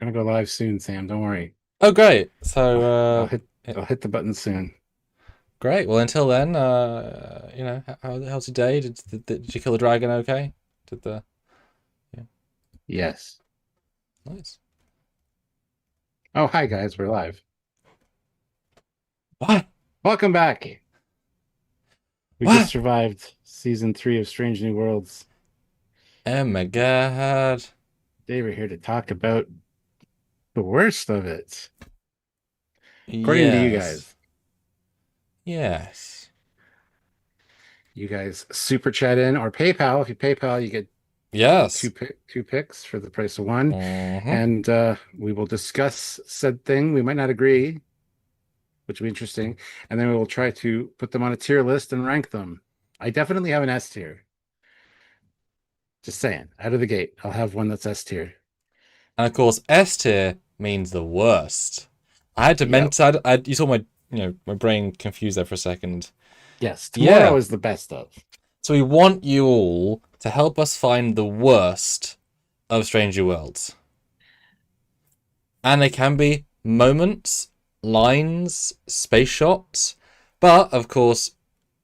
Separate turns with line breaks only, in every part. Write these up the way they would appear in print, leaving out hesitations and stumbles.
Gonna go live soon, Sam. Don't worry.
Oh, great.
I'll
So,
hit
yeah,
I'll hit the button soon.
great. Well, until then, how's your day? Did you kill the dragon? Okay. Did the Yeah,
Yes.
nice.
Oh, hi guys, we're live.
What?
Welcome back. We just
What?
survived season 3 of Strange New Worlds.
Oh my God.
Today we're here to talk about the worst of it. According to
Yes. Yes.
you guys super chat in or PayPal. If you PayPal, you get
Yes.
two picks for the price of one.
Mm-hmm.
And we will discuss said thing. We might not agree, which will be interesting. And then we will try to put them on a tier list and rank them. I definitely have an S tier. Just saying, out of the gate, I'll have one that's S tier.
And of course, S tier means the worst. I had to
Yep.
mention. You saw my brain confused there for a second.
Yes, tomorrow
Yeah.
is the best of.
So we want you all to help us find the worst of Stranger Worlds. And they can be moments, lines, space shots, but of course,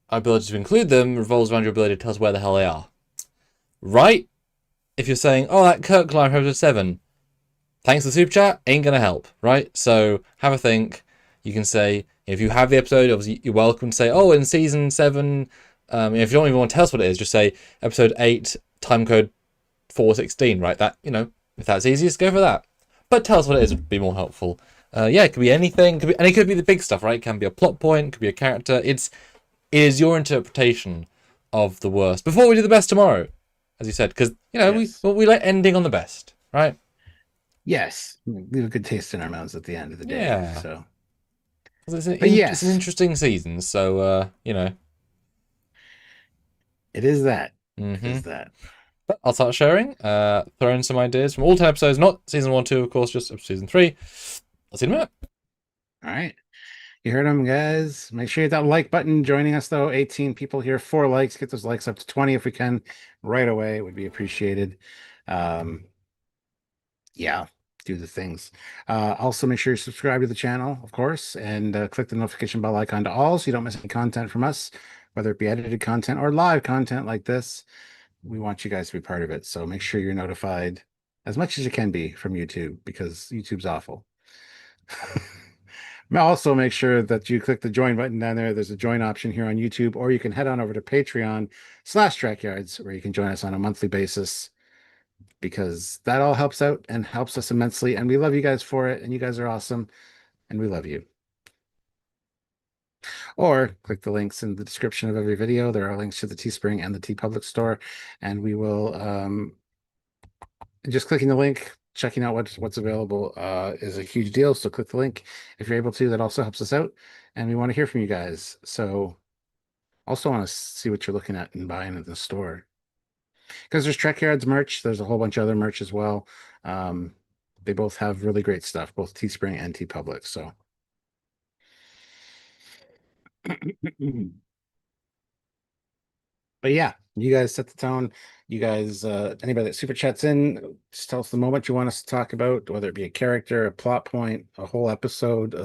our ability to include them revolves around your ability to tell us where the hell they are. Right? If you're saying, oh, that Kirk line from episode 7, thanks for the super chat, ain't gonna help, right? So have a think. You can say, if you have the episode, obviously you're welcome to say, oh, in season 7, if you don't even want to tell us what it is, just say episode 8, time code 416, right? That, if that's easiest, go for that. But tell us what it is would be more helpful. Yeah, it could be anything, and it could be the big stuff, right? It can be a plot point, it could be a character. It is your interpretation of the worst. Before we do the best tomorrow, as you said, because
Yes.
we like ending on the best, right?
Yes. Leave a good taste in our mouths at the end of the day.
Yeah,
So,
'cause
but
it's an
yes,
interesting season. So
it is that. It
hmm
is that.
But I'll start sharing. Throw in some ideas from all 10 episodes, not season 1, 2, of course, just season 3. I'll see you in a minute.
All right. You heard them, guys. Make sure you hit that like button. Joining us, though, 18 people here, 4 likes. Get those likes up to 20 if we can right away. It would be appreciated. Um, yeah, do the things. Also, make sure you subscribe to the channel, of course, and click the notification bell icon to all so you don't miss any content from us, whether it be edited content or live content like this. We want you guys to be part of it. So make sure you're notified as much as you can be from YouTube because YouTube's awful. Also, make sure that you click the join button down there. There's a join option here on YouTube, or you can head on over to Patreon/Trekyards, where you can join us on a monthly basis because that all helps out and helps us immensely. And we love you guys for it. And you guys are awesome. And we love you. Or click the links in the description of every video. There are links to the Teespring and the TeePublic store. And we will just clicking the link, checking out what's available is a huge deal. So click the link if you're able to. That also helps us out. And we want to hear from you guys. So also want to see what you're looking at and buying in the store. Because there's Trekyards merch. There's a whole bunch of other merch as well. They both have really great stuff, both Teespring and TeePublic. So but yeah, you guys set the tone. You guys, anybody that super chats in, just tell us the moment you want us to talk about, whether it be a character, a plot point, a whole episode,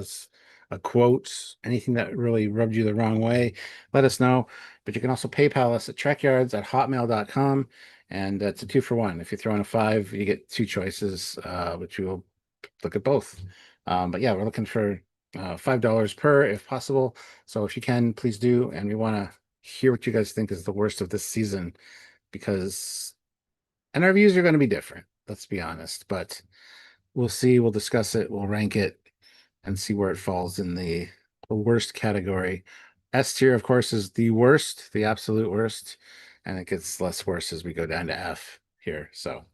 a quote, anything that really rubbed you the wrong way. Let us know. But you can also PayPal us at trekyards@hotmail.com. And it's a 2-for-1. If you throw in a 5, you get 2 choices, which we will look at both. But yeah, we're looking for $5 per if possible. So if you can, please do. And we want to hear what you guys think is the worst of this season because and our views are going to be different, let's be honest, but we'll see, we'll discuss it, we'll rank it and see where it falls in the worst category. S tier, of course, is the worst, the absolute worst, and it gets less worse as we go down to F here, so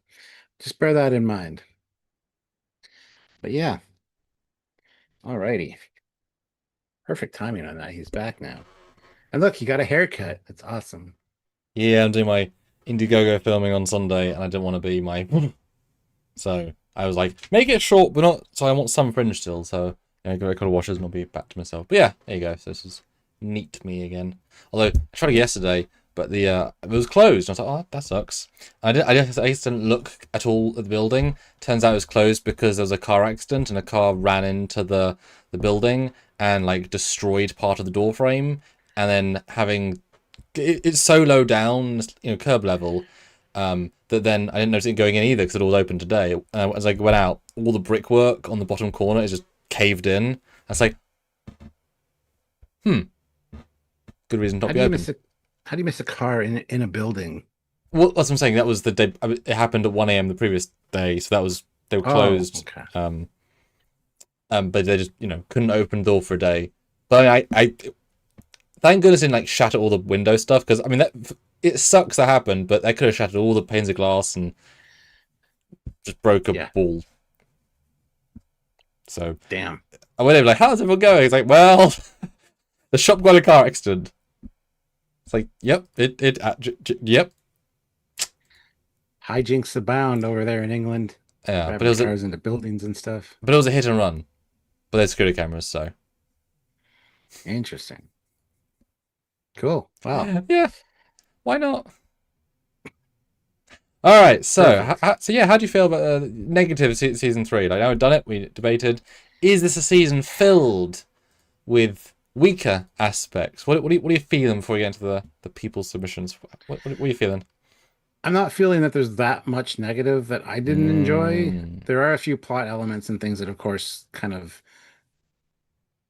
just bear that in mind. But yeah, all righty, perfect timing on that. He's back now, and look, he got a haircut. That's awesome.
Yeah, I'm doing my Indiegogo filming on Sunday, and I didn't want to be my. So I was like, make it short, but not. So I want some fringe still. So go record washes, and I'll be back to myself. But yeah, there you go. So this is neat me again. Although I tried it yesterday, but it was closed. I was like, oh, that sucks. I just didn't look at all at the building. Turns out it was closed because there was a car accident and a car ran into the building and like destroyed part of the door frame. And then it's so low down, curb level, that then I didn't notice it going in either because it was open today. As I went out, all the brickwork on the bottom corner is just caved in. I was like, good reason not to be open.
How do you miss a car in a building?
Well, that's what I'm saying. That was the day. It happened at 1 a.m. the previous day, so they were closed.
Oh, okay.
But they just couldn't open the door for a day. But I thank goodness it didn't like shatter all the window stuff, because I mean it sucks that happened, but they could have shattered all the panes of glass and just broke a ball. So
damn.
I went over like, how's everyone going? It's like, well, the shop got a car accident. It's like, yep, yep.
Hijinks abound over there in England.
Yeah, but it was
cars into buildings and stuff.
But it was a hit and run. But there's security cameras, so
interesting. Cool. Wow.
Yeah. Why not? All right. So, how do you feel about negative season 3? Like, now we've done it. We debated. Is this a season filled with weaker aspects? What are you feeling before we get into the people's submissions? What are you feeling?
I'm not feeling that there's that much negative that I didn't enjoy. There are a few plot elements and things that, of course, kind of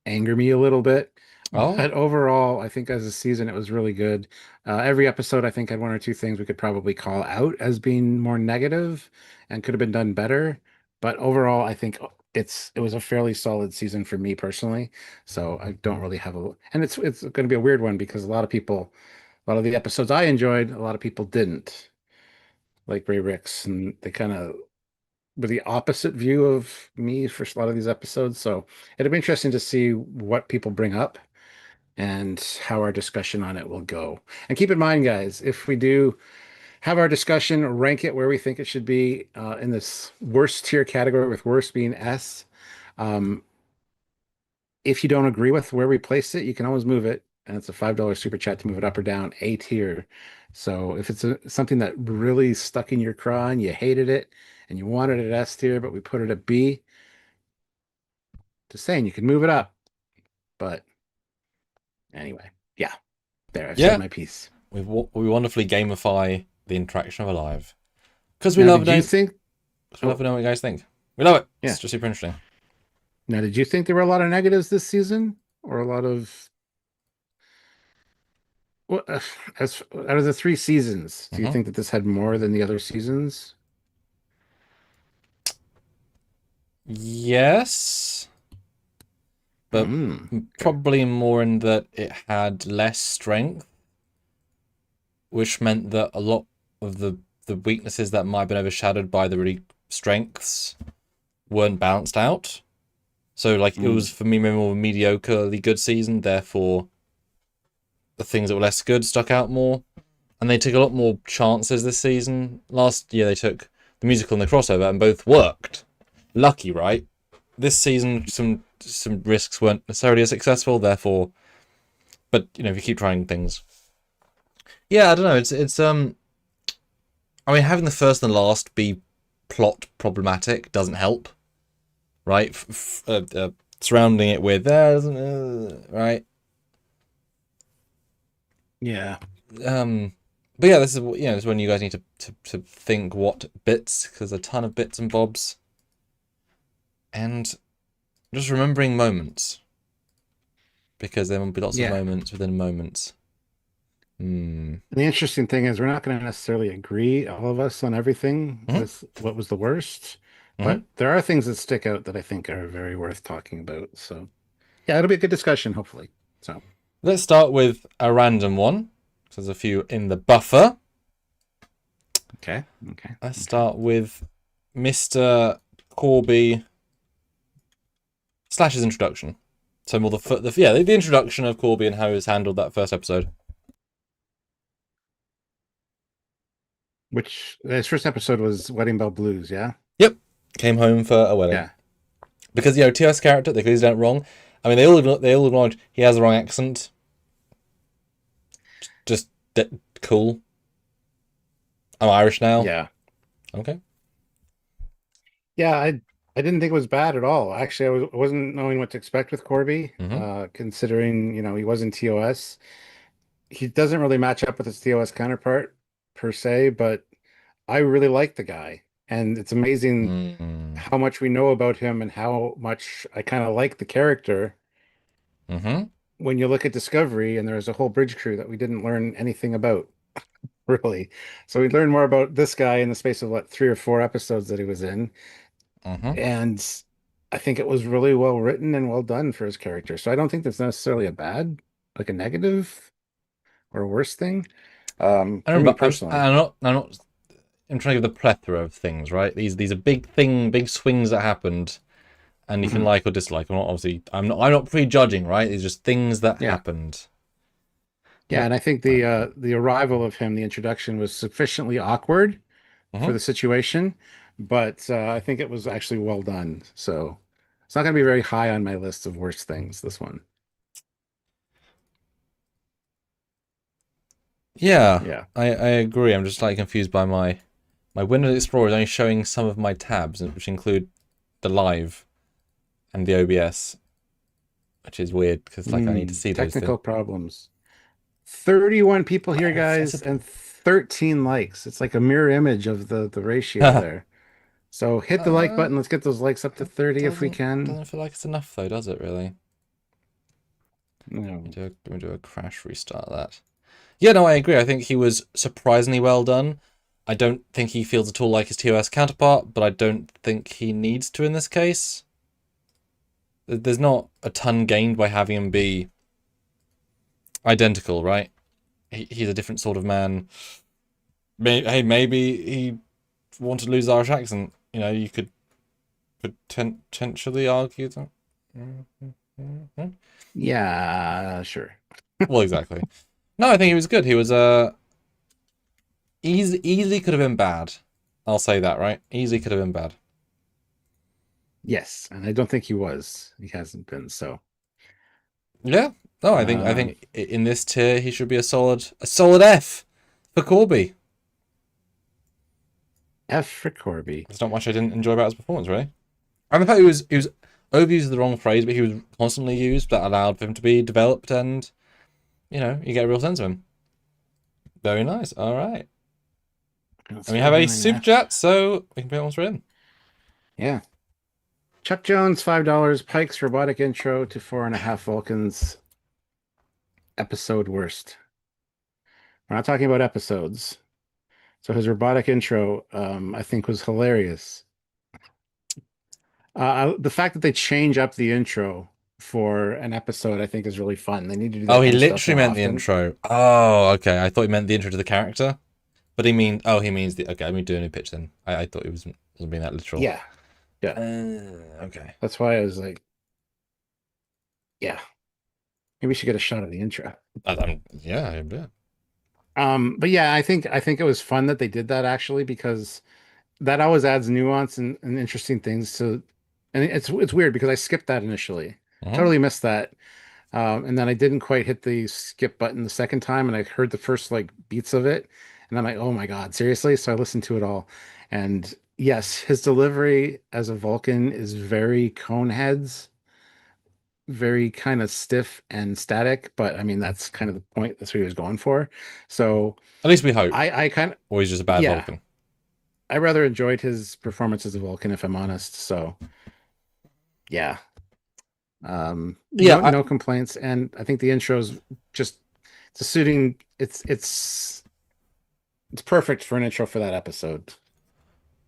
anger me a little bit.
Oh.
But overall, I think as a season, it was really good. Every episode, I think, had one or two things we could probably call out as being more negative and could have been done better. But overall, I think it was a fairly solid season for me personally. So I don't really have and it's going to be a weird one because a lot of the episodes I enjoyed, a lot of people didn't, like Ray Ricks, and they kind of were the opposite view of me for a lot of these episodes. So it'll be interesting to see what people bring up and how our discussion on it will go. And keep in mind, guys, if we do have our discussion, rank it where we think it should be in this worst tier category, with worst being S. If you don't agree with where we place it, you can always move it. And it's a $5 super chat to move it up or down A tier. So if it's something that really stuck in your craw and you hated it and you wanted it S tier, but we put it at B, just saying you can move it up. But anyway, yeah, there, I've said my piece.
We wonderfully gamify the interaction of a live, because we love knowing. We love to know what you guys think. We love it. Yeah. It's just super interesting.
Now, did you think there were a lot of negatives this season, or a lot of? Well, as out of the 3 seasons, do you think that this had more than the other seasons?
Yes, but probably more in that it had less strength, which meant that a lot of the weaknesses that might have been overshadowed by the really strengths weren't balanced out. So like it was, for me, maybe more of a mediocrely good season, therefore the things that were less good stuck out more. And they took a lot more chances this season. Last year they took the musical and the crossover and both worked. Lucky, right? This season some risks weren't necessarily as successful, therefore, but if you keep trying things. Yeah, I don't know. It's I mean, having the first and last be plot problematic doesn't help, right? Surrounding it with right.
Yeah.
But yeah, this is when you guys need to think what bits, because there's a ton of bits and bobs, and just remembering moments, because there will be lots of moments within moments.
The interesting thing is we're not going to necessarily agree, all of us, on everything with what was the worst, but there are things that stick out that I think are very worth talking about. So yeah, it'll be a good discussion, hopefully. So
let's start with a random one. There's a few in the buffer.
Okay.
Let's start with Mr. Corby / his introduction. So more the introduction of Corby and how he was handled that first episode.
Which his first episode was Wedding Bell Blues, yeah?
Yep. Came home for a wedding.
Yeah.
Because TS character, they clearly done it wrong. I mean, they all acknowledge he has the wrong accent. Just cool. I'm Irish now.
Yeah.
Okay.
Yeah, I didn't think it was bad at all. Actually, I wasn't knowing what to expect with Corby,
Mm-hmm.
considering, he wasn't TOS. He doesn't really match up with his TOS counterpart per se, but I really like the guy. And it's amazing
Mm-hmm.
how much we know about him and how much I kind of like the character
Mm-hmm.
when you look at Discovery and there's a whole bridge crew that we didn't learn anything about, really. So we learned more about this guy in the space of what, 3 or 4 episodes that he was in.
Mm-hmm.
And I think it was really well written and well done for his character. So I don't think that's necessarily a bad, like a negative or a worse thing.
I
For me
remember.
personally.
I'm not. I'm trying to give the plethora of things, right? These are big swings that happened, and you can
Mhm.
like or dislike. I'm not obviously. I'm not prejudging, right? It's just things that
Yeah.
happened.
Yeah,
Not.
and I think the arrival of him, the introduction was sufficiently awkward for
Mm-hmm.
the situation, but I think it was actually well done. So it's not going to be very high on my list of worst things, this one.
Yeah,
Yeah.
I agree. I'm just like confused by my Windows Explorer is only showing some of my tabs, which include the live and the OBS, which is weird because like I need to see those things.
Technical problems. 31 people here,
It's
guys, and 13 likes. It's like a mirror image of the ratio
a,
there. So hit the like
uh,
button. Let's get those likes up to 30 if we can.
doesn't feel like it's enough though, does it really?
No.
Let me do a crash restart of that. Yeah, no, I agree. I think he was surprisingly well done. I don't think he feels at all like his TOS counterpart, but I don't think he needs to in this case. There's not a ton gained by having him be identical, right? He's a different sort of man. Maybe he wanted to lose the Irish accent. You could potentially argue that.
Yeah, sure.
Well, exactly. No, I think he was good. He was easily could have been bad. I'll say that, right? Easily could have been bad.
Yes, and I don't think he was. He hasn't been, so.
Yeah. No, I
Um,
think in this tier he should be a solid F for Corby.
F for Corby.
There's not much I didn't enjoy about his performance, really. And the fact he was overused is the wrong phrase, but he was constantly used. That allowed for him to be developed, and you get a real sense of him. Very nice. All right.
Let's
And we
give
have a
him an
super
F.
chat, so we can put it on screen.
Yeah. Chuck Jones, $5. Pike's robotic intro to 4.5 Vulcans. Episode worst. We're not talking about episodes. So his robotic intro, I think, was hilarious. The fact that they change up the intro for an episode, I think, is really fun. They need to do
Oh,
that
he
kind of stuff
literally
more
meant the
often.
intro. Oh, okay. I thought he meant the intro to the character. But he means the. Okay, let me do a new pitch then. I thought he wasn't being that literal.
Yeah, yeah.
Okay.
That's why I was like, yeah, maybe we should get a shot of the intro.
Yeah, I bet.
But yeah, I think it was fun that they did that actually because that always adds nuance and interesting things to, and it's weird because I skipped that initially,
Mhm.
totally missed that. And then I didn't quite hit the skip button the second time, and I heard the first like beats of it, and I'm like, oh my God, seriously? So I listened to it all, and yes, his delivery as a Vulcan is very Coneheads, very kind of stiff and static, but I mean that's kind of the point. That's what he was going for. So
At least we hope.
I kind of
Or he's just a bad
yeah,
Vulcan.
I rather enjoyed his performance as a Vulcan if I'm honest. So yeah,
Yeah,
no complaints, and I think the intro's just it's a suiting. It's perfect for an intro for that episode.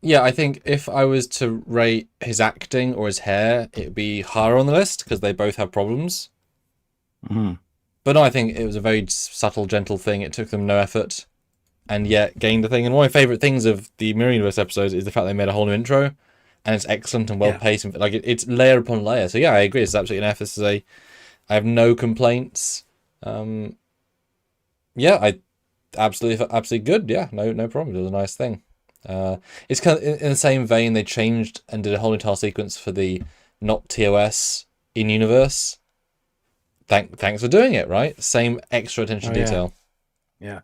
I think if I was to rate his acting or his hair, it'd be higher on the list because they both have problems.
Mhm.
But no, I think it was a very subtle, gentle thing. It took them no effort, and yet gained a thing. And one of my favorite things of the Mirror Universe episodes is the fact they made a whole new intro, and it's excellent and well
Yeah,
paced. And like it's layer upon layer. So yeah, I agree. It's absolutely an F. This is I have no complaints. Um, I absolutely good. Yeah, no problem. It was a nice thing. It's kind of in the same vein. They changed and did a whole entire sequence for the not TOS in universe. Thanks for doing it. Right, same extra attention
oh
to
yeah,
detail.
yeah.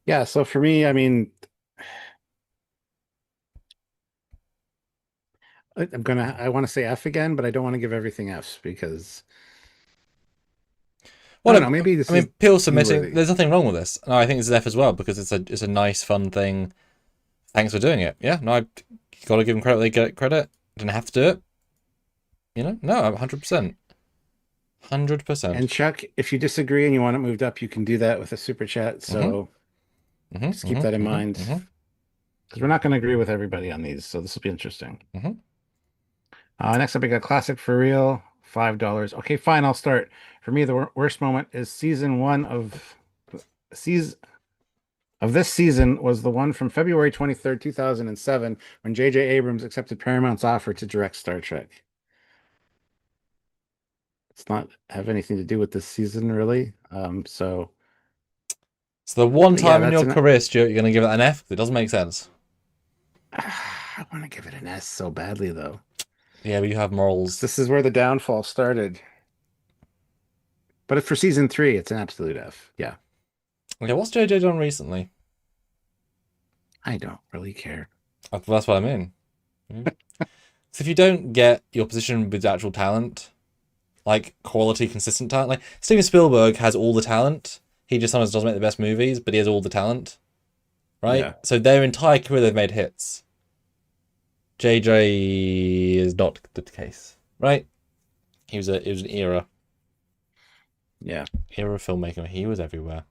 Yeah, so for me, I mean, I want to say F again, but I don't want to give everything Fs because I
Well,
don't know,
no,
maybe
I
this is
mean, Peel
me
submitting.
worthy.
There's nothing wrong with this. No, I think this is F as well because it's a nice, fun thing. Thanks for doing it. Yeah, no, I got to give them credit. They get credit. Didn't have to do it. You know, no, 100%, 100%.
And Chuck, if you disagree and you want it moved up, you can do that with a super chat.
Mhm,
So
mhm,
just keep
mhm,
that in
mhm,
mind
mhm,
because we're not going to agree with everybody on these. So this will be interesting.
mhm.
Next up, we got classic for real, $5. Okay, fine, I'll start. For me, the worst moment is season one season of this season was the one from February 23rd, 2007, when J.J. Abrams accepted Paramount's offer to direct Star Trek. It's not have anything to do with this season, really.
So the one
But yeah,
time in
that's
your
an.
career, Stuart, you're going to give it an F. It doesn't make sense.
I want to give it an S so badly, though.
Yeah, but you have
'Cause
morals.
this is where the downfall started. But if for season three, it's an absolute F. Yeah,
Okay, what's JJ done recently?
I don't really care.
That's what I mean. Mm. So if you don't get your position with actual talent, like quality, consistent talent, like Steven Spielberg has all the talent. He just sometimes doesn't make the best movies, but he has all the talent, right?
Yeah,
So their entire career they've made hits. JJ is not the case, right? It was an
yeah.
era filmmaker. He was everywhere.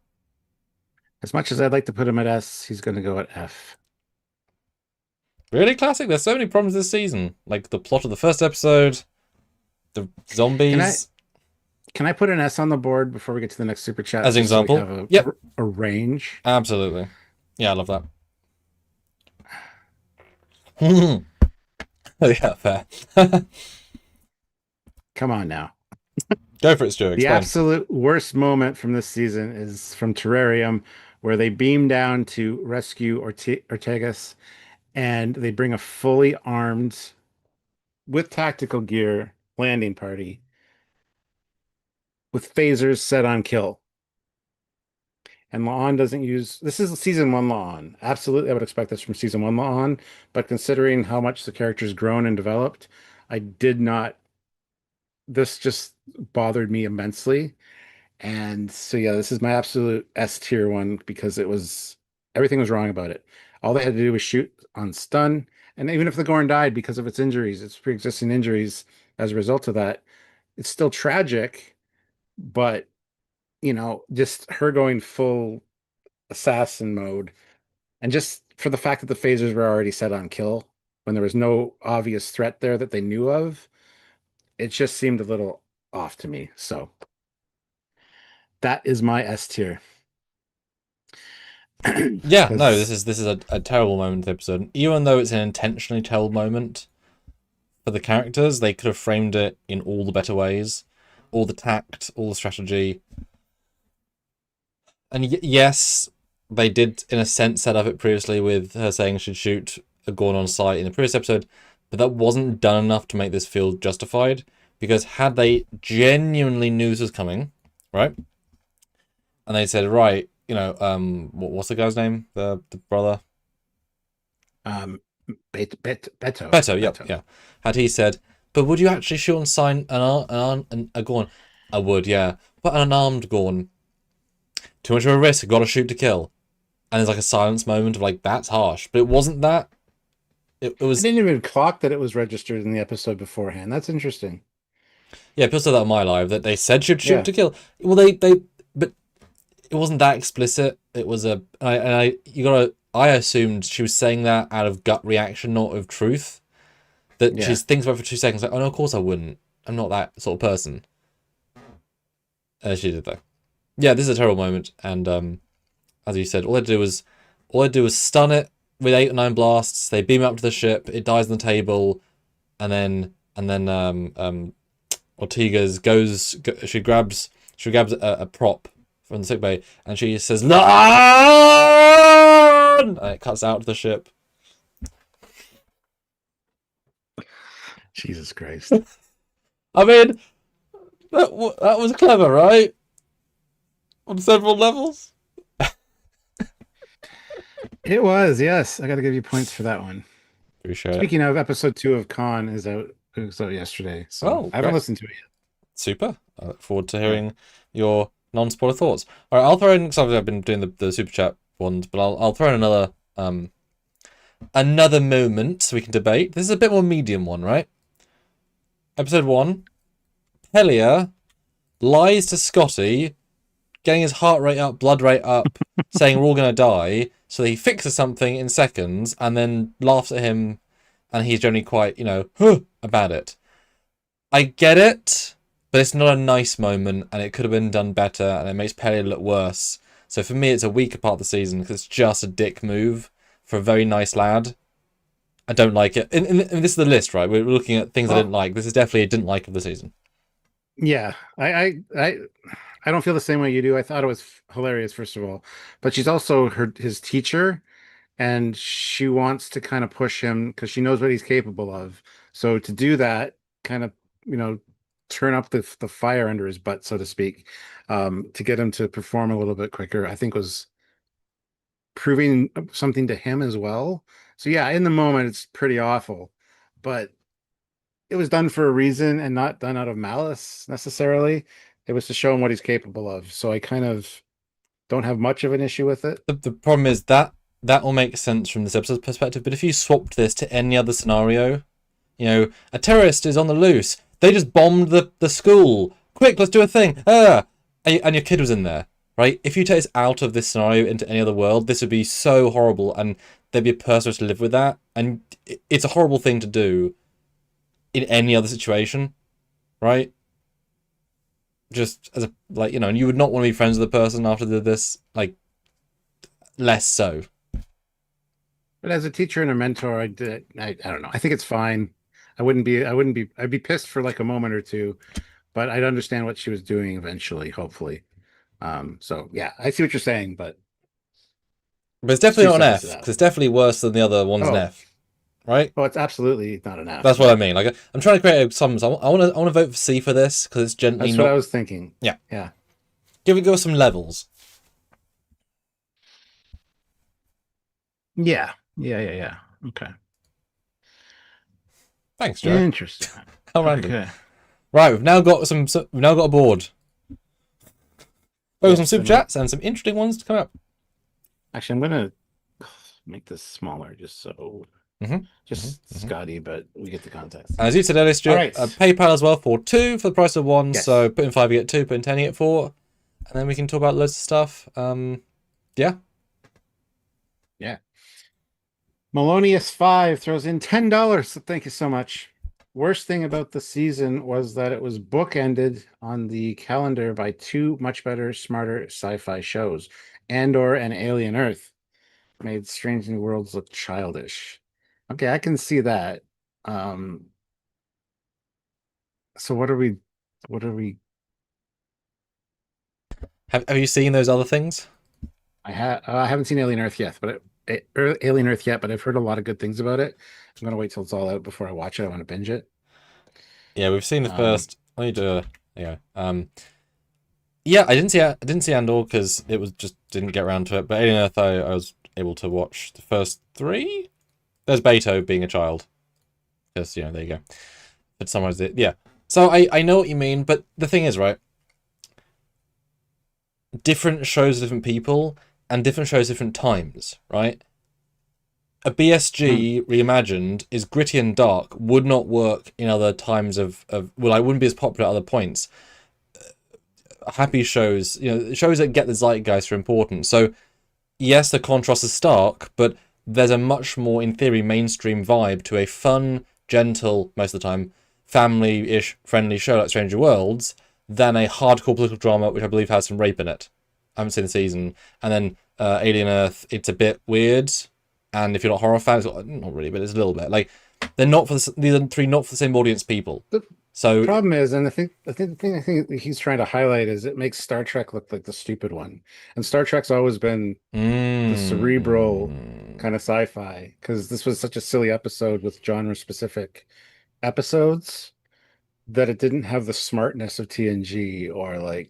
As much as I'd like to put him at S, he's going to go at F.
Really classic. There's so many problems this season, like the plot of the first episode, the
Can I
zombies,
can I put an S on the board before we get to the next super chat,
as an
just so we
example.
have a
Yep,
a range?
absolutely. Yeah, I love that. Yeah, fair.
Come on now.
Go for it, Stuart.
The
Explain.
absolute worst moment from this season is from Terrarium, where they beam down to rescue Ortegas, and they bring a fully armed, with tactical gear, landing party with phasers set on kill. And La'an doesn't use this is season one La'an. Absolutely, I would expect this from season one La'an, but considering how much the character's grown and developed, I did not. This just bothered me immensely. And so yeah, this is my absolute S tier one because it was everything was wrong about it. All they had to do was shoot on stun, and even if the Gorn died because of its injuries, its pre-existing injuries as a result of that, it's still tragic. But just her going full assassin mode, and just for the fact that the phasers were already set on kill when there was no obvious threat there that they knew of, it just seemed a little off to me. So that is my S tier.
Yeah, no,
Because
this is a terrible moment in the episode. Even though it's an intentionally terrible moment for the characters, they could have framed it in all the better ways, all the tact, all the strategy. And yes, they did in a sense set up it previously with her saying she'd shoot a Gorn on sight in the previous episode, but that wasn't done enough to make this feel justified. Because had they genuinely knew this was coming, right, and they said, right, what's the guy's name? The brother.
um
Beto, yep,
Beto.
yeah. Had he said, but would you actually shoot and sign a Gorn? I would, yeah. But an unarmed Gorn. Too much of a risk, gotta shoot to kill. And there's like a silence moment of like, that's harsh. But it wasn't that. It
I
was,
didn't even clock that it was registered in the episode beforehand. That's interesting.
yeah, people said that on my live, that they said she'd shoot
Yeah.
to kill. Well, but it wasn't that explicit. It was I assumed she was saying that out of gut reaction, not of truth. That she
Yeah.
thinks about it for 2 seconds, like, oh no, of course I wouldn't. I'm not that sort of person. She did though. Yeah, this is a terrible moment, and as you said, all they do was stun it with 8 or 9 blasts. They beam it up to the ship. It dies on the table, and then Ortega's she grabs a prop from the sickbay, and she says "Lan!" And it cuts out to the ship.
Jesus Christ.
I mean, that was clever, right? On several levels.
It was, yes. I got to give you points for that one.
Appreciate it.
Speaking of, episode 2 of Con is out yesterday, so
Oh,
I haven't
great.
listened to it
Super. I look forward to
yet.
hearing your non-spoiler thoughts. All right, I'll throw in something. I've been doing the super chat ones, but I'll throw in another moment so we can debate. This is a bit more medium one, right? Episode 1, Pelia lies to Scotty, getting his heart rate up, blood rate up, saying we're all gonna die. So he fixes something in seconds and then laughs at him, and he's generally quite, huh, about it. I get it, but it's not a nice moment, and it could have been done better, and it makes Pelia look worse. So for me, it's a weaker part of the season because it's just a dick move for a very nice lad. I don't like it. And this is the list, right? We're looking at things I didn't like. This is definitely a didn't like of the season.
Yeah, I don't feel the same way you do. I thought it was hilarious, first of all, but she's also his teacher, and she wants to kind of push him because she knows what he's capable of. So to do that, kind of, you know, turn up the fire under his butt, so to speak, to get him to perform a little bit quicker, I think was proving something to him as well. So yeah, in the moment, it's pretty awful, but it was done for a reason and not done out of malice necessarily. It was to show him what he's capable of. So I kind of don't have much of an issue with it.
The problem is that will make sense from this episode's perspective, but if you swapped this to any other scenario, a terrorist is on the loose. They just bombed the school. Quick, let's do a thing. And your kid was in there, right? If you take this out of this scenario into any other world, this would be so horrible, and there'd be a person to live with that. And it's a horrible thing to do in any other situation, right? Just as and you would not want to be friends with the person after this, less so.
But as a teacher and a mentor, I don't know. I think it's fine. I'd be pissed for like a moment or two, but I'd understand what she was doing eventually, hopefully. So yeah, I see what you're saying, but
But it's
it's
definitely
two
not an
sides
F,
to that
because it's
one.
definitely worse than the other one's an
Oh,
F, right?
oh, it's absolutely not enough.
That's what I
No,
mean. I'm trying to create a sum. So I want to vote for C for this because it's gently
that's what I
not.
was thinking.
Yeah,
Yeah.
give us some levels.
Yeah. Yeah. Yeah. Yeah. Okay.
Thanks, Joe.
Interesting.
How random.
Okay.
Right, we've now got a board. We've got some
Yes.
super chats and some interesting ones to come up.
Actually, I'm gonna make this smaller just so
Mhm,
just
mhm.
Scotty, but we get the context.
And as you said earlier, Stuart,
All right.
PayPal as well for 2 for the price of 1.
Yes.
So put in 5, you get 2. Put in 10, you get 4. And then we can talk about loads of stuff. Yeah.
Yeah. Melonius5 throws in $10. So thank you so much. Worst thing about the season was that it was bookended on the calendar by two much better, smarter sci-fi shows, Andor and Alien Earth. Made Strange New Worlds look childish. Okay, I can see that. Um, so what are we
Have you seen those other things?
I haven't seen Alien Earth yet, but Alien Earth yet, but I've heard a lot of good things about it. I'm gonna wait till it's all out before I watch it. I want to binge it.
Yeah, we've seen the
Um,
first. Let me do. Yeah. Yeah, I didn't see Andor because it was just didn't get around to it. But Alien Earth, I was able to watch the first 3. There's Beto being a child. Because there you go. But summarize it. Yeah. So I know what you mean, but the thing is, right? Different shows, different people, and different shows, different times, right? A BSG reimagined is gritty and dark, would not work in other times I wouldn't be as popular at other points. Happy shows, shows that get the zeitgeist are important. So, yes, the contrast is stark, but there's a much more, in theory, mainstream vibe to a fun, gentle, most of the time, family-ish, friendly show like Stranger Worlds than a hardcore political drama, which I believe has some rape in it. I haven't seen the season. And then Alien Earth, it's a bit weird. And if you're not horror fans, not really, but it's a little bit. They're not for these are 3 not for the same audience people. So
problem is, and I think the thing that he's trying to highlight is it makes Star Trek look like the stupid one, and Star Trek's always been the cerebral kind of sci-fi because this was such a silly episode with genre-specific episodes that it didn't have the smartness of TNG or you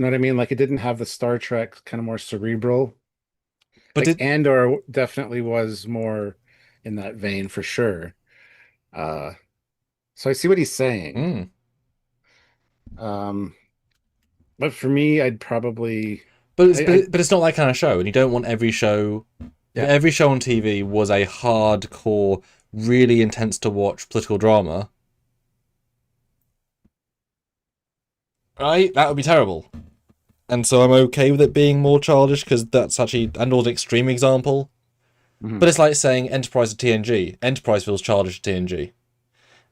know what I mean? Like it didn't have the Star Trek kind of more cerebral
But
Like
did
Andor definitely was more in that vein for sure. Uh, so I see what he's saying.
mm,
Um, but for me, I'd probably,
but it's
I
but it's not that kind of show, and you don't want every show. If
yeah.
every show on TV was a hardcore, really intense to watch political drama, right? That would be terrible. And so I'm okay with it being more childish because that's actually Andor's an extreme example.
Mhm.
But it's like saying Enterprise to TNG. Enterprise feels childish to TNG.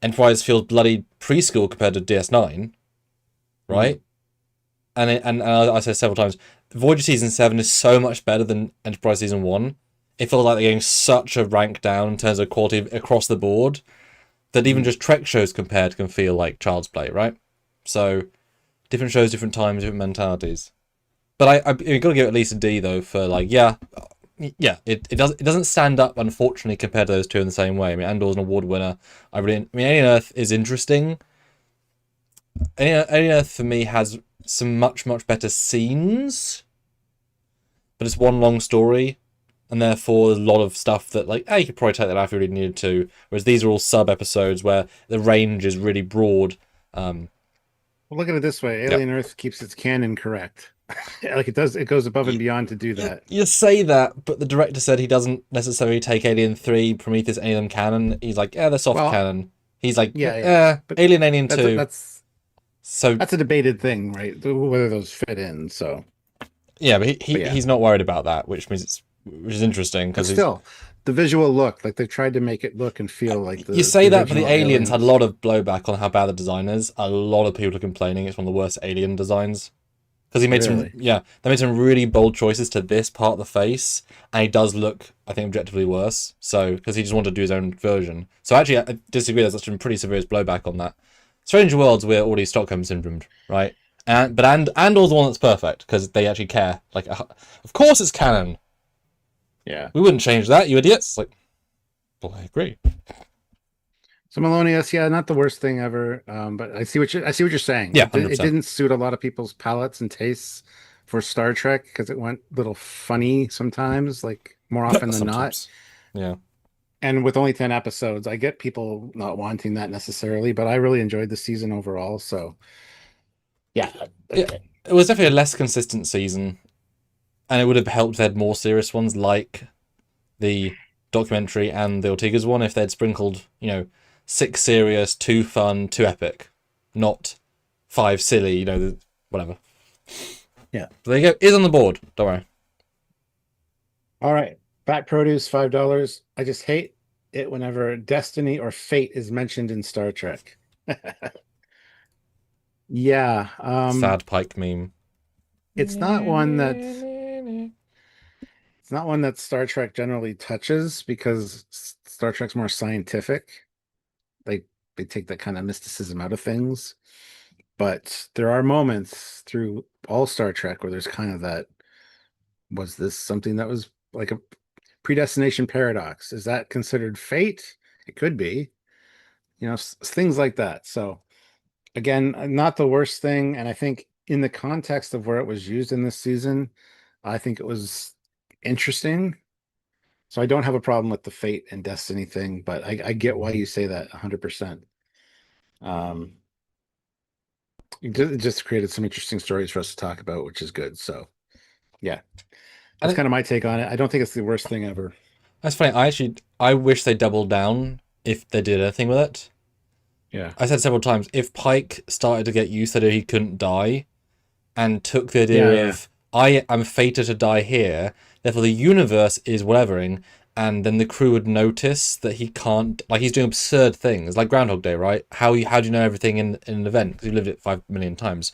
Enterprise feels bloody preschool compared to DS9,
Mhm.
right? And I said several times, Voyager Season 7 is so much better than Enterprise Season 1. It feels like they're getting such a rank down in terms of quality across the board that even
Mhm.
just Trek shows compared can feel like child's play, right? So, different shows, different times, different mentalities. But you got to give it at least a D, though, for like, yeah, it doesn't stand up, unfortunately, compared to those two in the same way. I mean, Andor's an award winner. I mean, Alien Earth is interesting. Alien Earth for me has some much better scenes, but it's one long story, and therefore there's a lot of stuff that like, you could probably take that out if you really needed to. Whereas these are all sub episodes where the range is really broad.
Well, look at it this way:
Yeah.
Alien Earth keeps its canon correct. Like it does, it goes above and beyond to do that.
You say that, but the director said he doesn't necessarily take Alien 3, Prometheus, any of them canon. He's like, yeah, they're soft
Well,
canon. He's like,
yeah, but
Alien
that's a,
2.
that's
So
that's a debated thing, right? Whether those fit in. So,
yeah, but
but yeah,
he's not worried about that, which is interesting
but
because he's.
still, the visual look, like they've tried to make it look and feel like
You
the
say that, but the
original
Aliens had a
aliens.
lot of blowback on how bad the design is. A lot of people are complaining it's one of the worst Alien designs. Because he made
Really?
they made some really bold choices to this part of the face, and he does look, I think, objectively worse. So, because he just wanted to do his own version. So actually, I disagree. There's some pretty severe blowback on that. Strange Worlds, we're already Stockholm syndromed, right? Andor's the one that's perfect because they actually care. Like, of course it's canon.
Yeah.
We wouldn't change that, you idiots. Like, well, I agree.
So Melonius, yeah, not the worst thing ever. But I see what you're saying.
Yeah,
It
100%.
didn't suit a lot of people's palates and tastes for Star Trek because it went a little funny sometimes, like more often than not.
Sometimes. Yeah.
And with only 10 episodes, I get people not wanting that necessarily, but I really enjoyed the season overall. So yeah,
Yeah.
okay.
It was definitely a less consistent season, and it would have helped if they had more serious ones like the documentary and the Ortega's one if they'd sprinkled, 6 serious, 2 fun, 2 epic, not 5 silly, whatever.
Yeah.
But there you go. Is on the board. Don't worry.
All right. Back produce, $5. I just hate it whenever destiny or fate is mentioned in Star Trek. Yeah.
Sad Pike meme.
It's not one that's it's not one that Star Trek generally touches because Star Trek's more scientific. They they take that kind of mysticism out of things. But there are moments through all Star Trek where there's kind of that, was this something that was like a predestination paradox? Is that considered fate? It could be, things like that. So again, not the worst thing. And I think in the context of where it was used in this season, I think it was interesting. So I don't have a problem with the fate and destiny thing, but I get why you say that 100%. Um, it just created some interesting stories for us to talk about, which is good. So yeah,
And
that's kind of my take on it. I don't think it's the worst thing ever.
that's funny. I wish they doubled down if they did anything with it.
Yeah.
I said several times, if Pike started to get used to that he couldn't die and took the
Yeah,
idea
yeah.
of, I am fated to die here, therefore the universe is whatevering, and then the crew would notice that he can't, like he's doing absurd things, like Groundhog Day, right? How do you know everything in an event? Because you lived it 5 million times.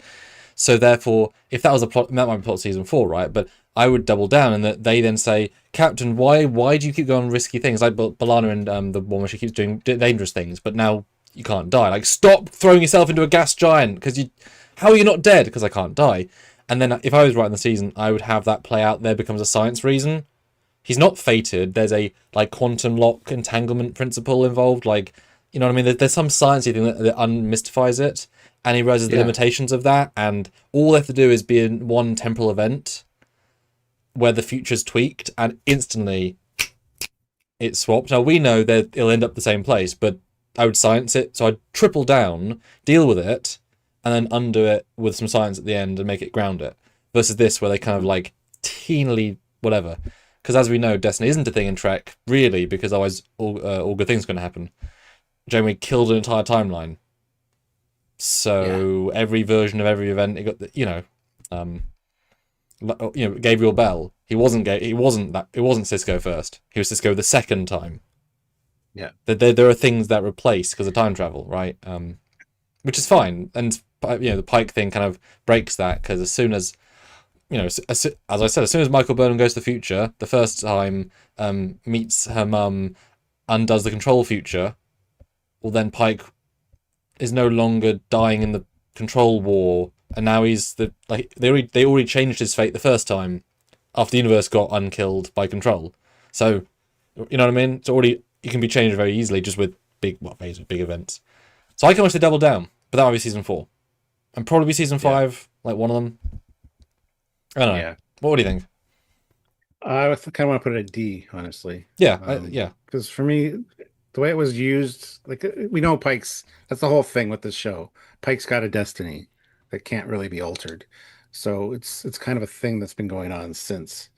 So therefore, if that was a plot, that might be plot season 4, right? But I would double down and that they then say, Captain, why do you keep going on risky things? Like B'Elanna and the one where she keeps doing dangerous things, but now you can't die. Like, stop throwing yourself into a gas giant, because how are you not dead? Because I can't die. And then if I was writing the season, I would have that play out. There becomes a science reason. He's not fated. There's a like quantum lock entanglement principle involved. Like, you know what I mean? There's some sciencey thing that unmystifies it, and he realizes the
Yeah.
limitations of that. And all they have to do is be in one temporal event, where the future's tweaked and instantly it's swapped. Now we know that it'll end up the same place, but I would science it, so I'd triple down, deal with it, and then undo it with some science at the end and make it ground it. Versus this, where they kind of like teenily whatever. Because as we know, destiny isn't a thing in Trek, really, because otherwise all good things are going to happen. Generally killed an entire timeline. So every version of every event, it got the, Gabriel Bell. It wasn't Cisco first. He was Cisco the second time.
Yeah.
There are things that replace because of time travel, right? Which is fine, and the Pike thing kind of breaks that because as soon as as I said, as soon as Michael Burnham goes to the future, the first time meets her mum, undoes the control future, well then Pike is no longer dying in the control war, and now he's they already changed his fate the first time after the universe got unkilled by control. So you know what I mean? It's already, it can be changed very easily just with big events. So I can watch the double down, but that might be season 4. And probably season 5, like one of them. I don't know.
Yeah.
What do you think?
I kind of want to put it at D, honestly.
Yeah, yeah.
Because for me, the way it was used, like we know Pike's, that's the whole thing with this show. Pike's got a destiny that can't really be altered. So it's kind of a thing that's been going on since.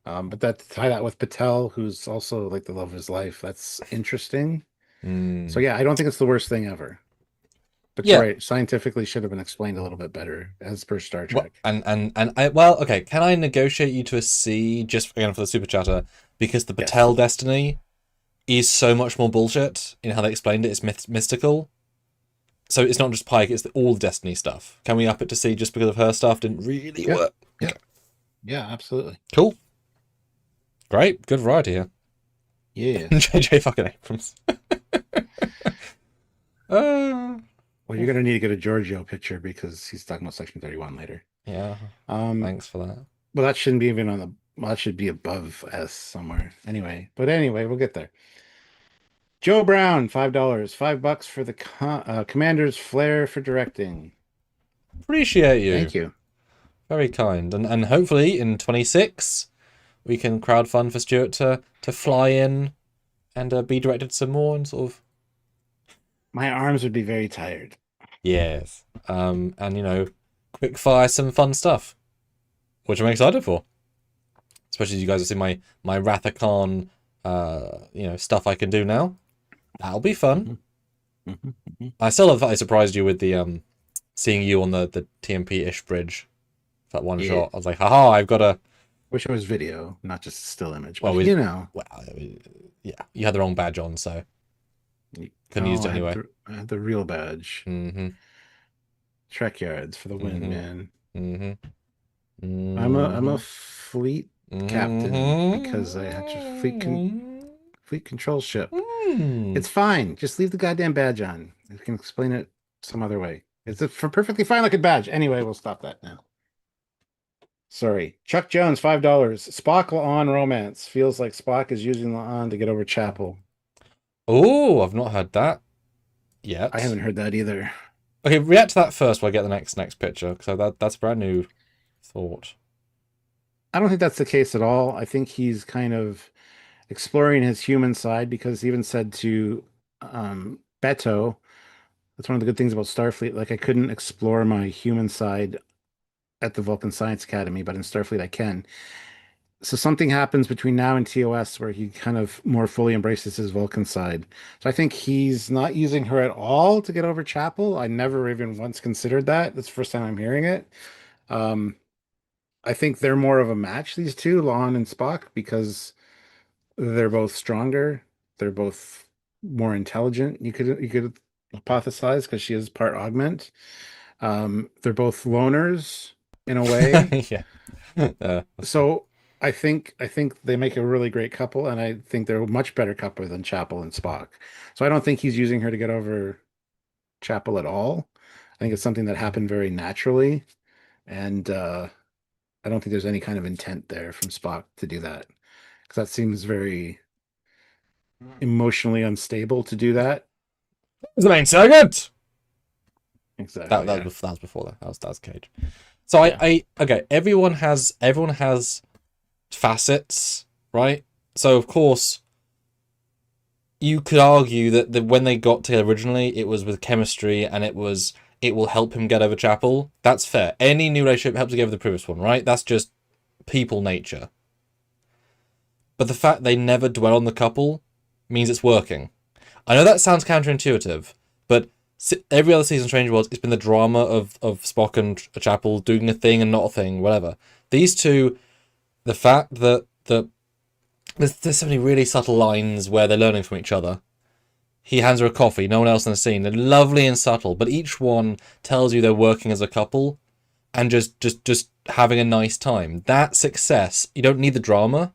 But tie that with Patel, who's also like the love of his life. That's interesting. So yeah, I don't think it's the worst thing ever. But you're right, scientifically should have been explained a little bit better as per Star Trek.
Okay, can I negotiate you to a C just again for the super chatter? Because the Patel destiny is so much more bullshit in how they explained it. It's mystical. So it's not just Pike, it's all the destiny stuff. Can we up it to C just because of her stuff didn't really work?
Yeah. Yeah, absolutely.
Cool. Great, good variety here.
Yeah.
JJ fucking Abrams.
Well, you're gonna need to get a Giorgio picture because he's talking about Section 31 later.
Yeah. Thanks for that.
Well, that shouldn't be even on the. Well, that should be above S somewhere. Anyway, we'll get there. Joe Brown, $5, $5 for the Commander's flair for directing.
Appreciate you.
Thank you.
Very kind, and hopefully in 26 we can crowdfund for Stuart to fly in and be directed some more and sort of.
My arms would be very tired.
Yes. And quick fire some fun stuff, which I'm excited for. Especially as you guys have seen my Rathacon, stuff I can do now. That'll be fun. I still love that I surprised you with the seeing you on the TMP-ish bridge. That one shot. I was like, haha, I've got a.
Wish it was video, not just a still image.
Well,
Well,
yeah, you had the wrong badge on, so couldn't use it anyway.
I had the real badge. Trekyards for the win, man. I'm a fleet captain because I had to fleet control ship. It's fine. Just leave the goddamn badge on. You can explain it some other way. It's a perfectly fine looking badge. Anyway, we'll stop that now. Sorry. Chuck Jones, $5. Spock La'an romance. Feels like Spock is using La'an to get over Chapel.
Oh, I've not heard that yet.
I haven't heard that either.
Okay, react to that first while I get the next picture, because that's a brand new thought.
I don't think that's the case at all. I think he's kind of exploring his human side because he even said to Beto, that's one of the good things about Starfleet. Like, I couldn't explore my human side at the Vulcan Science Academy, but in Starfleet I can. So something happens between now and TOS where he kind of more fully embraces his Vulcan side. So I think he's not using her at all to get over Chapel. I never even once considered that. That's the first time I'm hearing it. I think they're more of a match, these two, La'an and Spock, because they're both stronger. They're both more intelligent. You could hypothesize because she is part augment. They're both loners in a way.
Yeah.
So I think they make a really great couple, and I think they're a much better couple than Chapel and Spock. So I don't think he's using her to get over Chapel at all. I think it's something that happened very naturally, and I don't think there's any kind of intent there from Spock to do that, because that seems very emotionally unstable to do that.
The main circuit.
Exactly.
That was before that. That was Cage. So yeah. Okay. Everyone has facets, right? So of course you could argue that when they got together originally, it was with chemistry and it will help him get over Chapel. That's fair. Any new relationship helps to get over the previous one, right? That's just people nature. But the fact they never dwell on the couple means it's working. I know that sounds counterintuitive, but every other season of Strange Worlds, it's been the drama of Spock and Chapel doing a thing and not a thing, whatever. These two, the fact that there's so many really subtle lines where they're learning from each other. He hands her a coffee, no one else in the scene. They're lovely and subtle, but each one tells you they're working as a couple and just having a nice time. That success, you don't need the drama.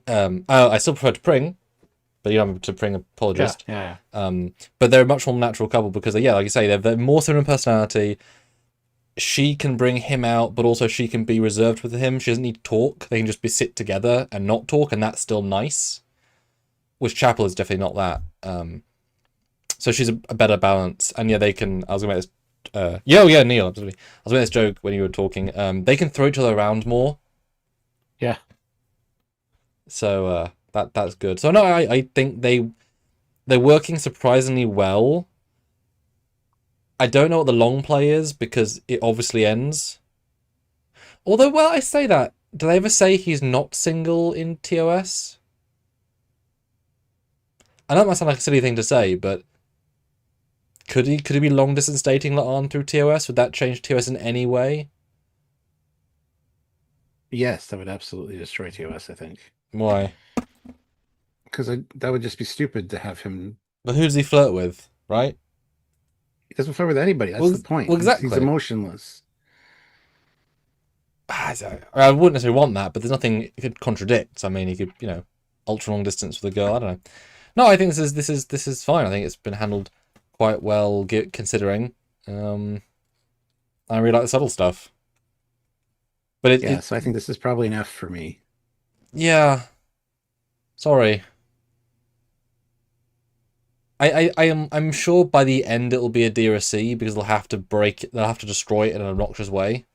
I still prefer to Pring, but you don't have to Pring apologist.
Yeah.
But they're a much more natural couple because, yeah, like you say, they're more similar in personality. She can bring him out, but also she can be reserved with him. She doesn't need to talk. They can just sit together and not talk, and that's still nice. Which Chapel is definitely not that. So she's a better balance. And yeah, they can... I was going to make this... yeah, Neil, absolutely. I was going to make this joke when you were talking. They can throw each other around more.
Yeah.
So that's good. So no, I think they're working surprisingly well. I don't know what the long play is because it obviously ends. Although, well, I say that. Do they ever say he's not single in TOS? I know that might sound like a silly thing to say, but could he be long distance dating La'an through TOS? Would that change TOS in any way?
Yes, that would absolutely destroy TOS, I think.
Why?
Because that would just be stupid to have him.
But who does he flirt with, right?
He doesn't flirt with anybody. That's the point.
Well, exactly.
He's emotionless.
I wouldn't necessarily want that, but there's nothing it could contradict. I mean, he could, ultra long distance with a girl. I don't know. No, I think this is fine. I think it's been handled quite well, considering. I really like the subtle stuff. But
so I think this is probably an F for me.
Yeah. Sorry. I'm sure by the end it'll be a D or a C because they'll have to destroy it in an obnoxious way,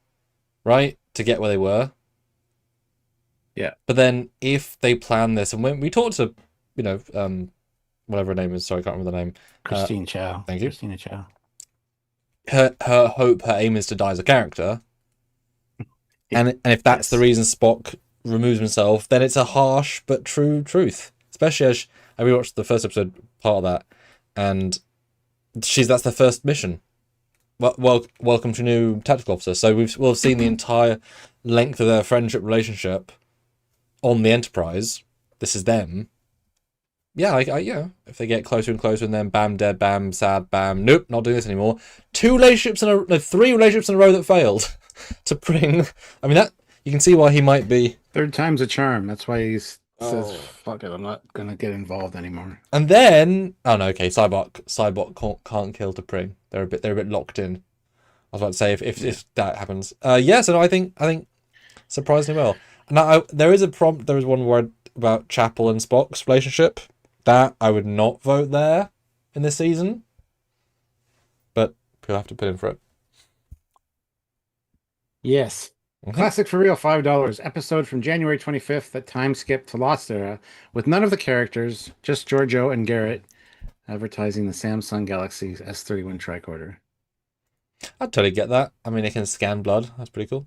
right? To get where they were.
Yeah.
But then if they plan this, and when we talked to, whatever her name is, sorry, I can't remember the name.
Christine Chow.
Thank you.
Christina Chow.
Her aim is to die as a character. And if that's the reason Spock removes himself, then it's a harsh but true truth. Especially as I rewatched the first episode, part of that, and that's the first mission. Welcome to new tactical officer. So we'll have seen the entire length of their friendship relationship on the Enterprise. This is them. Yeah, if they get closer and closer, and then bam, dead, bam, sad, bam, nope, not doing this anymore. 3 relationships in a row that failed to bring. I mean, that you can see why he might be.
Third time's a charm. That's why he says, "Fuck it, I'm not gonna get involved anymore."
And then, oh no, okay, Cybot can't kill to Pring. They're a bit locked in. I was about to say if that happens. So no, I think surprisingly well. Now there is one word about Chapel and Spock's relationship that I would not vote there in this season, but people have to put in for it.
Yes. Classic for real, $5 episode from January 25th that time skipped to Lost Era with none of the characters, just Giorgio and Garrett advertising the Samsung Galaxy S31 tricorder.
I'd totally get that. I mean, it can scan blood. That's pretty cool.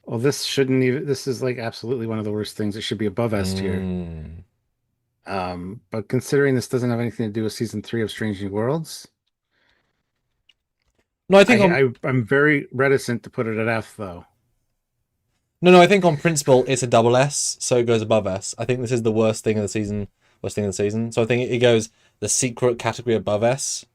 Well, this is like absolutely one of the worst things. It should be above S tier. But considering this doesn't have anything to do with season 3 of Strange New Worlds.
No, I think
I'm very reticent to put it at F though.
No, I think on principle it's a double S, so it goes above S. I think this is the worst thing of the season. So I think it goes the secret category above S.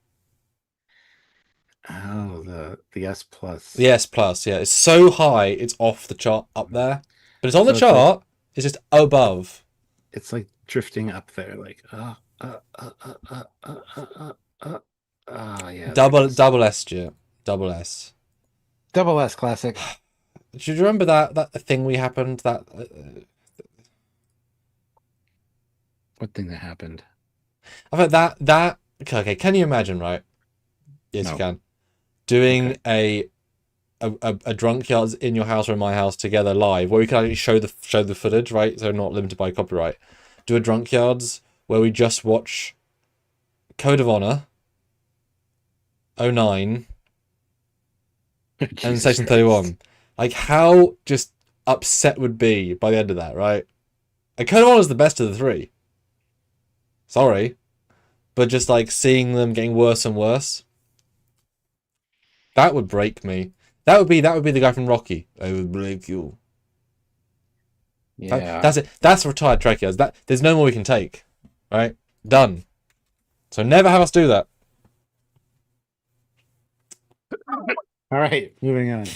Oh, the S plus.
The S plus, yeah. It's so high, it's off the chart up there. But it's on the chart, it's just above.
It's like drifting up there, like yeah.
Double S, yeah. Double S.
Double S classic.
Do you remember that thing happened? What
thing that happened?
I thought that. Okay, can you imagine, right? Yes, no. You can. Doing a a drunk yards in your house or in my house together live, where we can actually show the footage, right? So not limited by copyright. Do a drunk yards where we just watch Code of Honor, '09, and
Jesus
Section
Christ.
31. Like how just upset would be by the end of that, right? And Code of Honor is the best of the three. Sorry, but just like seeing them getting worse and worse, that would break me. That would be the guy from Rocky. I would break you.
Yeah.
That's it. That's retired Trekyards. That there's no more we can take. Right? Done. So never have us do that.
All right, moving on.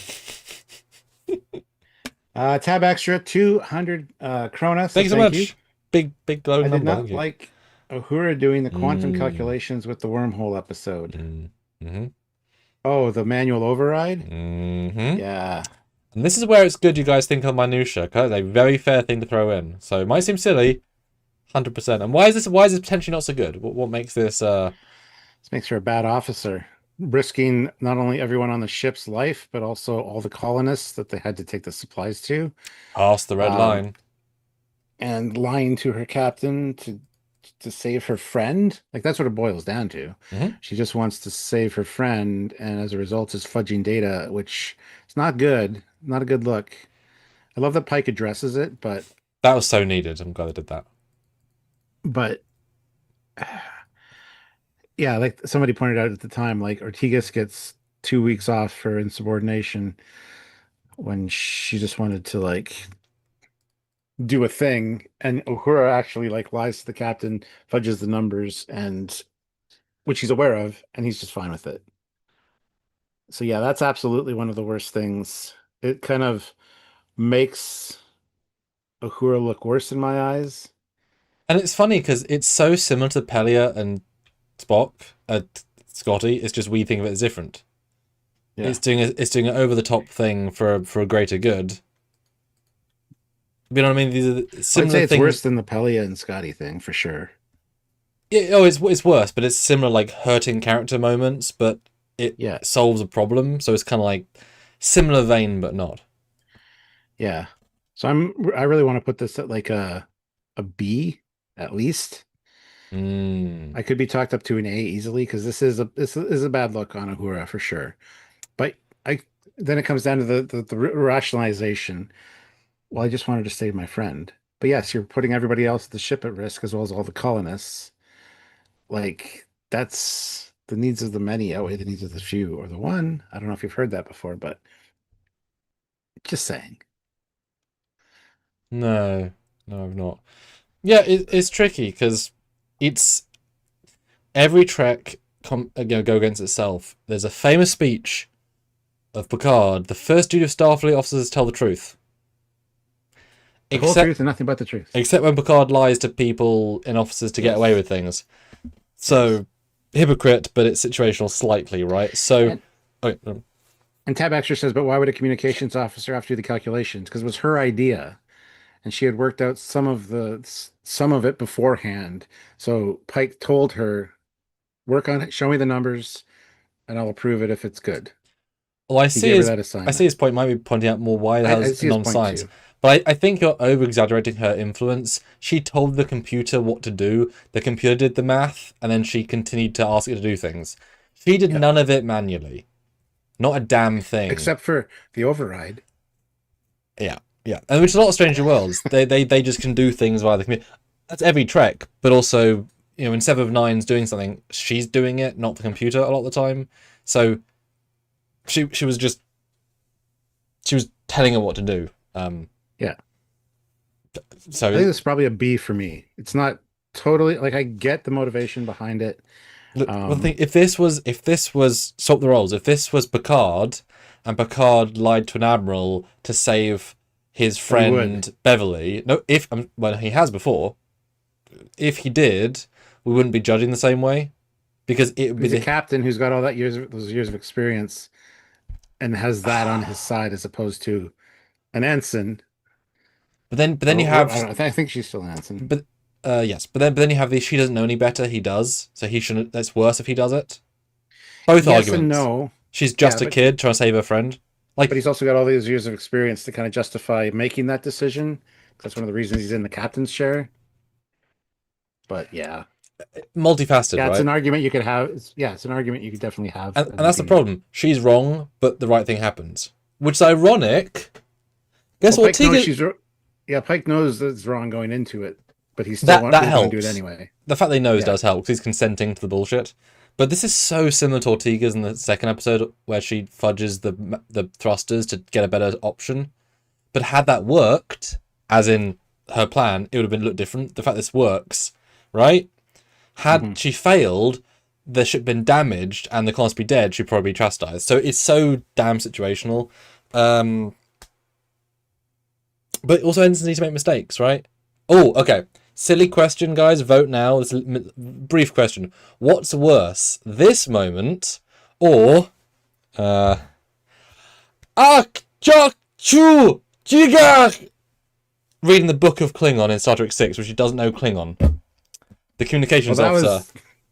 Tab extra 200 Krona.
Thank you so
Thank
much.
you.
Big glowing
I did
number.
not
Thank you.
like Uhura doing the quantum
Mm.
calculations with the wormhole episode.
Mm-hmm.
Oh, the manual override?
Mm-hmm.
Yeah.
And this is where it's good you guys think of minutia, because it's a very fair thing to throw in. So it might seem silly, 100%. And why is this potentially not so good? What makes this
This makes her a bad officer, risking not only everyone on the ship's life, but also all the colonists that they had to take the supplies to,
past the red line?
and lying to her captain to save her friend. Like that's what it boils down to.
Mhm.
She just wants to save her friend, and as a result is fudging data, which is not good. Not a good look. I love that Pike addresses it,
That was so needed. I'm glad they did that.
but yeah, like somebody pointed out at the time, like Ortigas gets 2 weeks off for insubordination when she just wanted to like do a thing, and Uhura actually like lies to the captain, fudges the numbers, and which he's aware of, and he's just fine with it. So yeah, that's absolutely one of the worst things. It kind of makes Uhura look worse in my eyes.
And it's funny because it's so similar to Pelia and Spock, Scotty. It's just we think of it as different.
Yeah.
It's doing an over the top thing for a greater good. You know what I mean? These are
I'd
similar
say it's
things.
worse than the Pelie and Scotty thing for sure.
Yeah, oh, it's worse, but it's similar like hurting character moments, but it
Yeah.
solves a problem. So it's kind of like similar vein, but not.
Yeah. So I really want to put this at like a B at least.
Mm.
I could be talked up to an A easily because this is a bad look on Uhura for sure. But I then it comes down to the rationalization. Well, I just wanted to save my friend. But yes, you're putting everybody else at the ship at risk as well as all the colonists. Like that's the needs of the many outweigh the needs of the few or the one. I don't know if you've heard that before, but just saying.
No, no, I've not. Yeah, it's tricky because it's every Trek go against itself. There's a famous speech of Picard: "The first duty of Starfleet officers is to tell the truth."
The whole truth and nothing but the truth.
Except when Picard lies to people in offices to get away with things. So hypocrite, but it's situational slightly, right? So.
And Tab Extra says, but why would a communications officer have to do the calculations? Because it was her idea, and she had worked out some of it beforehand. So Pike told her, "Work on it, show me the numbers, and I'll approve it if it's good."
Well,
He gave her that assignment.
I see his point. Might be pointing out more why the hell is non-science. But I think you're over-exaggerating her influence. She told the computer what to do. The computer did the math, and then she continued to ask it to do things. She did none of it manually. Not a damn thing.
Except for the override.
Yeah, yeah. And which is a lot of Stranger Worlds. they just can do things via the computer. That's every Trek, but also, you know, when Seven of Nine's doing something, she's doing it, not the computer a lot of the time. So she was telling her what to do.
Yeah.
So
I think this is probably a B for me. It's not totally like I get the motivation behind it.
One thing, if this was swap the roles, if this was Picard and Picard lied to an admiral to save his friend Beverly, no, well, he has before. If he did, we wouldn't be judging the same way because it would be
the captain who's got all those years of experience and has that on his side as opposed to an ensign.
But then you have.
I think she's still an ensign.
But yes, but then you have the she doesn't know any better. He does, so he shouldn't. That's worse if he does it. Both
yes
arguments.
and no.
She's just a kid trying to save her friend.
But
Like,
he's also got all these years of experience to kind of justify making that decision. That's one of the reasons he's in the captain's chair. But yeah,
multifaceted,
yeah, it's an
right?
argument you could have. Yeah, it's an argument you could definitely have
And
at the
that's the
beginning.
problem. She's wrong, but the right thing happens. Which is ironic. Guess
Well,
what?
Pike knows
Tegan.
she's, yeah, Pike knows that it's wrong going into it, but he's still
That
going to do it
helps.
anyway.
The fact they knows
Yeah.
does help because he's consenting to the bullshit. But this is so similar to Ortega's in the second episode where she fudges the thrusters to get a better option. But had that worked, as in her plan, it would have been looked different. The fact this works, right? Had she failed, the ship been damaged and the class be dead, she'd probably be chastised. So it's so damn situational. But also ends need to make mistakes, right? Oh, okay. Silly question, guys. Vote now. This is a brief question. What's worse, this moment or Chu Jiga reading the Book of Klingon in Star Trek 6, which he doesn't know Klingon? The communications
Well,
officer.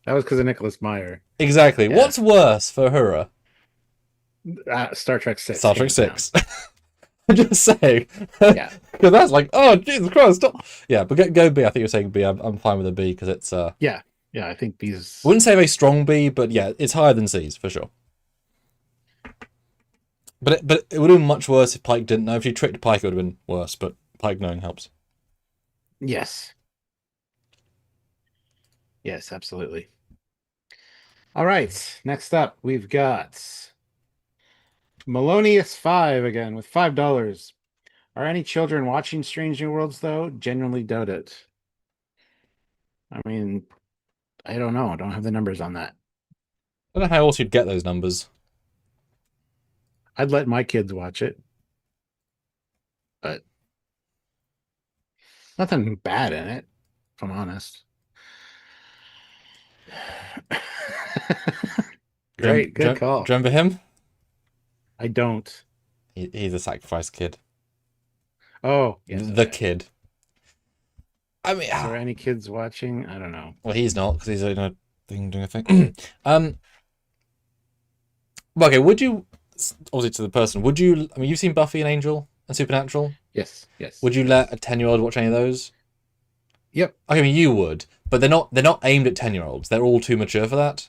that was because of Nicholas Meyer.
Exactly.
Yeah.
What's worse for Uhura?
Star Trek 6.
Star Trek 6. I'm just saying.
Yeah.
Because that's like, oh, Jesus Christ. Stop. Yeah, but go B. I think you're saying B. I'm fine with a B because it's...
Yeah. Yeah, I think B's...
Wouldn't say a very strong B, but yeah, it's higher than C's, for sure. But it would have been much worse if Pike didn't know. If you tricked Pike, it would have been worse, but Pike knowing helps.
Yes. Yes, absolutely. All right. Next up, we've got Melonius5 again with $5. Are any children watching Strange New Worlds, though? Genuinely doubt it. I mean, I don't know. I don't have the numbers on that.
I don't know how else you'd get those numbers.
I'd let my kids watch it. But nothing bad in it, if I'm honest. Great, good call.
Do you remember him?
I don't.
He's a sacrificed kid.
Oh, yes.
The
Okay.
kid. I mean,
Is there any kids watching? I don't know.
well, he's not because he's doing a thing. Well, okay, would you, obviously to the person, would you, I mean, you've seen Buffy and Angel and Supernatural?
Yes, yes.
Would you let a 10-year-old watch any of those?
Yep.
I mean, you would, but they're not aimed at 10-year-olds. They're all too mature for that.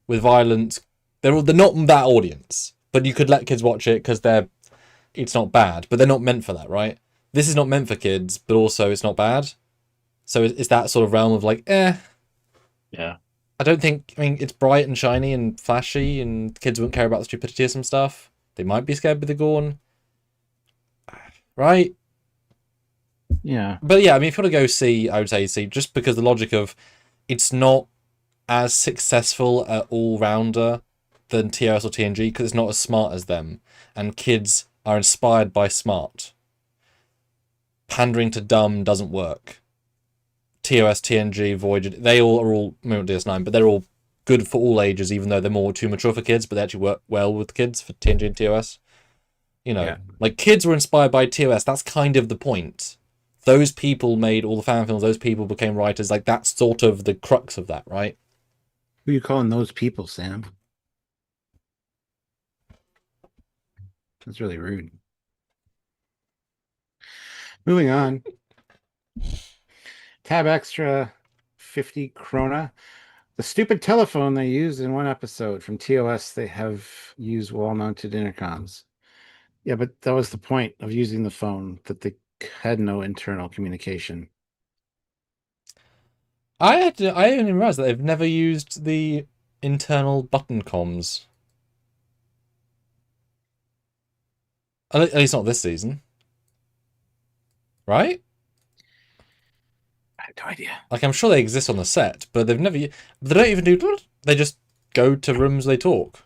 With violence, they're not that audience. But you could let kids watch it because it's not bad, but they're not meant for that, right? This is not meant for kids, but also it's not bad. So it's that sort of realm of like,
Yeah.
I don't think, I mean, it's bright and shiny and flashy, and kids wouldn't care about the stupidity of some stuff. They might be scared with the Gorn. Right?
Yeah.
But yeah, I mean, if you want to go C, I would say C, just because the logic of it's not as successful an all-rounder than TOS or TNG, because it's not as smart as them. And kids are inspired by smart. Pandering to dumb doesn't work. TOS, TNG, Voyager, they all are all DS9, but they're all good for all ages, even though they're more too mature for kids, but they actually work well with kids for TNG and TOS. You know,
Yeah.
like kids were inspired by TOS. That's kind of the point. Those people made all the fan films. Those people became writers. Like that's sort of the crux of that, right?
Who are you calling those people, Sam? That's really rude. Moving on. Tab extra 50 krona. The stupid telephone they used in one episode from TOS, they have used wall-mounted intercoms. Yeah, but that was the point of using the phone, that they had no internal communication.
I didn't realize that they've never used the internal button comms. At least not this season. Right?
I have no idea.
Like, I'm sure they exist on the set, but they've never... They don't even do... They just go to rooms they talk.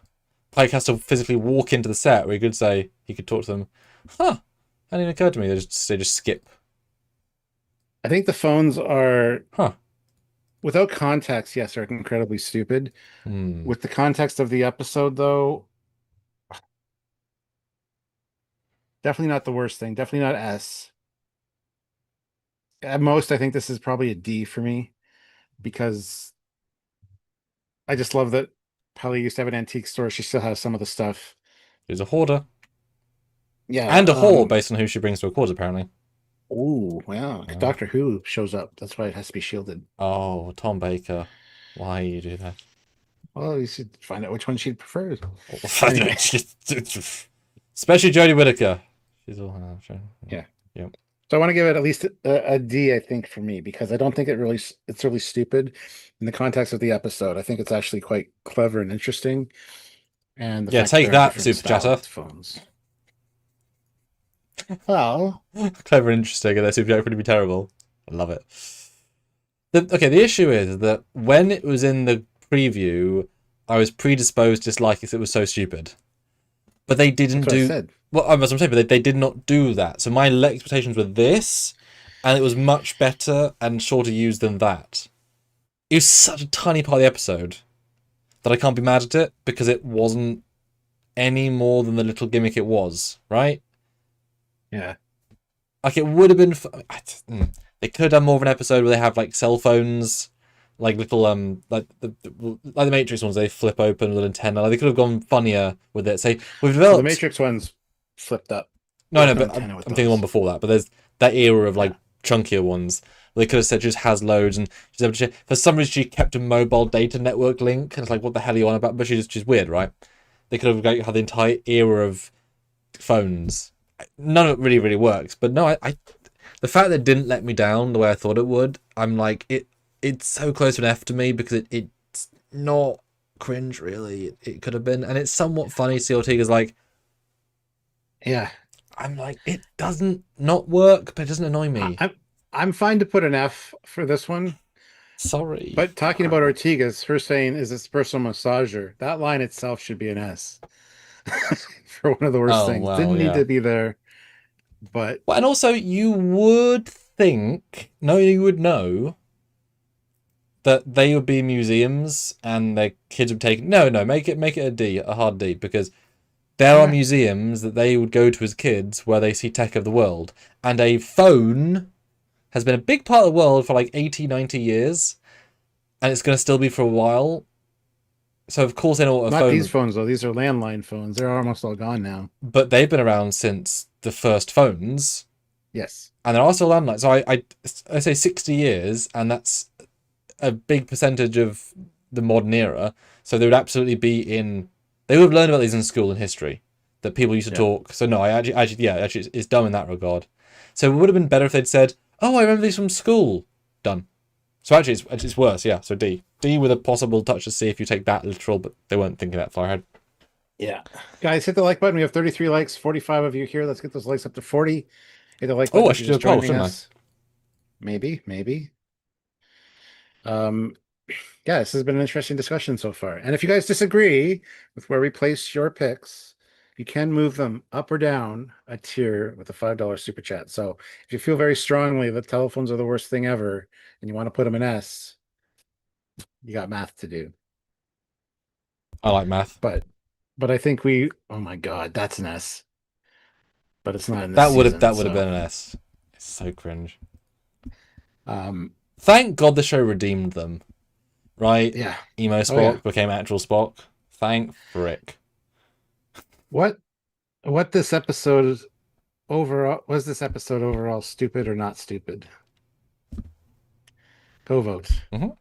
Pike has to physically walk into the set where he could say... He could talk to them. Huh. That didn't occur to me. They just skip.
I think the phones are...
Huh.
Without context, yes, are incredibly stupid.
Hmm.
With the context of the episode, though... Definitely not the worst thing. Definitely not S. At most, I think this is probably a D for me. Because I just love that Pelie used to have an antique store. She still has some of the stuff.
He's a hoarder.
Yeah.
And a whore based on who she brings to a court, apparently.
Oh, wow.
Yeah.
Doctor Who shows up. That's why it has to be shielded.
Oh, Tom Baker. Why you do that?
Well, you should find out which one she prefers. Anyway.
Especially Jodie Whittaker. She's all
Yeah.
Yep.
So I want to give it at least a D, I think, for me, because I don't think it's really stupid in the context of the episode. I think it's actually quite clever and interesting. And the
Yeah,
fact
take
there are
that,
different
Super Chatter.
stylized phones. Well,
Clever and interesting, and that Super Chatter would be terrible. I love it. The issue is that when it was in the preview, I was predisposed to dislike it because it was so stupid. But they didn't
that's what I said.
well, I was saying, but they did not do that. So my expectations were this, and it was much better and shorter used than that. It was such a tiny part of the episode that I can't be mad at it because it wasn't any more than the little gimmick it was, right?
Yeah.
Like it would have been. They could have done more of an episode where they have like cell phones, like little like the Matrix ones. They flip open with an antenna. Like, they could have gone funnier with it. Say we've developed
The Matrix one's flipped up.
no, but I'm thinking one before that. But there's that era of like chunkier ones. They could have said she just has loads, and she's able to. For some reason, she kept a mobile data network link, and it's like, what the hell are you on about? But she's weird, right? They could have like, had the entire era of phones. None of it really works. But no, I the fact that it didn't let me down the way I thought it would, I'm like, it's so close to an F to me because it's not cringe really. It could have been, and it's somewhat funny. See Ortega's like,
yeah.
I'm like, it doesn't not work, but it doesn't annoy me.
I'm fine to put an F for this one.
Sorry.
But talking about Ortega's, her saying is this personal massager, that line itself should be an S. For one of the worst things.
Well,
Didn't need to be there. But
and also you would think, no, you would know that they would be museums and their kids would take make it a D, a hard D, because there are museums that they would go to as kids where they see tech of the world. And a phone has been a big part of the world for like 80, 90 years. And it's going to still be for a while. So, of course, they know what a phone...
Not these phones, though. These are landline phones. They're almost all gone now.
But they've been around since the first phones.
Yes.
And they're also landlines. So, I say 60 years, and that's a big percentage of the modern era. So, they would absolutely be in... They would have learned about these in school in history, that people used to talk. So, no, actually, it's dumb in that regard. So, it would have been better if they'd said, oh, I remember these from school. Done. So actually, it's worse, yeah. So D with a possible touch of C if you take that literal, but they weren't thinking that far ahead.
Yeah, guys, hit the like button. We have 33 likes, 45 of you here. Let's get those likes up to 40. Hit the like button.
Oh, I should do a poll, shouldn't I?
Maybe. Yeah, this has been an interesting discussion so far. And if you guys disagree with where we place your picks, you can move them up or down a tier with a $5 super chat. So if you feel very strongly that telephones are the worst thing ever and you want to put them in S, you got math to do.
I like math.
But I think oh my God, that's an S. But it's not in this
that would
season,
have been an S. It's so cringe. Thank God the show redeemed them. Right?
Yeah.
Emo Spock became actual Spock. Thank frick.
What this episode overall was this episode overall stupid or not stupid? Go vote. All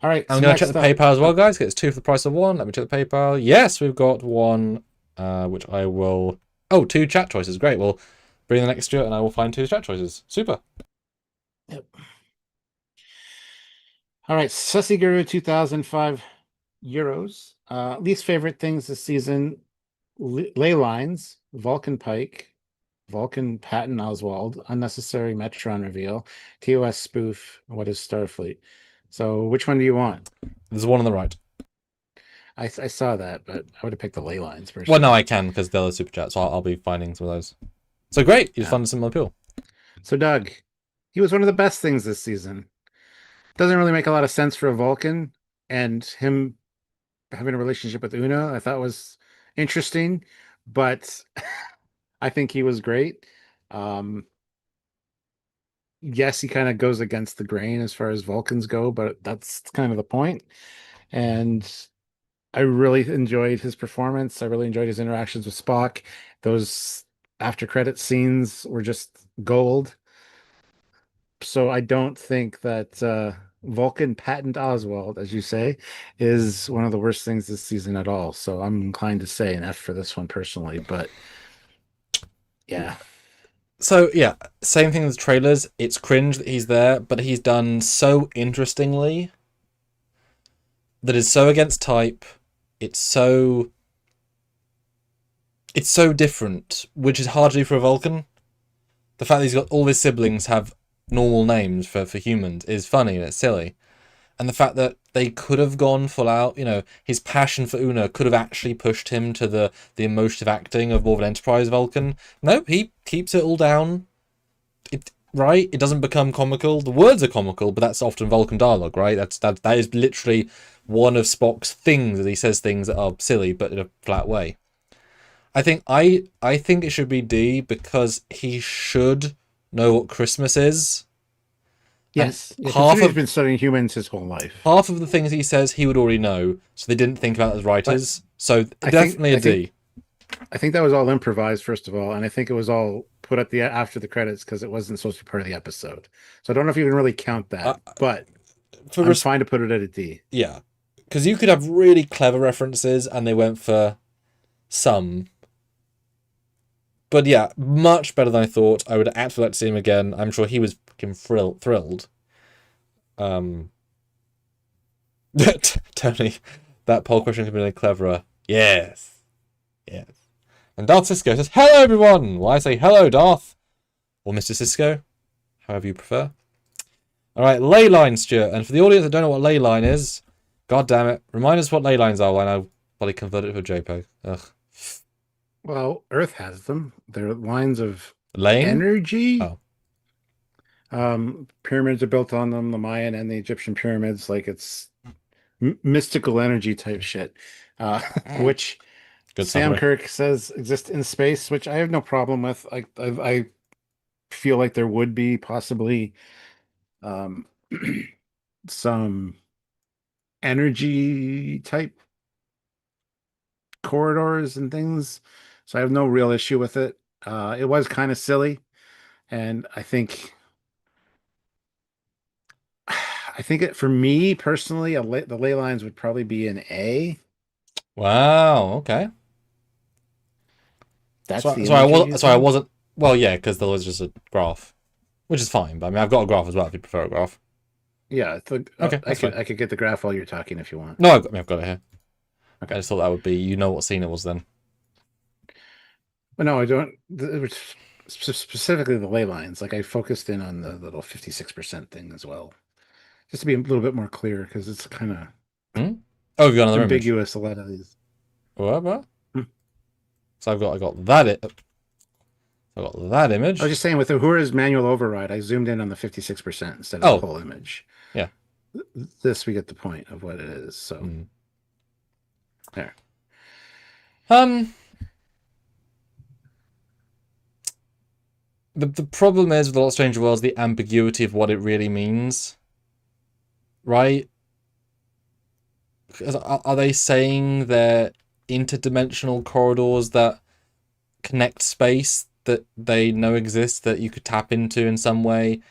right.
I'm going to check the PayPal as well, guys. It's 2 for the price of 1. Let me check the PayPal. Yes, we've got 1, which I will... Oh, 2 chat choices. Great. We'll bring the next to it and I will find 2 chat choices. Super.
Yep. All right. Sussy Guru 2005 euros. Least favorite things this season: ley lines, Vulcan Pike, Vulcan Patton Oswald, unnecessary Metron reveal, TOS spoof, what is Starfleet? So which one do you want?
There's one on the right.
I saw that, but I would have picked the ley lines personally.
Well, no, I can because they're the super chat, so I'll be finding some of those. So great. You found a similar appeal.
So Doug, he was one of the best things this season. Doesn't really make a lot of sense for a Vulcan, and him having a relationship with Una, I thought was interesting, but I think he was great. Yes, he kind of goes against the grain as far as Vulcans go, but that's kind of the point. And I really enjoyed his performance. I really enjoyed his interactions with Spock. Those after credit scenes were just gold. So I don't think that Vulcan Patent Oswald, as you say, is one of the worst things this season at all. So I'm inclined to say an F for this one personally. But yeah,
So yeah, same thing with the trailers. It's cringe that he's there, but he's done so interestingly that is so against type. It's so different, which is hard to do for a Vulcan. The fact that he's got all his siblings have normal names for humans is funny and it's silly. And the fact that they could have gone full out, his passion for Una could have actually pushed him to the emotive acting of more of an Enterprise Vulcan. Nope, he keeps it all down. Right? It doesn't become comical. The words are comical, but that's often Vulcan dialogue, right? That is literally one of Spock's things, that he says things that are silly, but in a flat way. I think it should be D because he should know what Christmas is.
yes. He's been studying humans his whole life.
Half of the things he says he would already know, so they didn't think about it as writers. So definitely a D.
I think that was all improvised, first of all, and I think it was all put at the after the credits because it wasn't supposed to be part of the episode. So I don't know if you can really count that, but I'm fine to put it at a D.
Yeah, because you could have really clever references, and they went for some. But yeah, much better than I thought. I would actually like to see him again. I'm sure he was fucking thrilled. Tony, that poll question could be really cleverer. Yes. And Darth Cisco says, "Hello, everyone." Well, I say hello, Darth, or Mr. Cisco, however you prefer. All right, ley line, Stuart. And for the audience that don't know what ley line is, god damn it, remind us what ley lines are when I probably convert it to a JPEG. Ugh.
Well, Earth has them. They're lines of
Lane?
energy.
Oh.
Pyramids are built on them, the Mayan and the Egyptian pyramids. Like it's mystical energy type shit, which
Good
Sam
summary.
Kirk says exist in space, which I have no problem with. I feel like there would be possibly some energy type corridors and things. So I have no real issue with it. It was kind of silly, and I think for me personally, the ley lines would probably be an A.
Wow. Okay.
That's
So,
the
so I
energy
was.
you
So I
think?
wasn't. Well, yeah, because there was just a graph, which is fine. But I mean, I've got a graph as well. If you prefer a graph.
Yeah,
Okay,
I
that's fine.
could get the graph while you're talking if you want.
No, I've got it here.
Okay.
I just thought that would be. You know what scene it was then.
But no, I don't. It was specifically the ley lines. Like I focused in on the little 56% thing as well, just to be a little bit more clear because it's kind of
Oh, you've got another image.
ambiguous. A lot of these.
What?
Hmm.
So I got that. I got that image.
I was just saying with Uhura's manual override, I zoomed in on the 56% instead of the whole image.
Yeah.
This we get the point of what it is. So there.
The problem is with A Lot of Stranger Worlds, the ambiguity of what it really means. Right? Because are they saying they're interdimensional corridors that connect space that they know exist that you could tap into in some way?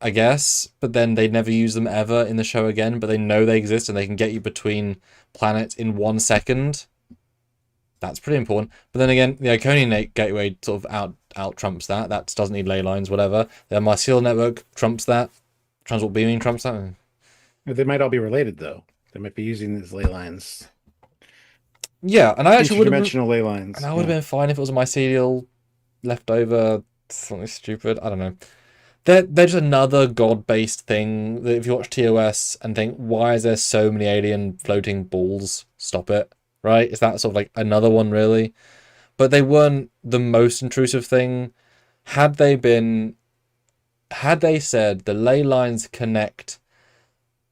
I guess, but then they never use them ever in the show again, but they know they exist and they can get you between planets in 1 second. That's pretty important. But then again, the Iconian gateway sort of out trumps that. That doesn't need ley lines, whatever. The Mycelial network trumps that. Transport beaming trumps that.
They might all be related though. They might be using these ley lines.
Yeah, and I actually would have
dimensional ley lines.
And I would have been fine if it was a mycelial leftover something stupid. I don't know. They're just another god-based thing that if you watch TOS and think, why is there so many alien floating balls? Stop it. Right? Is that sort of like another one, really? But they weren't the most intrusive thing. Had they said the ley lines connect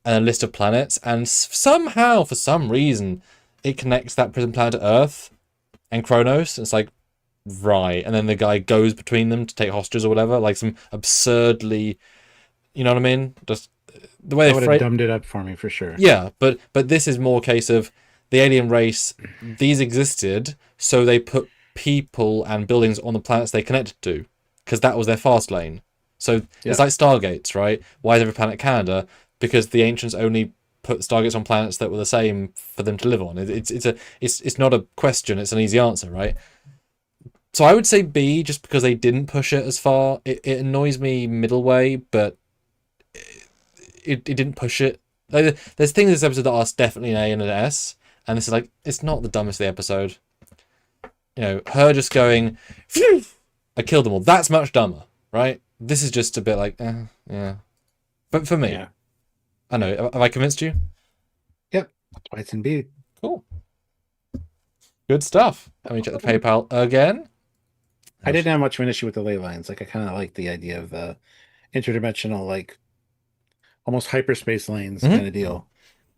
a list of planets, and somehow, for some reason, it connects that prison planet to Earth and Kronos, it's like, right, and then the guy goes between them to take hostages or whatever, like some absurdly, you know what I mean? Just the way
they would have dumbed it up for me for sure.
Yeah, but this is more a case of the alien race, these existed, so they put people and buildings on the planets they connected to, because that was their fast lane. So it's like Stargates, right? Why is every planet Canada? Because the ancients only put Stargates on planets that were the same for them to live on. It's not a question, it's an easy answer, right? So I would say B, just because they didn't push it as far. It annoys me middle way, but it didn't push it. Like, there's things in this episode that are definitely an A and an S, and this is like, it's not the dumbest of the episode. You know, her just going, phew, I killed them all. That's much dumber, right? This is just a bit like, yeah. But for me, I know. Have I convinced you?
Yep. That's why it's in B.
Cool. Good stuff. Let me check the PayPal again.
I didn't have much of an issue with the ley lines. Like, I kind of like the idea of the interdimensional, like, almost hyperspace lanes kind of deal.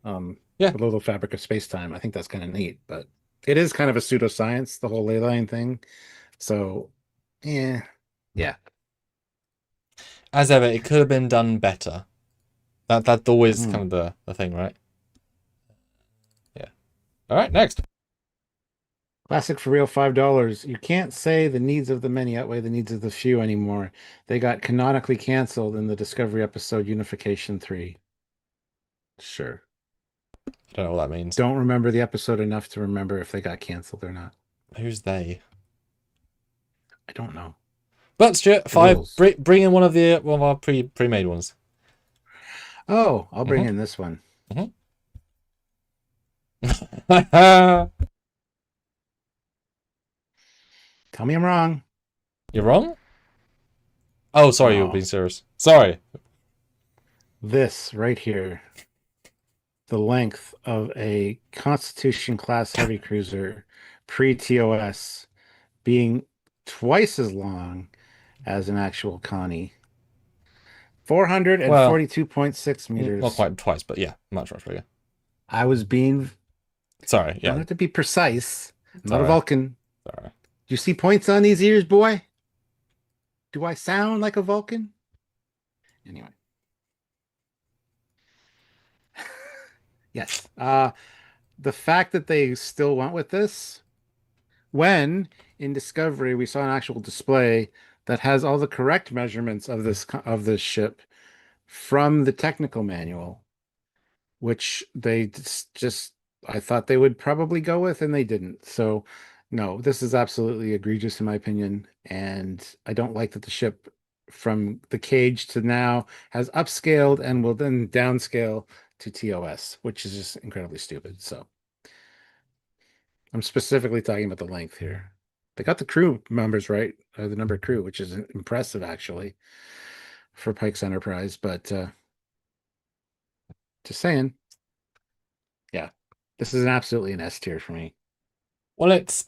Below the fabric of space-time. I think that's kind of neat, but it is kind of a pseudoscience, the whole ley line thing. So, yeah.
As ever, it could have been done better. That's always kind of the thing, right? Yeah. All right, next.
Classic for real, $5. You can't say the needs of the many outweigh the needs of the few anymore. They got canonically canceled in the Discovery episode Unification 3. Sure.
I don't know what that means.
Don't remember the episode enough to remember if they got canceled or not.
Who's they?
I don't know.
But Stuart, 5. Bring in one of our pre-made ones.
Oh, I'll bring in this one. Tell me I'm wrong.
You're wrong? Oh, sorry, you were being serious. Sorry.
This right here. The length of a Constitution class heavy cruiser pre-TOS being twice as long as an actual Connie. 442.6 meters.
Not quite twice, but yeah, much bigger.
I was being...
Sorry, yeah.
I don't have to be precise. I'm not a Vulcan.
Sorry.
Do you see points on these ears, boy? Do I sound like a Vulcan? Anyway. Yes. The fact that they still went with this, when in Discovery we saw an actual display that has all the correct measurements of this ship from the technical manual, which they just I thought they would probably go with, and they didn't. So no, this is absolutely egregious in my opinion, and I don't like that the ship from the cage to now has upscaled and will then downscale to TOS, which is just incredibly stupid. So I'm specifically talking about the length here. They got the crew members right, the number of crew, which is impressive actually for Pike's Enterprise, but just saying. Yeah. This is absolutely an S tier for me.
Well, it's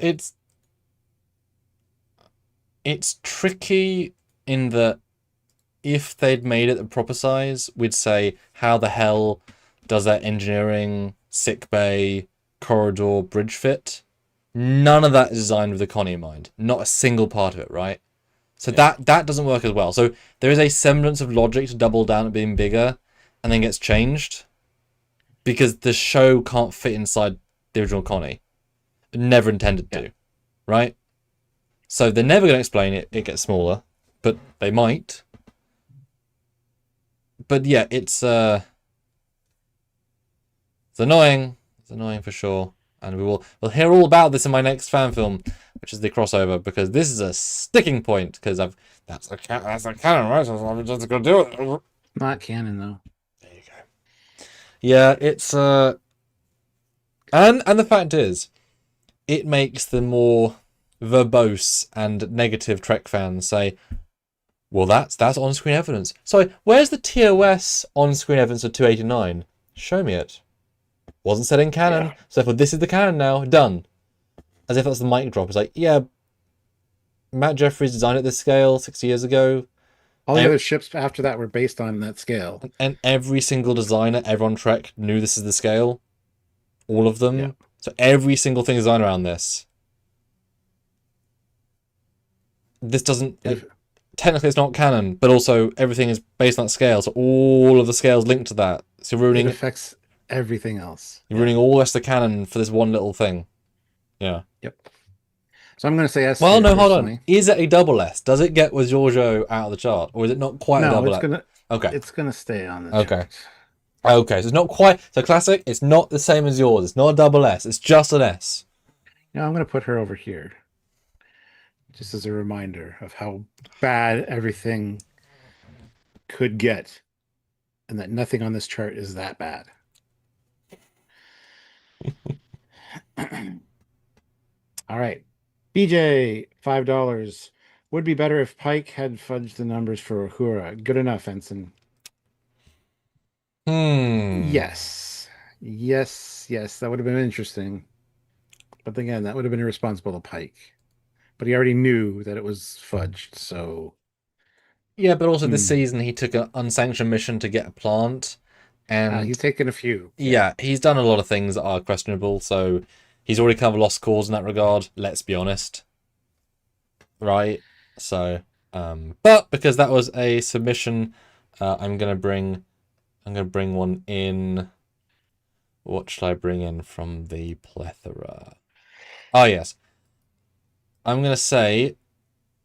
tricky in that if they'd made it the proper size, we'd say, how the hell does that engineering, sick bay, corridor, bridge fit? None of that is designed with the Connie in mind. Not a single part of it, right? So that doesn't work as well. So there is a semblance of logic to double down at being bigger and then gets changed because the show can't fit inside the original Connie. It never intended to, right? So they're never going to explain it. It gets smaller, but they might. But yeah, it's annoying. It's annoying for sure. And we'll hear all about this in my next fan film, which is the crossover, because this is a sticking point. Because that's a canon, right? So I'm just gonna do it.
Not canon though.
There you go. Yeah, it's and the fact is, it makes the more verbose and negative Trek fans say, "Well, that's on-screen evidence." Sorry, where's the TOS on-screen evidence of 289? Show me it. Wasn't said in canon, so therefore this is the canon now, done. As if that's the mic drop. It's like, yeah, Matt Jeffries designed it this scale 60 years ago.
All the other ships after that were based on that scale.
And every single designer ever on Trek knew this is the scale. All of them. Yeah. So every single thing designed around this. This doesn't... technically it's not canon, but also everything is based on that scale, so all of the scales linked to that. So ruining...
It affects everything else.
You're ruining all the rest of the canon for this one little thing. Yeah.
Yep. So I'm going to say S
Well,
tier
no, hold on.
personally.
Is it a double S? Does it get with Giorgio out of the chart, or is it not quite a
No,
double
it's
S?
gonna
Okay.
it's gonna stay on the
Okay.
chart.
Okay. So it's not quite so classic. It's not the same as yours. It's not a double S. It's just an S.
Now I'm gonna put her over here, just as a reminder of how bad everything could get, and that nothing on this chart is that bad. All right. BJ, $5. Would be better if Pike had fudged the numbers for Uhura. Good enough, Ensign. Yes. Yes, that would have been interesting. But again, that would have been irresponsible to Pike. But he already knew that it was fudged, so
Yeah, but also this season he took an unsanctioned mission to get a plant, and
he's taken a few.
yeah, he's done a lot of things that are questionable. So he's already kind of lost cause in that regard. Let's be honest, right? So, but because that was a submission, I'm gonna bring one in. What should I bring in from the plethora? Oh yes, I'm gonna say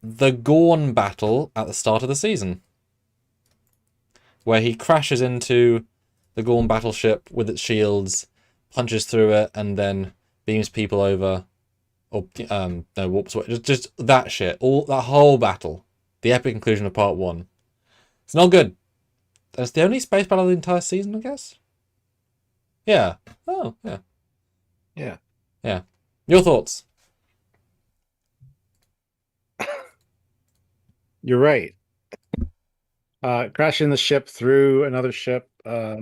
the Gorn battle at the start of the season, where he crashes into the Gorn battleship with its shields, punches through it, and then beams people over. Or no, warps away. Just that shit. All that whole battle. The epic conclusion of part 1. It's not good. That's the only space battle of the entire season, I guess. Yeah. Oh, yeah.
Yeah.
Yeah. Your thoughts?
You're right. Crashing the ship through another ship. I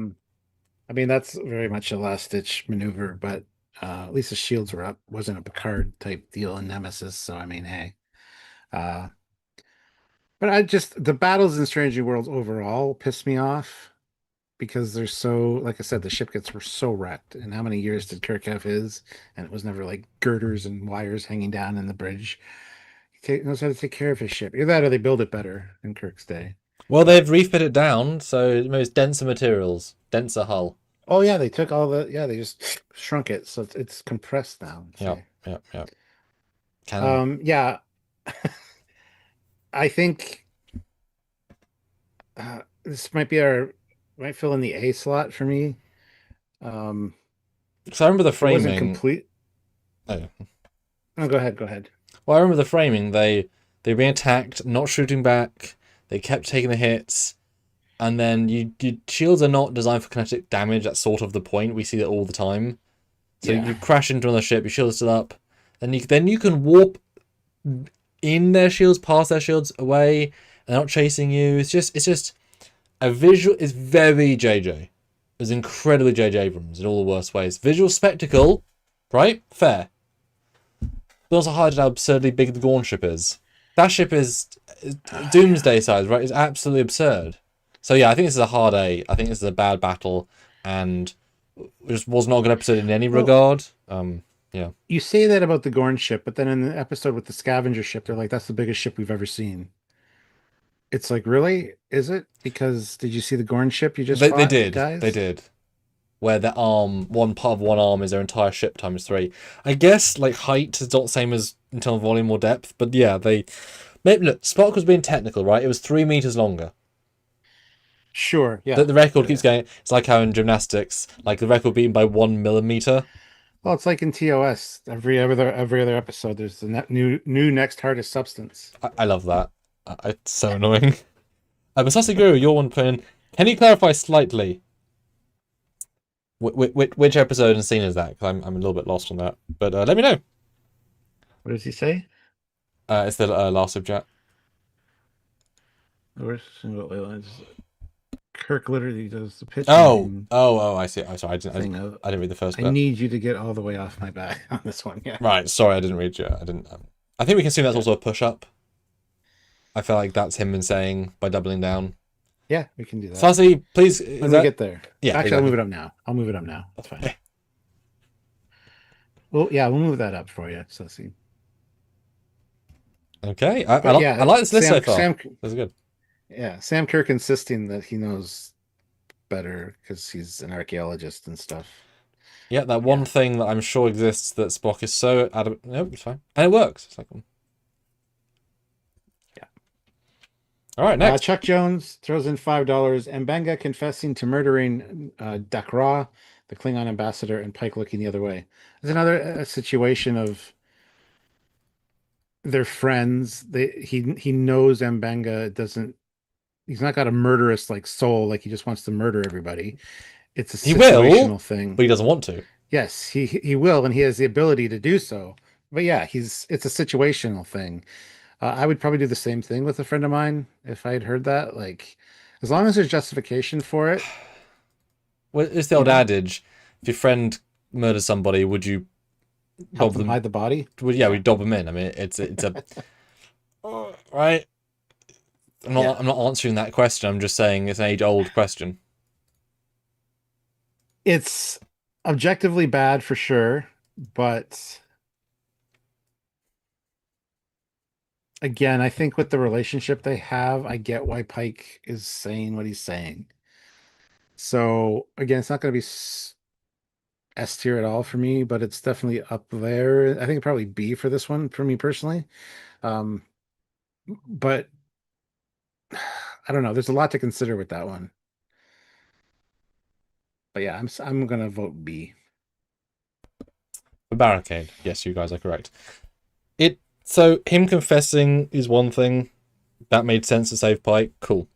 mean, that's very much a last-ditch maneuver, but at least the shields were up. Wasn't a Picard type deal in Nemesis, so I mean, hey. But the battles in Strange New Worlds overall piss me off because they're so, like I said, the ship gets so wrecked. And how many years did Kirk have his? And it was never like girders and wires hanging down in the bridge. He knows how to take care of his ship. Either that or they build it better in Kirk's day.
Well, they've refit it down, so maybe it's denser materials, denser hull.
Oh yeah, they took all they just shrunk it, so it's compressed now.
Yep. Canon.
Yeah. I think this might fill in the A slot for me.
So I remember the
It wasn't
framing.
complete.
Oh, yeah.
No, go ahead.
Well, I remember the framing. They were being attacked, not shooting back. They kept taking the hits, and then your shields are not designed for kinetic damage. That's sort of the point. We see that all the time. So
Yeah.
you crash into another ship, your shield is still up, and then you can warp in their shields, past their shields, away, and they're not chasing you. It's just a visual. It's very JJ. It's incredibly JJ Abrams in all the worst ways. Visual spectacle, right? Fair. But also highlighted how absurdly big the Gorn ship is. That ship is doomsday size, right? It's absolutely absurd. So yeah, I think this is a hard A. I think this is a bad battle, and it just was not a good episode in any regard. Yeah.
You say that about the Gorn ship, but then in the episode with the scavenger ship, they're like, "That's the biggest ship we've ever seen." It's like, really? Is it? Because did you see the Gorn ship you just
They
fought,
did.
guys?
They did. Where the one part of one arm is their entire ship times 3. I guess like height is not the same as in terms of volume or depth, but yeah, maybe look, Spock was being technical, right? It was 3 meters longer.
Sure, yeah.
The record keeps going. It's like how in gymnastics, like the record beaten by 1 millimeter.
Well, it's like in TOS. Every other episode, there's the new next hardest substance.
I love that. It's so annoying. Masasi Guru, your one playing. Can you clarify slightly which episode and scene is that? Because I'm a little bit lost on that. But let me know.
What does he say?
It's the last subject.
Kirk literally does the pitch.
Oh, I see. I'm sorry. I didn't read the first bit.
I need you to get all the way off my back on this one. Yeah.
Right. Sorry, I didn't read you. I didn't. I think we can assume that's also a push-up. I feel like that's him saying by doubling down.
Yeah, we can do that.
Sassy, please.
When we get there.
Yeah.
Actually,
exactly.
I'll move it up now. That's fine. Well, yeah, we'll move that up for you, Sassy.
Okay. I like this list so far. That's good.
Yeah, Sam Kirk insisting that he knows better because he's an archaeologist and stuff.
Yeah, that
Yeah.
one thing that I'm sure exists that Spock is so adamant. Nope, it's fine. And it works. It's like,
Yeah.
all right, next.
Chuck Jones throws in $5. Mbenga confessing to murdering Dakra, the Klingon ambassador, and Pike looking the other way. There's another situation of they're friends. He knows Mbenga doesn't. He's not got a murderous like soul. Like he just wants to murder everybody. It's a
He will,
situational thing.
but he doesn't want to.
Yes, he will, and he has the ability to do so. But yeah, it's a situational thing. I would probably do the same thing with a friend of mine if I had heard that. Like, as long as there's justification for it,
Well, it's the
you
old
know,
adage: if your friend murders somebody, would you
help
dob
them
them?
hide the body.
Yeah, we dob them in. I mean, it's a right.
Yeah.
I'm not answering that question. I'm just saying it's an age-old question.
It's objectively bad for sure, but again, I think with the relationship they have, I get why Pike is saying what he's saying. So again, it's not going to be S tier at all for me, but it's definitely up there. I think probably B for this one for me personally. Um, but I don't know. There's a lot to consider with that one. But yeah, I'm gonna vote B.
The barricade. Yes, you guys are correct. So him confessing is one thing. That made sense to save Pike. Cool.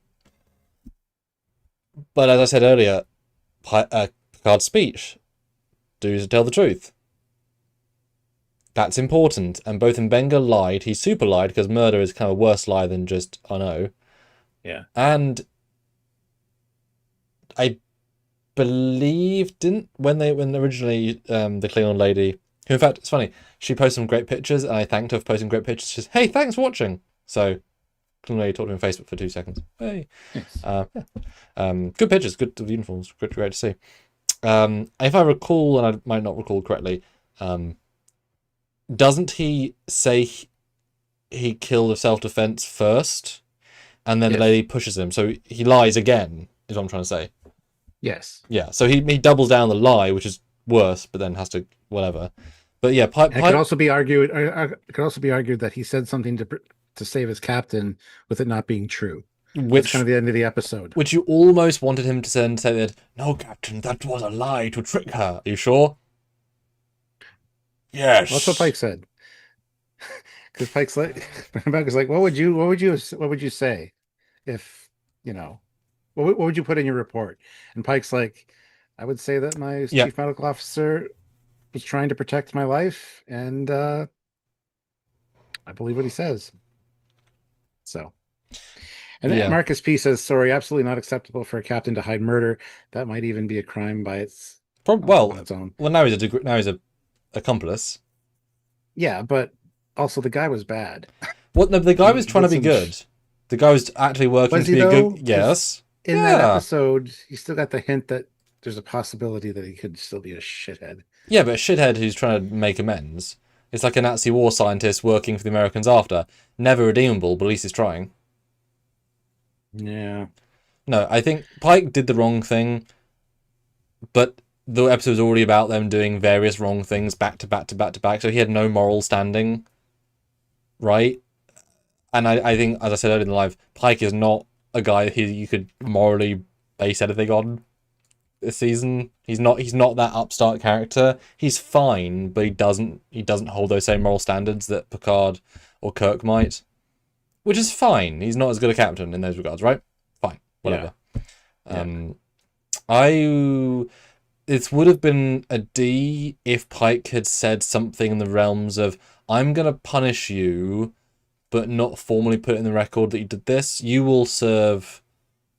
But as I said earlier, Picard's speech. Do to tell the truth. That's important. And both Mbenga lied. He super lied because murder is kind of a worse lie than just, I know.
Yeah.
And I believe when originally the Klingon lady, who in fact it's funny, she posted some great pictures and I thanked her for posting great pictures. She says, "Hey, thanks for watching." So Klingon lady talked to me on Facebook for 2 seconds. Hey,
Yes.
good pictures, good uniforms, great to see. If I recall, and I might not recall correctly, doesn't he say he killed a self-defense first, and then
Yes.
the lady pushes him, so he lies again? Is what I'm trying to say.
Yes.
Yeah, so he doubles down the lie, which is worse, but then has to whatever. But yeah,
It could also be argued. It could also be argued that he said something to save his captain, with it not being true. That's kind of the end of the episode.
Which you almost wanted him to say that, "No, Captain, that was a lie to trick her." Are you sure? Yes.
Well, that's what Pike said. Because Pike's like, Pike's like, what would you say if what would you put in your report? And Pike's like, I would say that my chief medical officer was trying to protect my life, and I believe what he says. So, and then Marcus P says, "Sorry, absolutely not acceptable for a captain to hide murder. That might even be a crime by its on its own."
Well, now he's a accomplice.
Yeah, but also the guy was bad.
Well, no, the guy was trying to be good. The guy was actually working to be a good. Yes.
In that episode, you still got the hint that there's a possibility that he could still be a shithead.
Yeah, but a shithead who's trying to make amends. It's like a Nazi war scientist working for the Americans after. Never redeemable, but at least he's trying.
Yeah.
No, I think Pike did the wrong thing, but the episode was already about them doing various wrong things back to back to back to back, so he had no moral standing. Right? And I think, as I said earlier in the live, Pike is not a guy you could morally base anything on this season. He's not that upstart character. He's fine, but he doesn't hold those same moral standards that Picard or Kirk might. Which is fine. He's not as good a captain in those regards, right? Fine. Whatever. Yeah. It would have been a D if Pike had said something in the realms of, "I'm gonna punish you, but not formally put it in the record that you did this. You will serve,"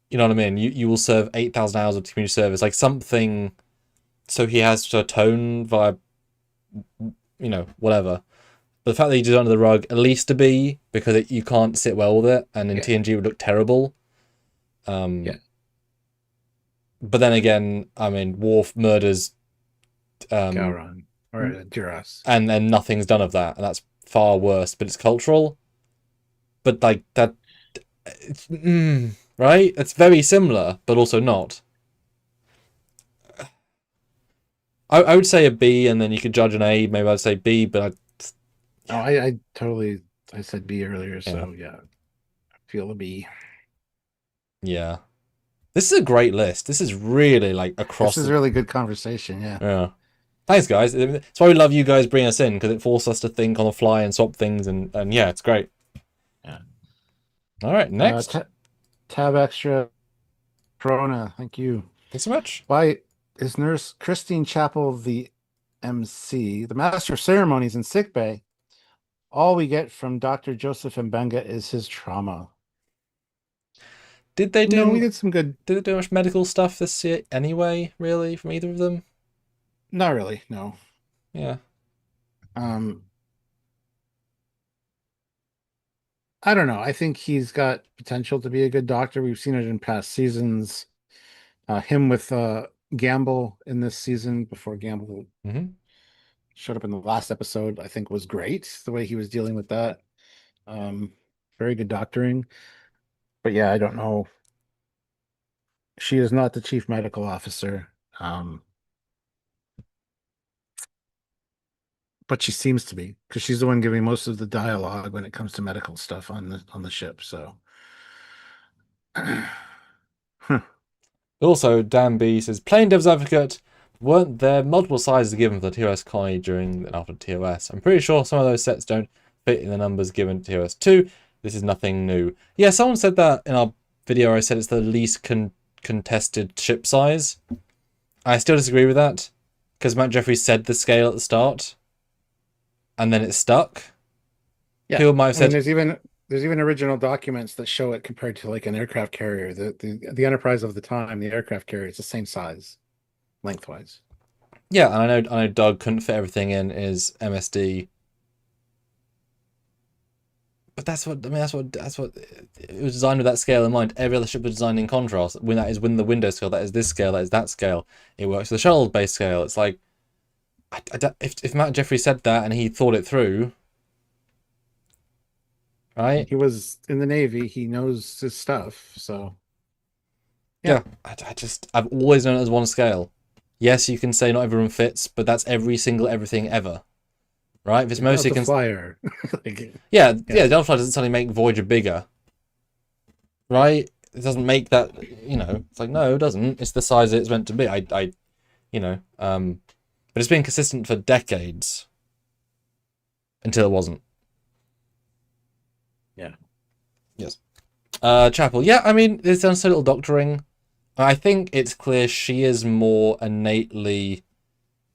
you know what I mean? You will serve 8,000 hours of community service, like something, so he has to atone via, whatever. But the fact that he did it under the rug, at least a B, because you can't sit well with it, and in TNG it would look terrible. But then again, I mean, Worf murders
Gowron or Duras,
and then nothing's done of that, and that's far worse. But it's cultural. But like that, right? It's very similar, but also not. I would say a B, and then you could judge an A. Maybe I'd say B, but
Oh, I totally, I said B earlier,
yeah,
so yeah, I feel a B.
yeah. This is a great list. This is really like
This
across
is
the
a really good conversation. Yeah.
yeah. Thanks, guys. That's why we love you guys bringing us in because it forced us to think on the fly and swap things, and yeah, it's great.
Yeah.
All right, next.
Tab extra Corona. Thank you.
Thanks so much.
Why is Nurse Christine Chapel the MC, the master of ceremonies in sickbay? All we get from Dr. Joseph Mbenga is his trauma.
Did they
No, we
do?
did some good.
Did they do much medical stuff this year anyway? Really, from either of them?
Not really. No.
Yeah.
Um, I don't know. I think he's got potential to be a good doctor. We've seen it in past seasons. Him with Gamble in this season before Gamble
Mm-hmm.
showed up in the last episode, I think was great. The way he was dealing with that. Very good doctoring. But yeah, I don't know. She is not the chief medical officer. But she seems to be because she's the one giving most of the dialogue when it comes to medical stuff on the ship. So, Huh.
Also, Dan B says, playing devil's advocate, weren't there multiple sizes given for the TOS colony during and after TOS? I'm pretty sure some of those sets don't fit in the numbers given to TOS 2. This is nothing new. Yeah, someone said that in our video. I said it's the least contested ship size. I still disagree with that because Matt Jeffries said the scale at the start and then it stuck.
Yeah,
People might have said,
there's even original documents that show it compared to like an aircraft carrier. The Enterprise of the time, the aircraft carrier, it's the same size, lengthwise.
yeah, and I know Doug couldn't fit everything in his MSD. But that's what it was designed with that scale in mind. Every other ship was designed in contrast. When that is within the window scale, that is this scale, that is that scale. It works with the shuttle base scale. It's like, if Matt Jeffrey said that and he thought it through, right?
He was in the Navy. He knows his stuff. So
Yeah, I've always known it as one scale. Yes, you can say not everyone fits, but that's every single everything ever. Right? If it's mostly
a flyer.
yeah, the Delta Flyer doesn't suddenly make Voyager bigger. Right? It doesn't make that, it's like, no, it doesn't. It's the size it's meant to be. But it's been consistent for decades until it wasn't.
Yeah.
Yes. Chapel. Yeah, I mean, there's done so little doctoring. I think it's clear she is more innately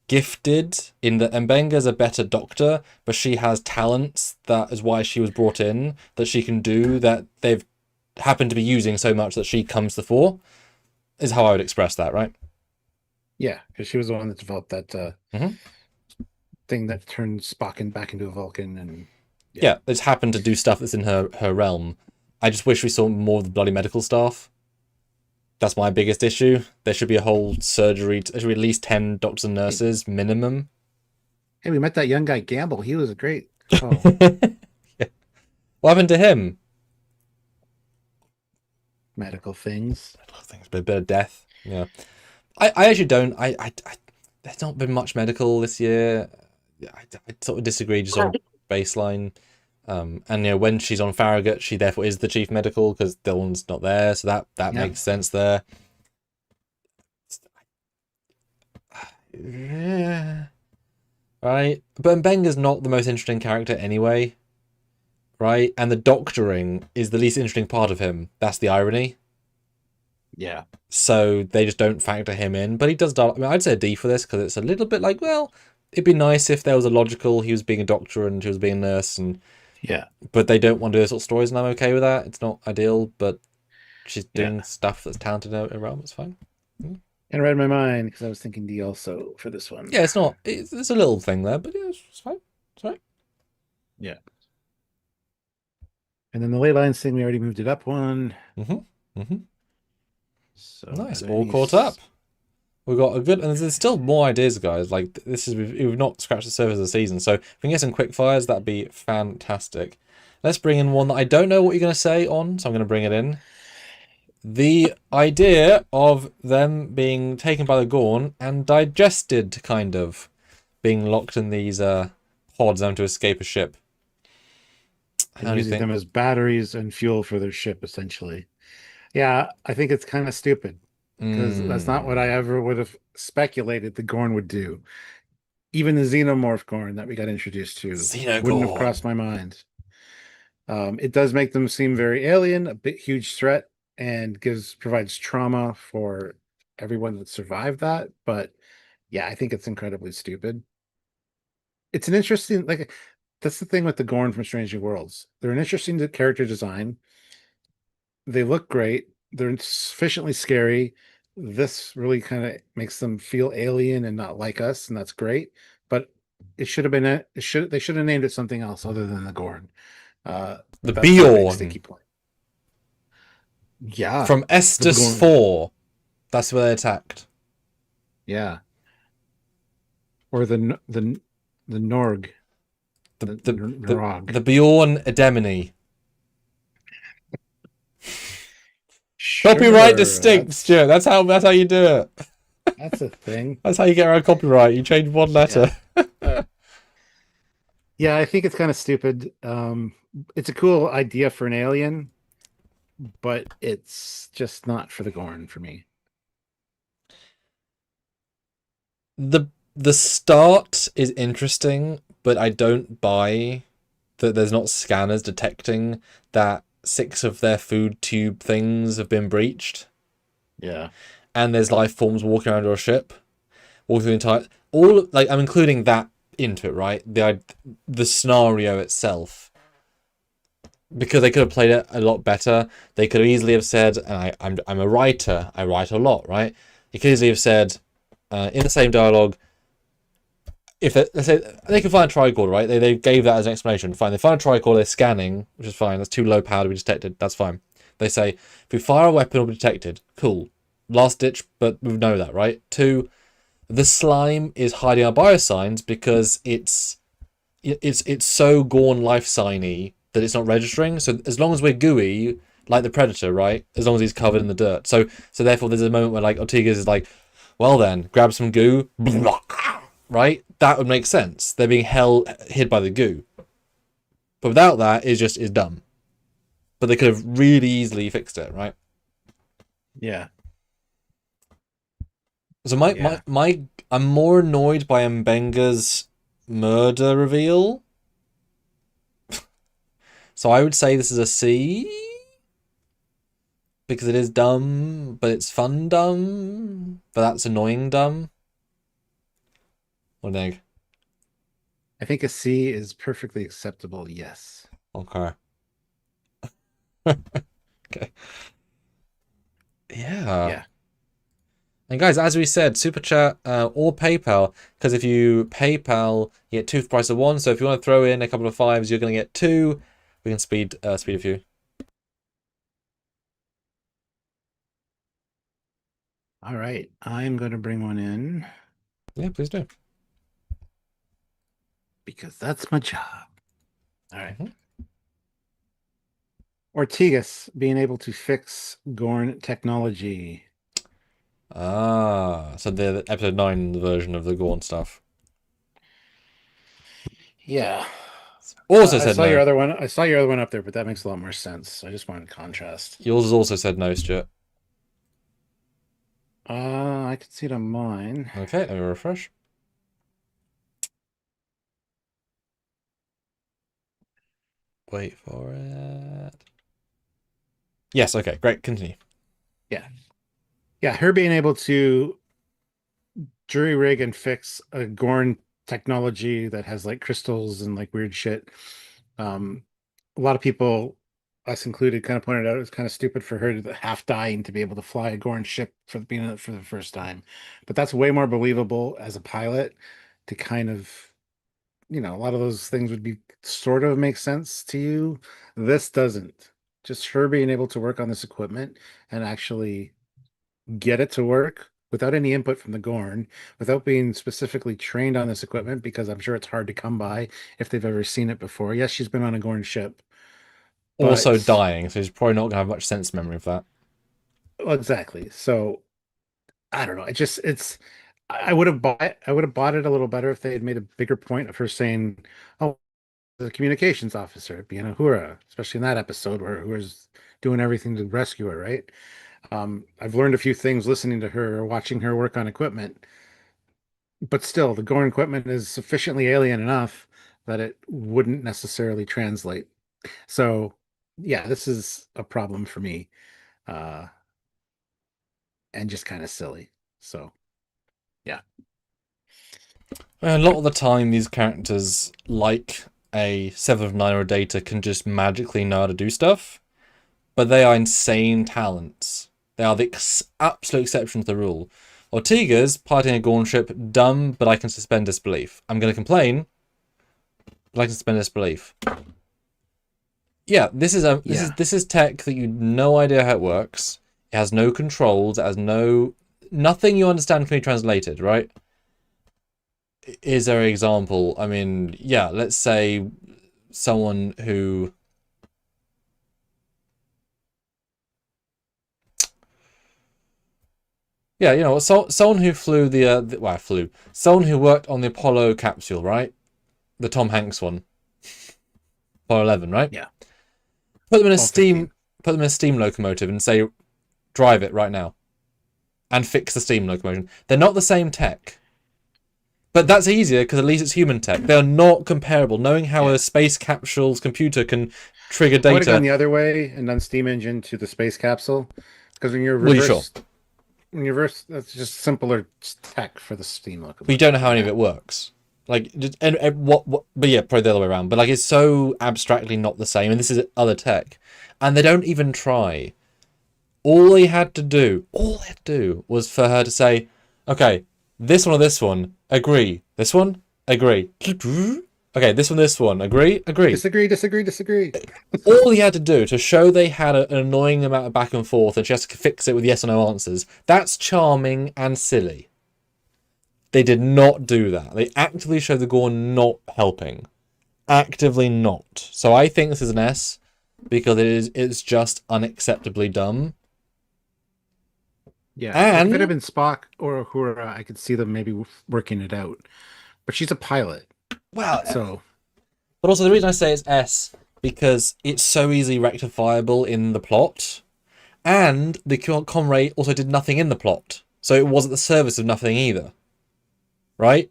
gifted in that Mbenga's a better doctor, but she has talents that is why she was brought in, that she can do, that they've happened to be using so much that she comes to the fore, is how I would express that, right?
Yeah, because she was the one that developed that
Mhm.
thing that turned Spock back into a Vulcan, and
yeah, it's happened to do stuff that's in her realm. I just wish we saw more of the bloody medical staff. That's my biggest issue. There should be a whole surgery. There should be at least 10 doctors and nurses minimum.
Hey, we met that young guy Gamble. He was a great. Oh.
Yeah. What happened to him?
Medical things.
Things, but a bit of death. Yeah, I actually don't. There's not been much medical this year. I sort of disagree. Just on baseline. And when she's on Farragut, she therefore is the chief medical because Dylan's not there, so that makes sense there. Yeah, right. But Mbenga's not the most interesting character anyway, right? And the doctoring is the least interesting part of him. That's the irony.
Yeah.
So they just don't factor him in. But he does. I mean, I'd say a D for this because it's a little bit like, well, it'd be nice if there was a logical. He was being a doctor and she was being a nurse and.
Yeah.
But they don't want to do those sort of stories, and I'm okay with that. It's not ideal, but she's doing stuff that's talented around. It's fine.
And read my mind because I was thinking D also for this one.
Yeah, it's not. It's a little thing there, but yeah, it's fine. It's fine.
Yeah. And then the ley lines thing, we already moved it up one. So
nice, all caught up. We've got a good, and there's still more ideas, guys. Like we've not scratched the surface of the season, so if we can get some quick fires, that'd be fantastic. Let's bring in one that I don't know what you're going to say on, so I'm going to bring it in. the idea of them being taken by the Gorn and digested, kind of being locked in these pods having to escape a ship.
And
How do you
using
think?
them as batteries and fuel for their ship, essentially. Yeah, I think it's kind of stupid because that's not what I
Mm,
ever would have speculated the Gorn would do. Even the xenomorph Gorn that we got introduced to wouldn't have
Xenogorn.
crossed my mind. It does make them seem very alien, a bit huge threat, and provides trauma for everyone that survived that. But yeah, I think it's incredibly stupid. It's an interesting like that's the thing with the Gorn from Strange New Worlds. They're an interesting character design. They look great. They're sufficiently scary. This really kind of makes them feel alien and not like us, and that's great. But it should have been they should have named it something else other than the Gorn.
The
That's my big
Bjorn
sticky point. Yeah,
from
the
Estes
Gorn.
4. That's where they attacked.
Yeah, or the Norg,
The
the
the the
Norog.
the Bjorn Edemone. Copyright
Sure,
distinct, Stuart. That's how you do it.
that's a thing.
That's how you get around copyright. You change one
Yeah.
letter.
Yeah, I think it's kind of stupid. It's a cool idea for an alien, but it's just not for the Gorn for me.
The start is interesting, but I don't buy that there's not scanners detecting that 6 of their food tube things have been breached,
Yeah.
and there's life forms walking around your ship, walking through the entire. All like I'm including that into it, right? The scenario itself, because they could have played it a lot better. They could have easily have said, and I'm a writer. I write a lot, right? They could easily have said in the same dialogue, if let's say they can find a tricorder, right? They gave that as an explanation. Fine, they find a tricorder, they're scanning, which is fine. That's too low power to be detected. That's fine. They say if we fire a weapon, it'll be detected. Cool. Last ditch, but we know that, right? 2, the slime is hiding our biosigns because it's so Gorn life signy that it's not registering. So as long as we're gooey, like the Predator, right? As long as he's covered in the dirt. So therefore, there's a moment where like Ortega's is like, well then, grab some goo, right? That would make sense. They're being hid by the goo. But without that, is dumb. But they could have really easily fixed it, right?
Yeah.
So
Yeah.
I'm more annoyed by Mbenga's murder reveal. So I would say this is a C because it is dumb, but it's fun dumb. But that's annoying dumb. What do you think?
I think a C is perfectly acceptable. Yes.
Okay. Okay. Yeah.
Yeah.
And guys, as we said, super chat or PayPal, because if you PayPal, you get 2 for the price of 1. So if you want to throw in a couple of 5s, you're going to get 2. We can speed a few.
All right. I'm going to bring one in
Yeah, please do.
because that's my job. All right.
Mhm.
Ortegas being able to fix Gorn technology.
Ah, so the episode 9 version of the Gorn stuff.
Yeah.
Also
I
said
saw your
no.
other one. I saw your other one up there, but that makes a lot more sense. I just wanted contrast.
Yours has also said no, Stuart.
I could see it on mine.
Okay, let me refresh. Wait for it. Yes, okay, great. Continue.
Yeah. Yeah, her being able to jury rig and fix a Gorn technology that has like crystals and like weird shit. Um, a lot of people, us included, kind of pointed out it was kind of stupid for her to half dying to be able to fly a Gorn ship for being in it for the first time. But that's way more believable as a pilot to kind of, a lot of those things would be sort of make sense to you. This doesn't. Just her being able to work on this equipment and actually get it to work without any input from the Gorn, without being specifically trained on this equipment, because I'm sure it's hard to come by if they've ever seen it before. Yes, she's been on a Gorn ship,
Also
but
dying, so he's probably not going to have much sense memory of that.
Well, exactly. So I don't know. I would have bought it a little better if they had made a bigger point of her saying, "Oh, the communications officer being Uhura," especially in that episode where Uhura's doing everything to rescue her, right? I've learned a few things listening to her, watching her work on equipment, but still, the Gorn equipment is sufficiently alien enough that it wouldn't necessarily translate. So, yeah, this is a problem for me, uh, and just kind of silly. So, yeah,
A lot of the time, these characters, like a Seven of Nine or a Data, can just magically know how to do stuff, but they are insane talents. They are the absolute exception to the rule. Ortega's piloting a Gorn ship, dumb, but I can suspend disbelief. I'm going to complain, but I can suspend disbelief. Yeah,
yeah,
this is tech that you have no idea how it works. It has no controls. It has nothing you understand can be translated, right? Is there an example? I mean, yeah, let's say someone who yeah, you know, someone who flew someone who worked on the Apollo capsule, right? The Tom Hanks one, Apollo 11, right?
yeah.
Put them in a
All 15.
steam locomotive and say drive it right now and fix the steam locomotion. They're not the same tech. But that's easier because at least it's human tech. They are not comparable. Knowing how
Yeah.
a space capsule's computer can trigger
I would have gone
data.
the other way and done steam engine to the space capsule because
Well, you sure?
that's just simpler tech for the steam
But you don't know
locomotive.
how any of
Yeah.
it works. Like, and what? But yeah, probably the other way around. But like, it's so abstractly not the same. And this is other tech, and they don't even try. All they had to do was for her to say, okay, this one or this one, agree. This one, agree. Okay, this one, agree, agree.
Disagree, disagree, disagree.
All he had to do to show they had an annoying amount of back and forth and she has to fix it with yes or no answers, that's charming and silly. They did not do that. They actively showed the Gorn not helping. Actively not. So I think this is an S because it's just unacceptably dumb.
Yeah. Like if it had
And
been Spock or Uhura, I could see them maybe working it out. But she's a pilot,
well,
so
but also the reason I say it's S because it's so easily rectifiable in the plot, and the Comrade also did nothing in the plot, so it was at the service of nothing either, right?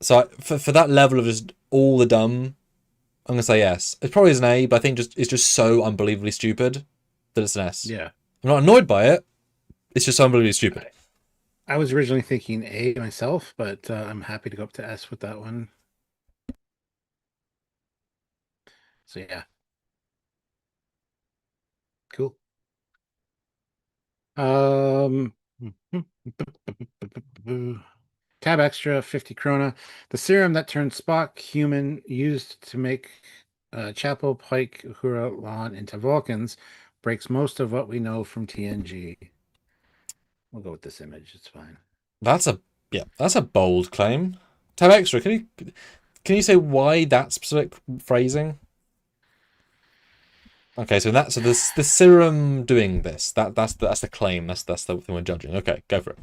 So for that level of just all the dumb, I'm gonna say yes. It probably is an A, but I think it's just so unbelievably stupid that it's an S.
yeah.
I'm not annoyed by it. It's just unbelievably stupid.
I was originally thinking A myself, but I'm happy to go up to S with that one. So yeah, cool. Um, tab extra 50 krona. The serum that turns Spock human used to make Chapel, Pike, Uhura, La'an into Vulcans breaks most of what we know from TNG. We'll go with this image. It's fine.
That's that's a bold claim. Tab extra. Can you say why that specific phrasing? Okay, so this the serum doing this. That's the claim. That's the thing we're judging. Okay, go for it.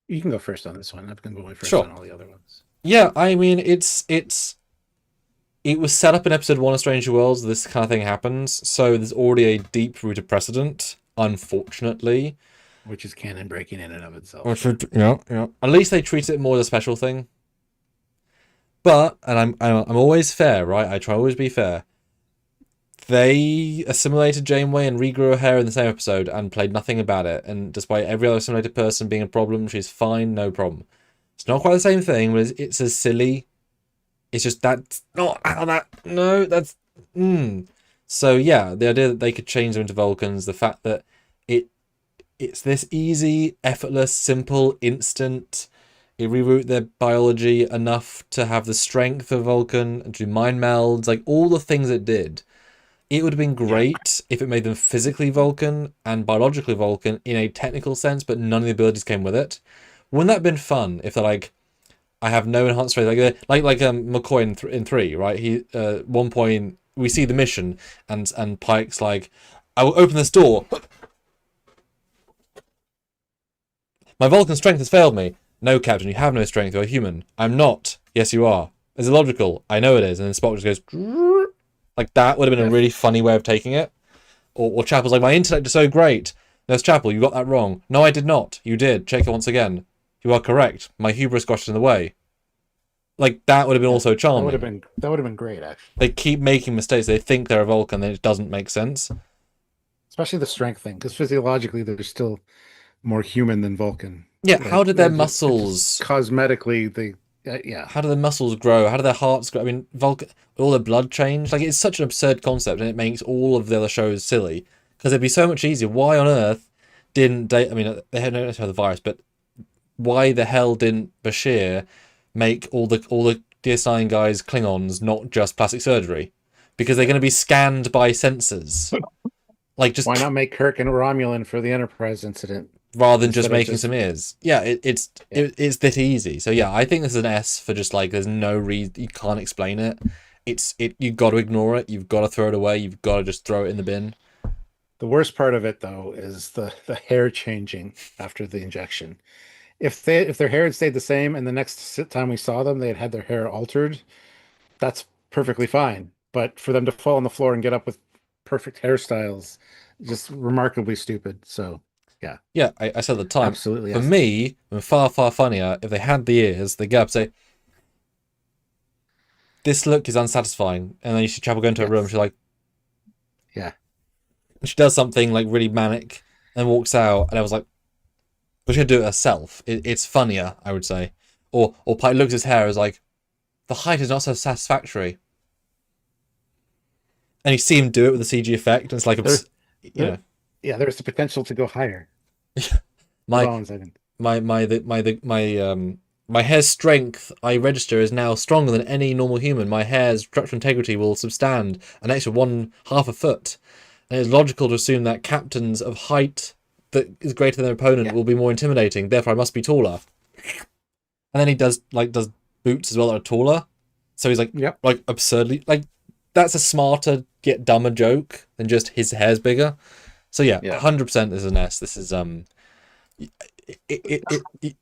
You can go first on this one. I'm going to go first
Sure.
on all the other ones.
Yeah, I mean it was set up in episode 1 of Stranger Worlds. This kind of thing happens, so there's already a deep rooted precedent. Unfortunately,
Which is canon breaking in and of itself.
which yeah. At least they treat it more as a special thing. But I'm always fair, right? I try always be fair. They assimilated Janeway and regrew her hair in the same episode and played nothing about it. And despite every other assimilated person being a problem, she's fine, no problem. It's not quite the same thing, but it's as silly. It's just that's not how that. No, that's. So yeah, the idea that they could change them into Vulcans, the fact that it it's this easy, effortless, simple, instant. It reroute their biology enough to have the strength of Vulcan and do mind melds, like all the things it did. It would have been
Yeah.
great if it made them physically Vulcan and biologically Vulcan in a technical sense, but none of the abilities came with it. Wouldn't that have been fun if they're like, I have no enhanced race, like McCoy in 3, right? He one point we see the mission and Pike's like, I will open this door. My Vulcan strength has failed me. No, Captain, you have no strength. You're a human. I'm not. Yes, you are. Is it logical? I know it is. And then Spock just goes... Like, that would have been a really funny way of taking it. Or Chapel's like, my intellect is so great. Nurse Chapel, you got that wrong. No, I did not. You did. Check it once again. You are correct. My hubris got in the way. Like, that would have been also charming.
That would have been great, actually.
They keep making mistakes. They think they're a Vulcan, then it doesn't make sense.
Especially the strength thing, because physiologically they're still more human than Vulcan.
Yeah,
Like,
how did their muscles...
Cosmetically, they... yeah.
How do their muscles grow? How do their hearts grow? I mean, Vulcan... all their blood change? Like, it's such an absurd concept, and it makes all of the other shows silly. Because it'd be so much easier. Why on earth didn't they... I mean, they had no the virus, but why the hell didn't Bashir make all the DS9 guys Klingons, not just plastic surgery? Because they're going to be scanned by sensors. Like, just...
Why not make Kirk and Romulan for the Enterprise incident?
Rather than just making some ears. Yeah, it's that easy. So yeah, I think this is an S for just like, there's no reason, you can't explain it. You've got to ignore it. You've got to throw it away. You've got to just throw it in the bin.
The worst part of it, though, is the hair changing after the injection. If their hair had stayed the same and the next time we saw them, they had their hair altered, that's perfectly fine. But for them to fall on the floor and get up with perfect hairstyles, just remarkably stupid. So... yeah.
Yeah, I said at the time.
Absolutely.
For me, far, far funnier, if they had the ears, they get up and say, this look is unsatisfying. And then you see Chapel go into a room, she's like...
yeah.
And she does something like really manic and walks out, and I was like, but she'll do it herself. It's funnier, I would say. Or Pike looks at his hair, is like, the height is not so satisfactory. And you see him do it with a CG effect, and it's like, you know.
Yeah, there's the potential to go higher.
my
Hold on a second.
My hair's strength I register is now stronger than any normal human. My hair's structural integrity will substand an extra 1/2 a foot. And it's logical to assume that captains of height that is greater than their opponent will be more intimidating. Therefore, I must be taller. And then he does boots as well that are taller. So he's like, like absurdly, like, that's a smarter yet dumber joke than just his hair's bigger. So yeah, 100% this is an S. This is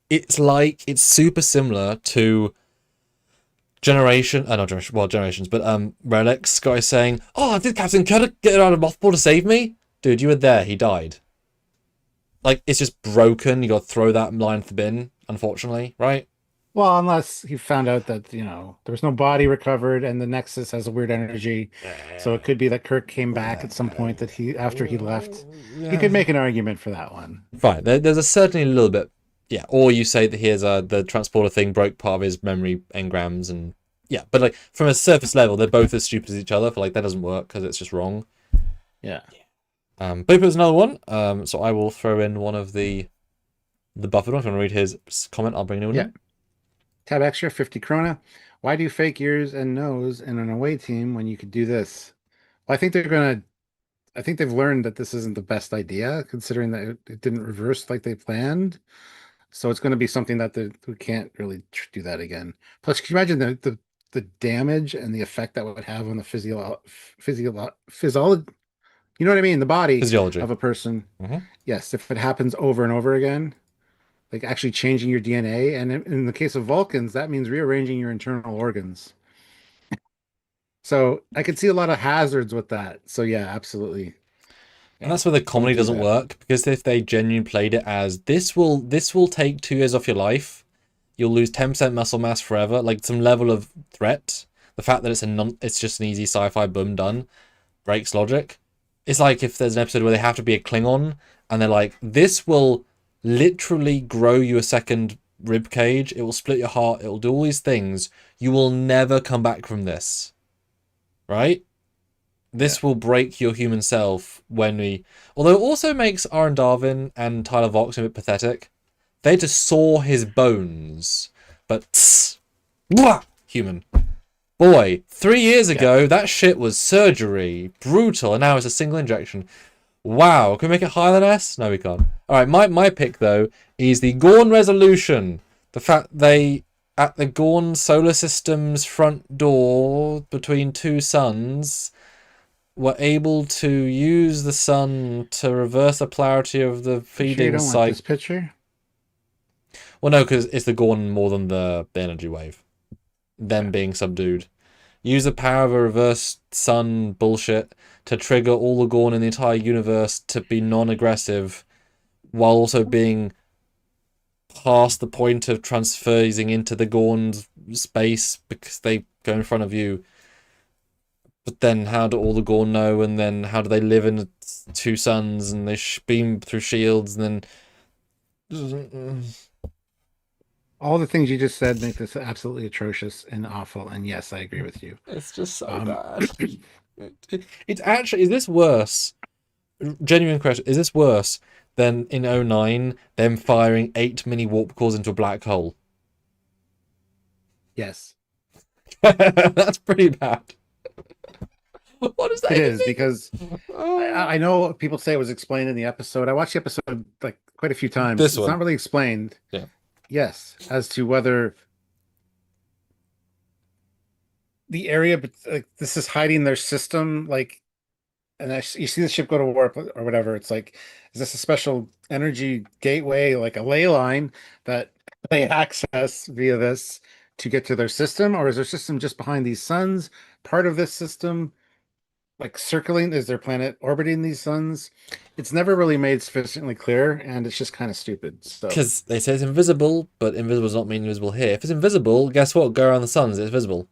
it's super similar to Generations, but Relics guy saying, "Oh, did Captain Kirk get out of mothball to save me?" Dude, you were there. He died. Like, it's just broken. You got to throw that line to the bin, unfortunately, right?
Well, unless he found out that, you know, there was no body recovered and the Nexus has a weird energy. So it could be that Kirk came back at some point that after he left. You could make an argument for that one.
Fine. There's certainly a little bit. Yeah. Or you say that here's the transporter thing broke part of his memory engrams and yeah. But like from a surface level, they're both as stupid as each other. For like, that doesn't work because it's just wrong.
Yeah.
But if there's another one, so I will throw in one of the buffered ones. I'm going to read his comment. I'll bring a new one in.
Tab extra, 50 krona. Why do fake ears and nose in an away team when you could do this? Well, I think they've learned that this isn't the best idea, considering that it didn't reverse like they planned. So it's going to be something that we can't really do that again. Plus, can you imagine the damage and the effect that would have on the physiology? You know what I mean? The body
physiology
of a person.
Mm-hmm.
Yes, if it happens over and over again. Like actually changing your DNA. And in the case of Vulcans, that means rearranging your internal organs. So I could see a lot of hazards with that. So yeah, absolutely.
And that's where the comedy doesn't work, because if they genuinely played it as this will take 2 years off your life, you'll lose 10% muscle mass forever, like some level of threat. The fact that it's just an easy sci-fi boom done breaks logic. It's like if there's an episode where they have to be a Klingon and they're like, this will literally grow you a second rib cage, it will split your heart, it will do all these things, you will never come back from this, right? This will break your human self although it also makes Aaron Darvin and Tyler Vox a bit pathetic. They had to saw his bones, but human. Boy, 3 years ago that shit was surgery, brutal, and now it's a single injection. Wow, can we make it higher than S? No, we can't. All right, my pick, though, is the Gorn resolution. The fact at the Gorn solar system's front door between two suns, were able to use the sun to reverse the polarity of the
Sure you
feeding
don't want
cycle.
this picture?
Well, no, because it's the Gorn more than the energy wave. Them being subdued. Use the power of a reverse sun bullshit to trigger all the Gorn in the entire universe to be non-aggressive, while also being past the point of transferring into the Gorn's space because they go in front of you. But then how do all the Gorn know, and then how do they live in two suns, and they beam through shields, and then...
All the things you just said make this absolutely atrocious and awful, and yes, I agree with you.
It's just so bad. It's actually... Is this worse? Genuine question. Is this worse than in 09, them firing 8 mini warp cores into a black hole?
Yes.
That's pretty bad. What does that
It
even
is,
mean?
because I know people say it was explained in the episode. I watched the episode like quite a few times.
This
It's
one.
not really explained.
Yeah.
Yes, as to whether the area, like, this is hiding their system, like, and you see the ship go to warp or whatever. It's like, is this a special energy gateway, like a ley line that they access via this to get to their system, or is their system just behind these suns, part of this system? Like circling, is their planet orbiting these suns? It's never really made sufficiently clear, and it's just kind of stupid. So
Because they say it's invisible, but invisible does not mean invisible here. If it's invisible, guess what? Go around the suns, it's visible.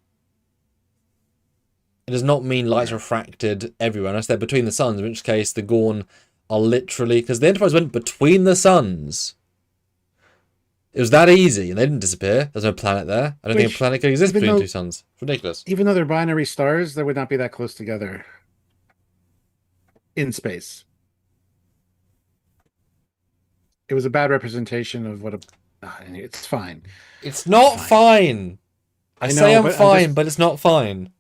It does not mean light's refracted everywhere, unless they're between the suns, in which case the Gorn are literally... Because the Enterprise went between the suns. It was that easy, and they didn't disappear. There's no planet there. I don't think a planet could exist between two suns. It's ridiculous.
Even though they're binary stars, they would not be that close together in space. It was a bad representation of what a... it's fine.
It's not fine. I say I'm fine, but it's not fine.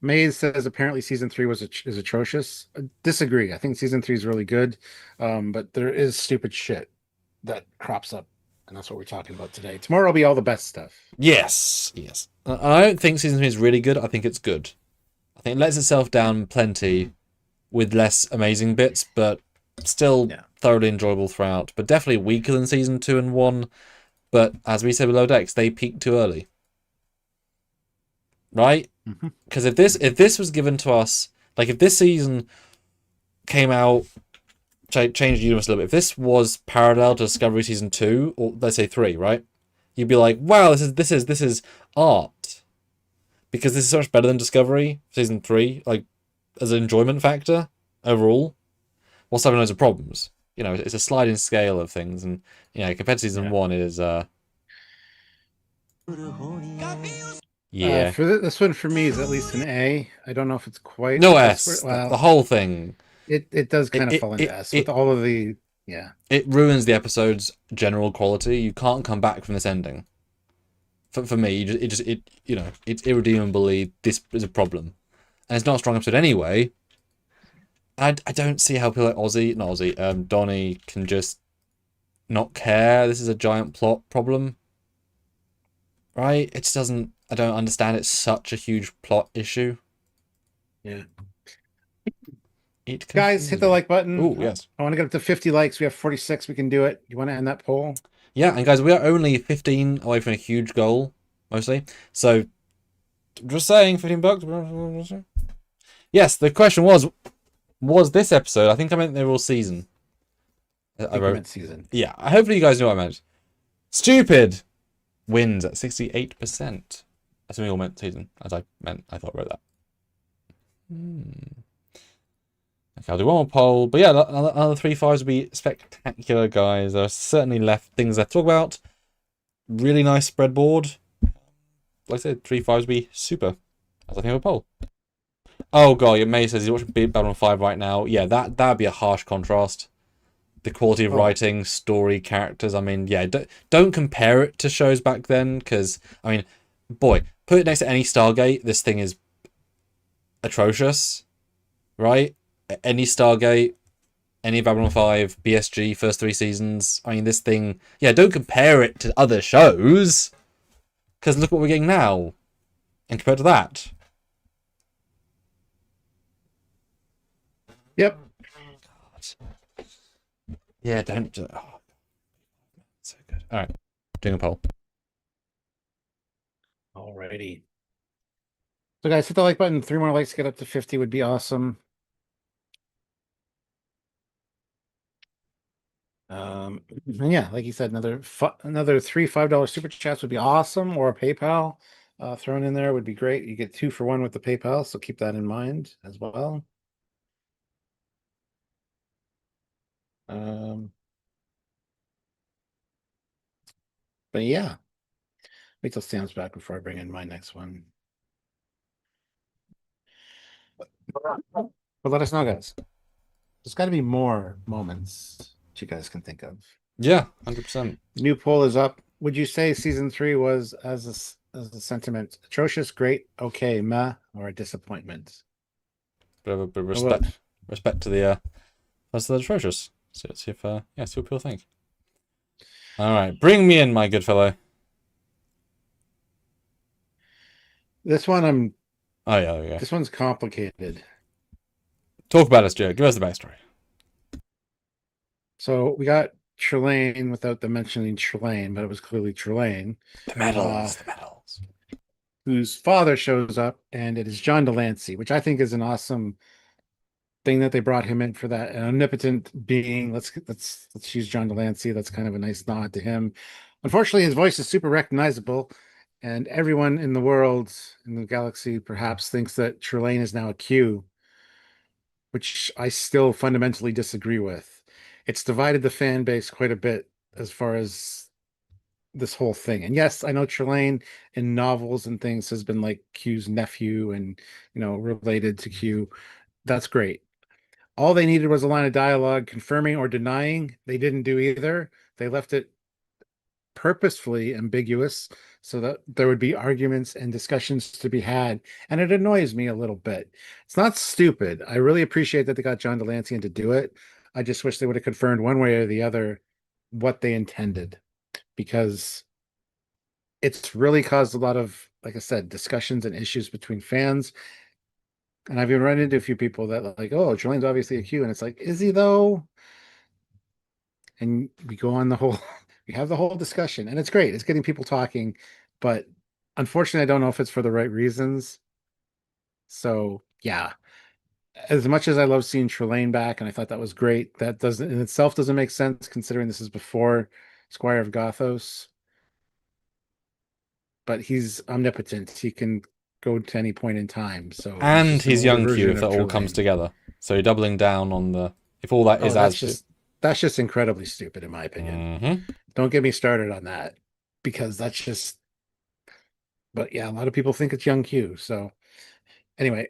Maze says apparently season 3 is atrocious. I disagree. I think season 3 is really good, but there is stupid shit that crops up, and that's what we're talking about today. Tomorrow will be all the best stuff.
Yes, yes. I don't think season 3 is really good. I think it's good. I think it lets itself down plenty with less amazing bits, but still thoroughly enjoyable throughout. But definitely weaker than season 2 and 1. But as we said with Low Decks, they peaked too early. Right? Because if this was given to us, like if this season came out, changed the universe a little bit, if this was parallel to Discovery season 2, or let's say 3, right? You'd be like, wow, this is art. Because this is so much better than Discovery season 3, like as an enjoyment factor overall. Whilst having loads of problems. You know, it's a sliding scale of things, and compared to season 1 it is
for this one, for me, is at least an A. I don't know if it's quite
no S. Well, the whole thing.
It does kind of fall into S with all of the
It ruins the episode's general quality. You can't come back from this ending. For me, it's irredeemably, this is a problem, and it's not a strong episode anyway. I don't see how people like Donnie can just not care. This is a giant plot problem, right? It just doesn't. I don't understand. It's such a huge plot issue.
Yeah. Guys, hit the like button.
Oh, yes.
I want to get up to 50 likes. We have 46. We can do it. You want to end that poll?
Yeah, and guys, we are only 15 away from a huge goal, mostly. So, just saying, $15. Yes, the question was this episode? I think I meant they were all season.
I meant season.
Yeah, hopefully you guys know what I meant. Stupid wins at 68%. That's we all meant season, as I thought I wrote that. Okay, I'll do one more poll. But yeah, another 3-5s would be spectacular, guys. There are certainly things left to talk about. Really nice spreadboard. Like I said, 3-5s would be super. As I think of a poll. Oh god, May says he's watching Babylon 5 right now. Yeah, that would be a harsh contrast. The quality of writing, story, characters. I mean, yeah, don't compare it to shows back then, because, I mean, boy, put it next to any Stargate, this thing is atrocious, right? Any Stargate, any Babylon 5, BSG, first 3 seasons. I mean, this thing, yeah, don't compare it to other shows, because look what we're getting now, and compared to that.
Yep.
God. Yeah, don't do it. Oh, so good. All right, doing a poll.
Alrighty. So guys, hit the like button. 3 more likes to get up to 50 would be awesome. And yeah, like you said, another 3 $5 super chats would be awesome, or a PayPal thrown in there would be great. You get 2 for 1 with the PayPal, so keep that in mind as well. But yeah, wait till Sam's back before I bring in my next one. But let us know, guys. There's got to be more moments that you guys can think of.
Yeah, 100%.
New poll is up. Would you say season 3 was as a sentiment atrocious, great, okay, meh, or a disappointment?
Bit of a bit of
Oh, well,
respect to the rest of the atrocious. So let's see if yeah, see what people think. All right, bring me in, my good fellow.
this one
Oh yeah, there we go.
this one's complicated.
Talk about us, Joe. Give us the backstory.
So we got Trelane without them mentioning Trelane, but it was clearly Trelane.
The medals, the medals.
Whose father shows up, and it is John Delancey, which I think is an awesome thing that they brought him in for that. An omnipotent being. Let's use John Delancey. That's kind of a nice nod to him. Unfortunately, his voice is super recognizable, and everyone in the world, in the galaxy, perhaps thinks that Trelane is now a Q, which I still fundamentally disagree with. It's divided the fan base quite a bit as far as this whole thing. And yes, I know Trelane in novels and things has been like Q's nephew and, related to Q. That's great. All they needed was a line of dialogue confirming or denying. They didn't do either. They left it purposefully ambiguous so that there would be arguments and discussions to be had. And it annoys me a little bit. It's not stupid. I really appreciate that they got John Delancey in to do it. I just wish they would have confirmed one way or the other what they intended, because it's really caused a lot of, like I said, discussions and issues between fans. And I've even run into a few people that like, oh, Trelane's obviously a Q. And it's like, is he though? And we go on we have the whole discussion, and it's great. It's getting people talking, but unfortunately, I don't know if it's for the right reasons. So yeah, as much as I love seeing Trelane back, and I thought that was great, that doesn't in itself doesn't make sense considering this is before Squire of Gothos. But he's omnipotent. He can go to any point in time. So
And
just an
he's
older
young Q
version
if
of
that all comes
Trelane.
together. So you're doubling down on the if all that
Oh,
is as
that's just incredibly stupid in my opinion. Don't get me started on that, because that's just. But yeah, a lot of people think it's young Q. So anyway,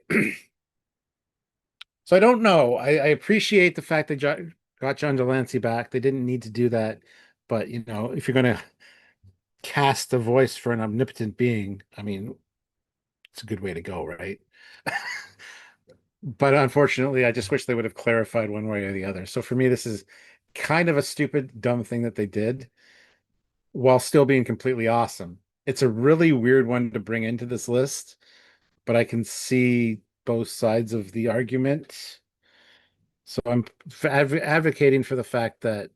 so I don't know. I appreciate the fact they got John Delancey back. They didn't need to do that, but if you're gonna cast a voice for an omnipotent being, I mean, it's a good way to go, right? But unfortunately, I just wish they would have clarified one way or the other. So for me, this is kind of a stupid, dumb thing that they did while still being completely awesome. It's a really weird one to bring into this list, but I can see both sides of the argument. So I'm advocating for the fact that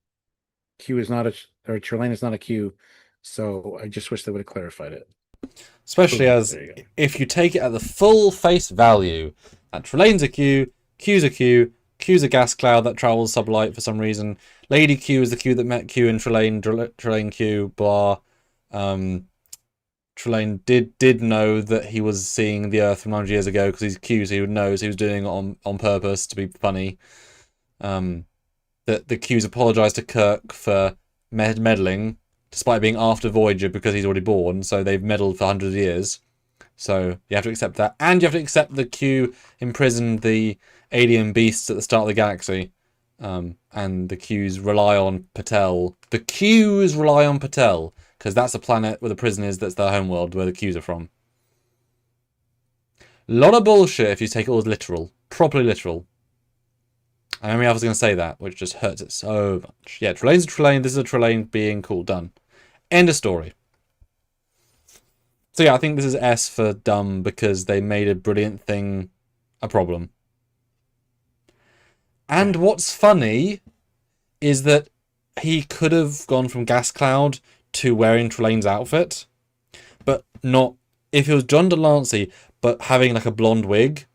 Q is not or Trelane is not a Q. So I just wish they would have clarified it.
Especially
Boom.
as
There you go.
if you take it at the full face value, that Trelane's a Q, Q's a Q, Q's a gas cloud that travels sublight for some reason. Lady Q is the Q that met Q in Trelane Q, blah. Trelane did know that he was seeing the Earth from 100 years ago because he's Q, so he knows he was doing it on purpose to be funny. That the Q's apologized to Kirk for meddling, despite being after Voyager because he's already born, so they've meddled for hundreds of years. So you have to accept that. And you have to accept the Q imprisoned the alien beasts at the start of the galaxy. And the Qs rely on Patel. The Qs rely on Patel, because that's the planet where the prison is, that's their homeworld, where the Qs are from. Lot of bullshit if you take it all as literal. Properly literal. I mean, I was going to say that, which just hurts it so much. Yeah, Trelane's a Trelane, this is a Trelane being cool, done. End of story. So yeah, I think this is S for dumb because they made a brilliant thing a problem. And what's funny is that he could have gone from Gas Cloud to wearing Trelane's outfit, but not if it was John Delancey, but having like a blonde wig.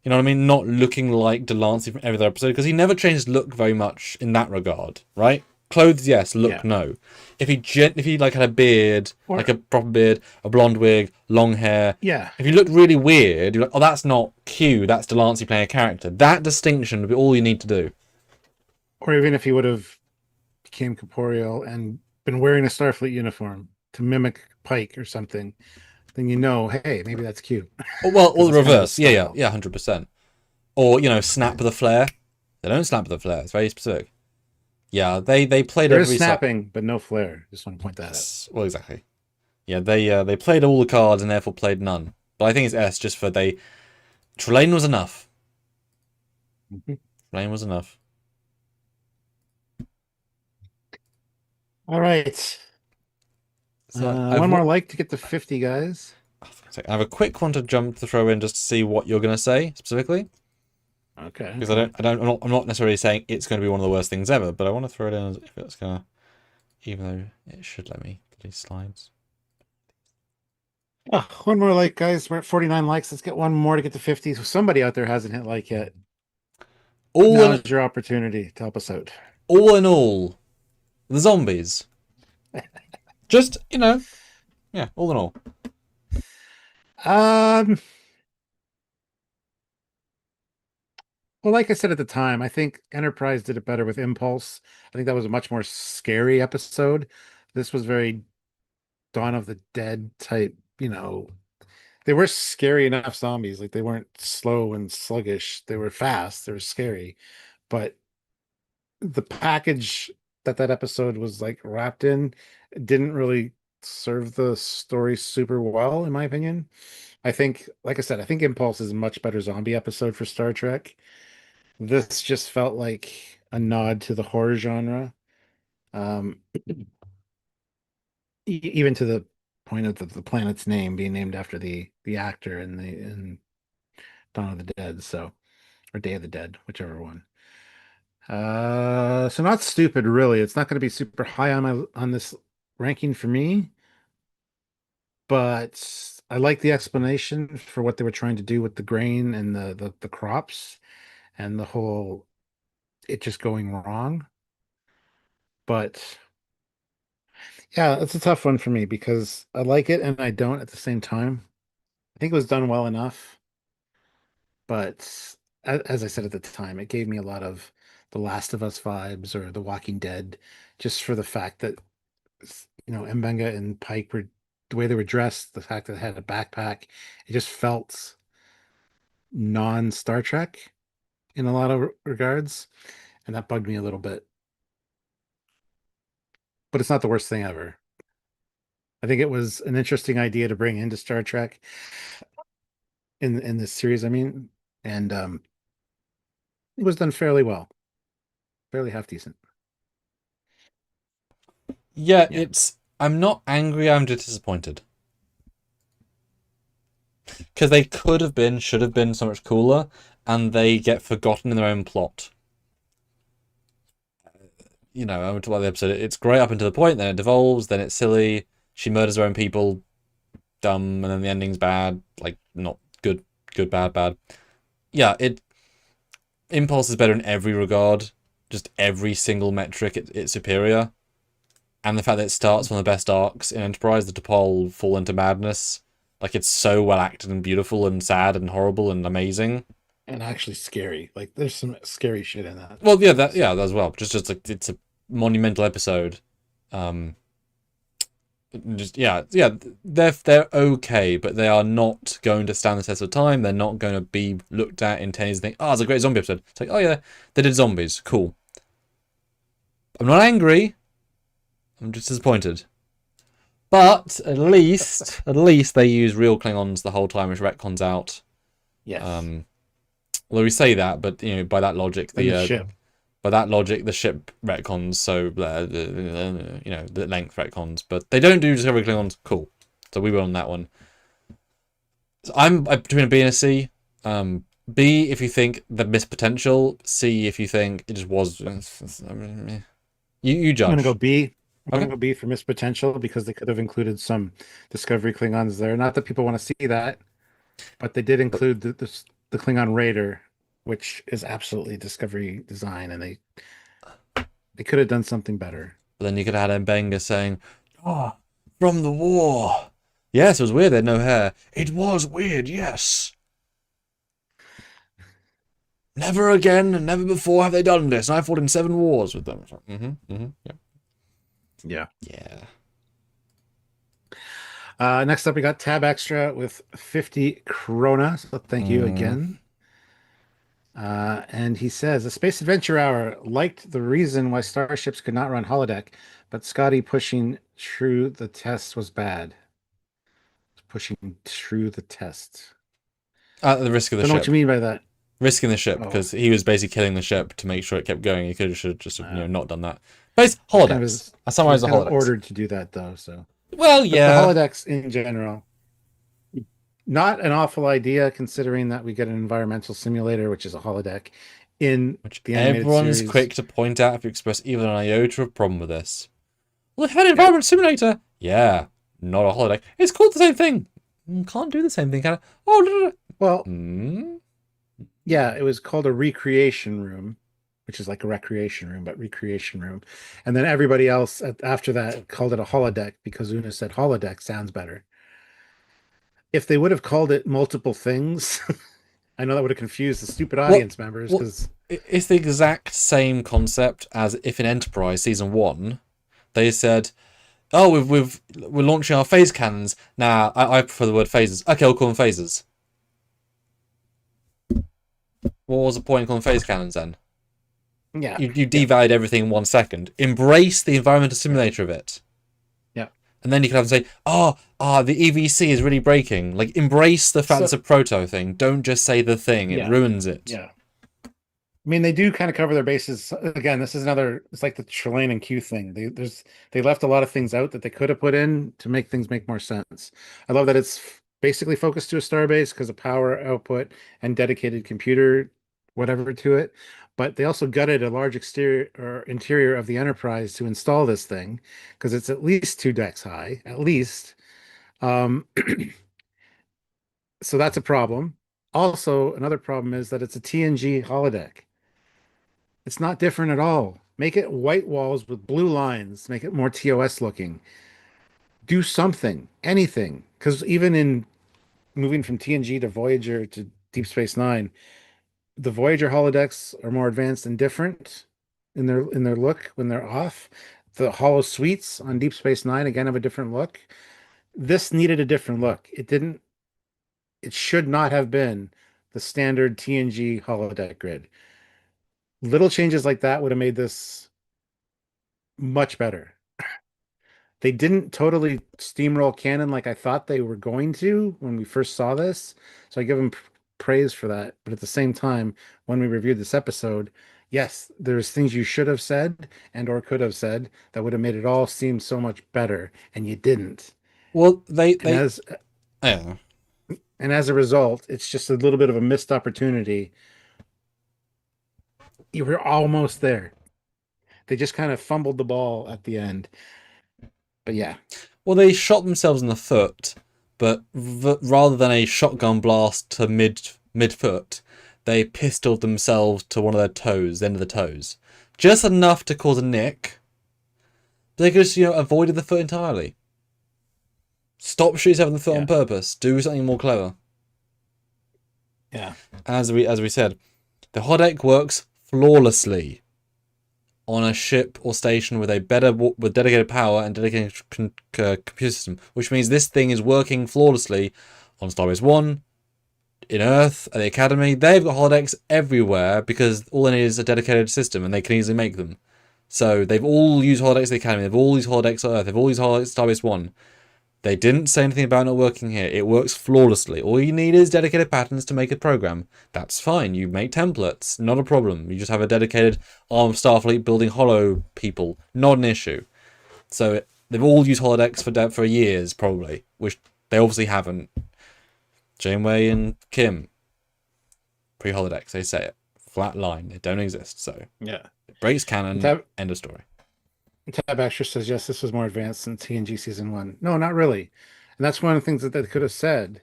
You know what I mean? Not looking like Delancey from every other episode, because he never changed look very much in that regard, right? Clothes, yes. Look, no. If he like had a beard, like a proper beard, a blonde wig, long hair.
Yeah.
If he looked really weird, you're like, oh, that's not Q. That's Delancey playing a character. That distinction would be all you need to do.
Or even if he would have became corporeal and been wearing a Starfleet uniform to mimic Pike or something, then hey, maybe that's Q.
Well, or the reverse. Yeah, 100%. Or, snap with a flare. They don't snap with a flare. It's very specific. Yeah, they played
there is snapping, but no flare. Just want to point that out.
Well, exactly. Yeah, they played all the cards and therefore played none. But I think it's S just for Trelane was enough. Trelane was enough.
All right. So one more like to get to 50, guys.
I have a quick one to throw in just to see what you're going to say specifically.
Okay.
Because I'm not necessarily saying it's going to be one of the worst things ever, but I want to throw it in as if it's going to, even though it should let me these slides.
Oh, one more like, guys. We're at 49 likes. Let's get one more to get to 50. So somebody out there hasn't hit like yet. Now's your opportunity to help us out.
All in all, the zombies. Just, yeah, all in all.
Well, like I said at the time, I think Enterprise did it better with Impulse. I think that was a much more scary episode. This was very Dawn of the Dead type, they were scary enough zombies. Like, they weren't slow and sluggish. They were fast. They were scary. But the package that episode was like wrapped in didn't really serve the story super well, in my opinion. I think, like I said, I think Impulse is a much better zombie episode for Star Trek. This just felt like a nod to the horror genre. Even to the point of the planet's name being named after the actor in Dawn of the Dead, or Day of the Dead, whichever one. So not stupid, really. It's not going to be super high on this ranking for me, but I like the explanation for what they were trying to do with the grain and the crops and the whole it just going wrong. But yeah, it's a tough one for me because I like it and I don't at the same time. I think it was done well enough, but as I said at the time, it gave me a lot of The Last of Us vibes or The Walking Dead, just for the fact that Mbenga and Pike were the way they were dressed, the fact that they had a backpack, it just felt non-Star Trek in a lot of regards, and that bugged me a little bit. But it's not the worst thing ever. I think it was an interesting idea to bring into Star Trek in this series, and it was done fairly well. Fairly half decent.
Yeah, I'm not angry, I'm just disappointed. Because they should have been so much cooler, and they get forgotten in their own plot. I'm talking about the episode. It's great up until the point, then it devolves, then it's silly. She murders her own people, dumb, and then the ending's bad. Like, not good, bad. Yeah, Impulse is better in every regard. Just every single metric, it's superior. And the fact that it starts one of the best arcs in Enterprise, the T'Pol fall into madness. Like, it's so well acted and beautiful and sad and horrible and amazing.
And actually scary. Like, there's some scary shit in that.
Well, yeah, that as well. Just like, it's a monumental episode. They're okay, but they are not going to stand the test of time. They're not going to be looked at in 10 years and think, oh, it's a great zombie episode. It's like, oh yeah, they did zombies. Cool. I'm not angry. I'm just disappointed. But at least they use real Klingons the whole time, which retcons out.
Yes.
Although we say that, but by that logic,
the ship.
By that logic, the ship retcons, so the length retcons, but they don't do Discovery Klingons. Cool. So we were on that one. So I'm between a B and a C. B, if you think the missed potential. C, if you think it just was. You
I'm gonna go
judge.
B. I'm gonna
Okay.
go B for missed potential because they could have included some Discovery Klingons there. Not that people want to see that, but they did include the Klingon Raider, which is absolutely Discovery design, and they could have done something better.
But then you could have had Mbenga saying, "Ah, from the war." Yes, it was weird. They had no hair. It was weird. Yes. Never again and never before have they done this. And I fought in 7 wars with them. Yeah.
Yeah.
Yeah.
Next up, we got Tab Extra with 50 Krona. So thank you
Mm.
again. And he says, a Space Adventure Hour liked the reason why starships could not run holodeck, but Scotty pushing through the test was bad. Pushing through the test.
At the risk of the
Don't know what
ship.
you mean by that.
Risking the ship
Oh,
because he was basically killing the ship to make sure it kept going. He could have just
uh,
not done that. But
he kind of
holodecks.
is.
I
He
summarize
was
the
kind of
holodecks.
ordered to do that though. So,
Well,
but the
yeah.
holodecks in general, not an awful idea considering that we get an environmental simulator, which is a holodeck, in
Which
the animated
everyone's
series.
quick to point out if you express even an iota of problem with this. Well, they've had an
Yeah.
environment simulator. Yeah, not a holodeck. It's called the same thing. Can't do the same thing, can it? Oh, no, no,
Well,
no.
yeah, it was called a recreation room, which is like a recreation room, but recreation room. And then everybody else after that called it a holodeck because Una said holodeck sounds better. If they would have called it multiple things, I know that would have confused the stupid
Well,
audience members
well,
because
it's the exact same concept as if in Enterprise season 1 they said, "Oh, we're launching our phase cannons." Now, I prefer the word phases. Okay, I'll call them phases. What was the point of calling phase cannons then?
yeah,
You
yeah,
devalued everything in 1 second. Embrace the environmental simulator of it.
yeah.
And then you can have them say, the EVC is really breaking. Like, embrace the facts
So
of proto thing. Don't just say the thing. It
yeah,
ruins it.
yeah. I mean, they do kind of cover their bases. Again, this is another. It's like the Trelane and Q thing. They left a lot of things out that they could have put in to make things make more sense. I love that it's basically focused to a starbase because of power output and dedicated computer whatever to it. But they also gutted a large exterior or interior of the Enterprise to install this thing because it's at least 2 decks high, at least. Um, so that's a problem. Also, another problem is that it's a TNG holodeck. It's not different at all. Make it white walls with blue lines. Make it more TOS looking. Do something, anything. Because even in moving from TNG to Voyager to Deep Space Nine, the Voyager holodecks are more advanced and different in their look when they're off. The holo suites on Deep Space Nine again have a different look. This needed a different look. It didn't. It should not have been the standard TNG holodeck grid. Little changes like that would have made this much better. They didn't totally steamroll canon like I thought they were going to when we first saw this. So I give them praise for that. But at the same time, when we reviewed this episode, yes, there's things you should have said and or could have said that would have made it all seem so much better, and you didn't.
Well,
And
they, yeah.
as a result, it's just a little bit of a missed opportunity. You were almost there. They just kind of fumbled the ball at the end. But yeah,
Well, they shot themselves in the foot, but rather than a shotgun blast to mid foot, they pistoled themselves to one of their toes, the end of the toes, just enough to cause a nick. But they could just avoided the foot entirely. Stop shooting yourself in the foot
yeah,
on purpose. Do something more clever.
yeah.
As we said, the holodeck works flawlessly on a ship or station with with dedicated power and dedicated computer system, which means this thing is working flawlessly on Starbase One, in Earth, at the Academy. They've got holodecks everywhere because all they need is a dedicated system, and they can easily make them. So they've all used holodecks at the Academy. They've all used holodecks at Earth. They've all used holodecks at Starbase One. They didn't say anything about not working here. It works flawlessly. All you need is dedicated patterns to make a program. That's fine. You make templates. Not a problem. You just have a dedicated arm of Starfleet building holo people. Not an issue. So they've all used holodecks for years, probably, which they obviously haven't. Janeway and Kim. pre-holodecks. They say it. Flat line. They don't exist. So
Yeah.
it breaks canon. End of story.
Tab Extra says, yes, this was more advanced than TNG season 1. No, not really. And that's one of the things that they could have said.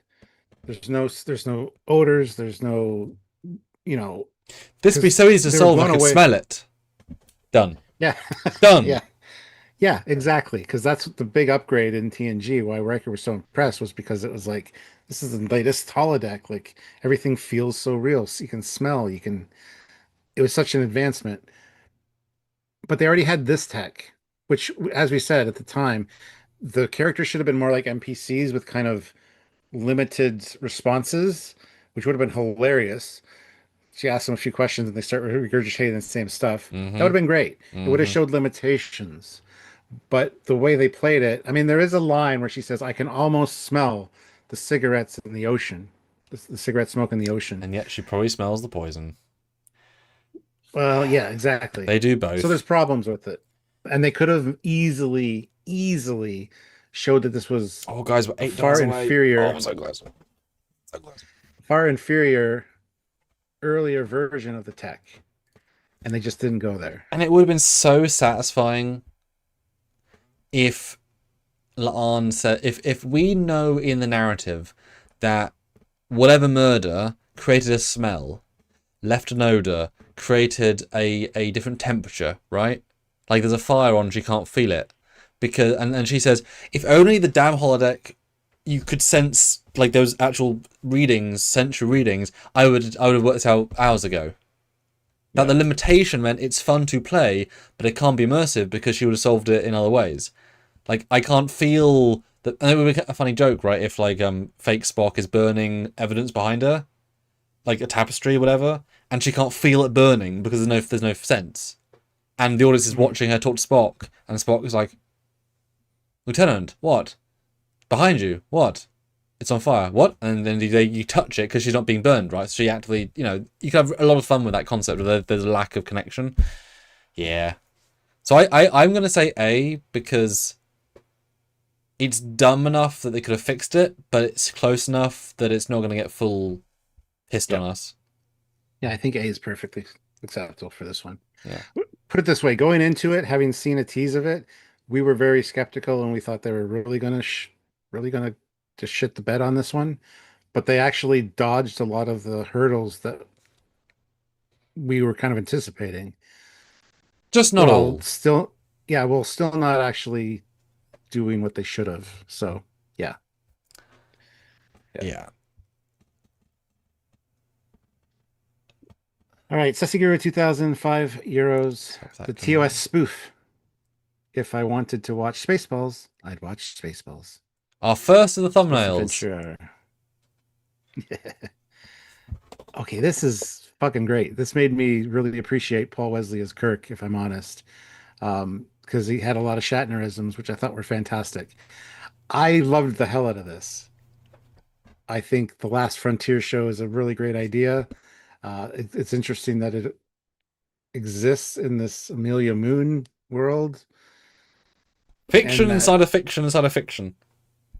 There's no odors. There's no, you know.
This would be so easy to solve. I could smell it. Done.
Yeah.
Done.
Yeah. Yeah, exactly. Because that's the big upgrade in TNG. Why Riker was so impressed was because it was like, this is the latest holodeck. Like everything feels so real. So you can smell. It was such an advancement. But they already had this tech, which, as we said at the time, the characters should have been more like NPCs with kind of limited responses, which would have been hilarious. She asks them a few questions and they start regurgitating the same stuff. That would have been great. It would have showed limitations. But the way they played it, I mean, there is a line where she says, I can almost smell the cigarettes in the ocean, the cigarette smoke in the ocean.
And yet she probably smells the poison.
Well, yeah, exactly.
They do both.
So there's problems with it. And they could have easily showed that this was
guys, we're
far inferior.
Oh, I'm so close. So close.
Far inferior earlier version of the tech. And they just didn't go there.
And it would have been so satisfying if La'an said, if we know in the narrative that whatever murder created a smell, left an odor, created a different temperature, right? Like there's a fire on, she can't feel it. Because and she says, if only the damn holodeck you could sense like those actual readings, sensory readings, I would have worked this out hours ago. That the limitation meant it's fun to play, but it can't be immersive because she would have solved it in other ways. Like I can't feel that, and it would be a funny joke, right? If like fake Spock is burning evidence behind her, like a tapestry or whatever, and she can't feel it burning because there's no sense, and the audience is watching her talk to Spock, and Spock is like, Lieutenant, what? Behind you, what? It's on fire, what? And then you touch it because she's not being burned, right? So she actively, you can have a lot of fun with that concept where there's a lack of connection. Yeah. So I'm going to say A because it's dumb enough that they could have fixed it, but it's close enough that it's not going to get full pissed on us.
Yeah, I think A is perfectly acceptable for this one.
Yeah.
Put it this way, going into it, having seen a tease of it, we were very skeptical and we thought they were really going to just shit the bed on this one, but they actually dodged a lot of the hurdles that we were kind of anticipating.
Just not all.
Still not actually doing what they should have. So, yeah. All right, Sesiguro 2005 euros. The TOS spoof. If I wanted to watch Spaceballs, I'd watch Spaceballs.
Our first of the thumbnails.
Okay, this is fucking great. This made me really appreciate Paul Wesley as Kirk, if I'm honest. Because he had a lot of Shatnerisms, which I thought were fantastic. I loved the hell out of this. I think the Last Frontier show is a really great idea. It's interesting that it exists in this Amelia Moon world.
Fiction inside of fiction inside of fiction.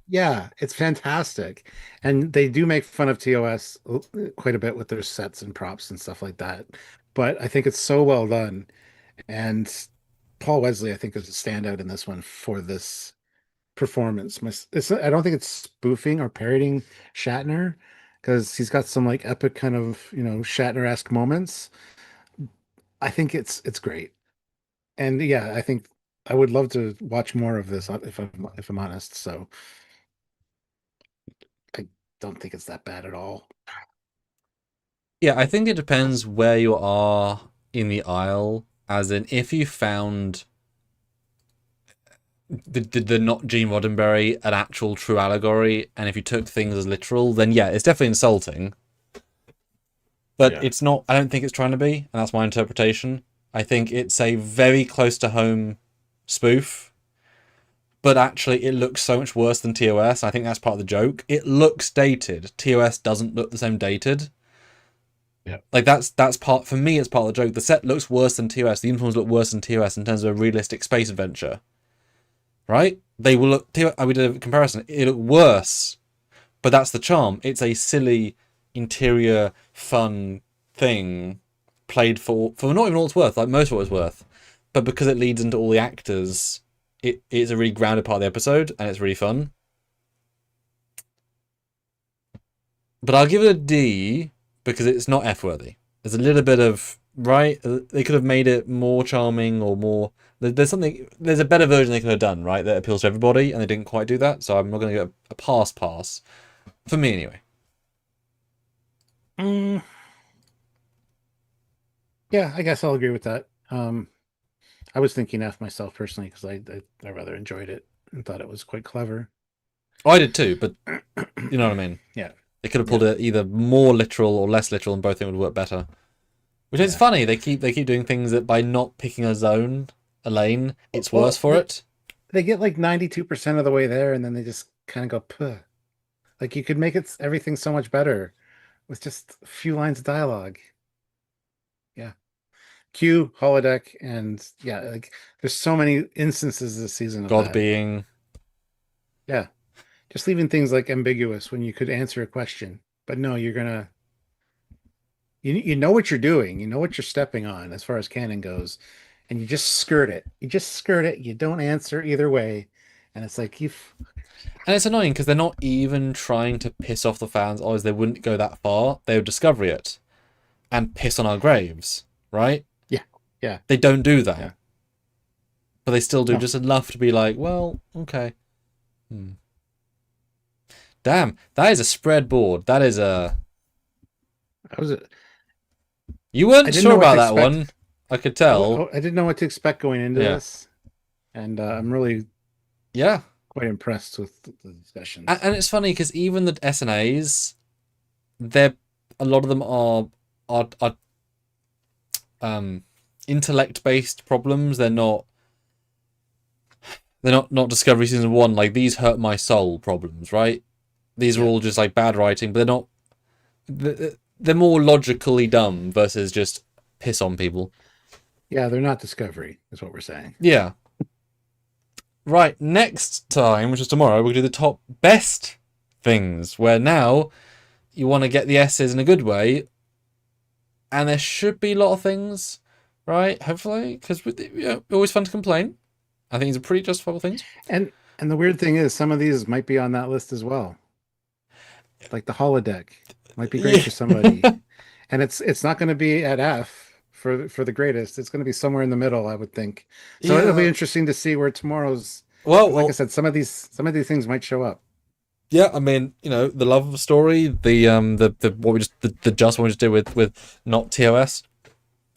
Yeah, it's fantastic. And they do make fun of TOS quite a bit with their sets and props and stuff like that. But I think it's so well done. And Paul Wesley, I think, is a standout in this one for this performance. I don't think it's spoofing or parodying Shatner, because he's got some like epic kind of, Shatner-esque moments. I think it's great. And yeah, I think I would love to watch more of this if I'm honest. So I don't think it's that bad at all.
Yeah, I think it depends where you are in the aisle. As in, if you found the not Gene Roddenberry an actual true allegory, and if you took things as literal, then yeah, it's definitely insulting. But it's not. I don't think it's trying to be, and that's my interpretation. I think it's a very close to home spoof, but actually it looks so much worse than TOS. I think that's part of the joke. It looks dated. TOS doesn't look the same dated.
Yeah,
like that's part, for me, it's part of the joke. The set looks worse than TOS. The uniforms look worse than TOS in terms of a realistic space adventure. Right? They will look. We did a comparison. It looked worse, but that's the charm. It's a silly, interior, fun thing played for not even all it's worth, like most of what it's worth, but because it leads into all the actors, it's a really grounded part of the episode and it's really fun. But I'll give it a D because it's not F-worthy. There's a little bit of, right? They could have made it more charming or more. There's a better version they could have done, right? That appeals to everybody, and they didn't quite do that. So I'm not going to get a pass for me anyway.
Yeah, I guess I'll agree with that. I was thinking F myself personally because I rather enjoyed it and thought it was quite clever.
Oh, I did too, but you know what I mean?
Yeah.
They could have pulled it either more literal or less literal, and both things would work better. Which is funny. They keep doing things that by not picking a lane, it's worse for it.
They get like 92% of the way there, and then they just kind of go, puh. Like you could make everything so much better with just a few lines of dialogue. Yeah. Q, Holo-deck, and yeah, like there's so many instances this season of
God
that.
being.
Yeah. Just leaving things like ambiguous when you could answer a question. But no, you're gonna you know what you're doing, you know what you're stepping on as far as canon goes, and you just skirt it. You just skirt it, you don't answer either way. And it's like
And it's annoying because they're not even trying to piss off the fans, or they wouldn't go that far. They would discover it and piss on our graves, right?
Yeah.
They don't do that.
Yeah.
But they still do just enough to be like, well, okay. Damn, that is a spread board. That is a...
That was it.
You weren't sure about that one. I could tell.
I didn't know what to expect going into this. And I'm really quite impressed with the discussions.
And it's funny because even the SNAs, a lot of them are intellect-based problems. They're not Discovery Season 1, like these hurt my soul problems, right? These are all just like bad writing, but they're not... They're more logically dumb versus just piss on people.
Yeah, they're not Discovery, is what we're saying.
Yeah. Right, next time, which is tomorrow, we'll do the top best things, where now you want to get the S's in a good way, and there should be a lot of things, right? Hopefully, because always fun to complain. I think these are pretty justifiable things.
And the weird thing is, some of these might be on that list as well. Like the Holo-deck might be great for somebody, and it's not going to be at F for the greatest. It's going to be somewhere in the middle, I would think. So it'll be interesting to see where tomorrow's. Well, I said, some of these things might show up.
Yeah, I mean, the love story, the what we just the just one we just did with not TOS,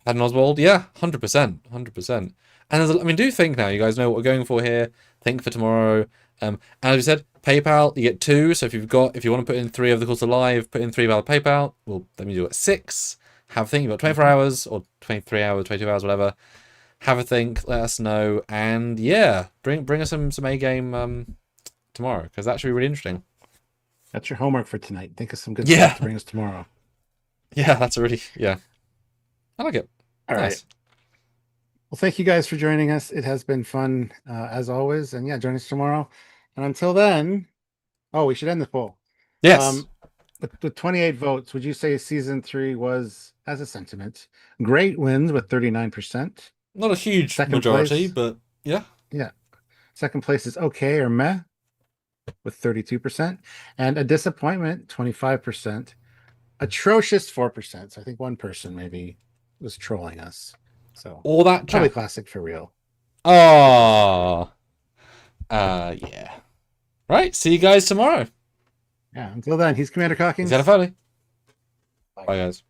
Patton Oswald. Yeah, 100%. And do think now. You guys know what we're going for here. Think for tomorrow. As we said, PayPal, you get 2. So if you want to put in 3 over the course of live, put in $3 PayPal. Well, let me do it at 6. Have a think. You've got 24 hours or 23 hours, 22 hours, whatever. Have a think. Let us know. And yeah, bring us some A game tomorrow, because that should be really interesting.
That's your homework for tonight. Think of some good stuff to bring us tomorrow.
Yeah, that's a really I like it.
All right. Well, thank you guys for joining us. It has been fun as always. And yeah, join us tomorrow. And until then, we should end the poll.
Yes.
With 28 votes, would you say season 3 was, as a sentiment, great wins with 39%?
Not a huge majority, but yeah.
Yeah. Second place is okay or meh with 32%. And a disappointment, 25%. Atrocious, 4%. So I think one person maybe was trolling us. So
all that
probably classic for real.
Oh. Yeah. Right. See you guys tomorrow.
Yeah. Until then, he's Commander Cockings.
He's Foley. Bye, guys.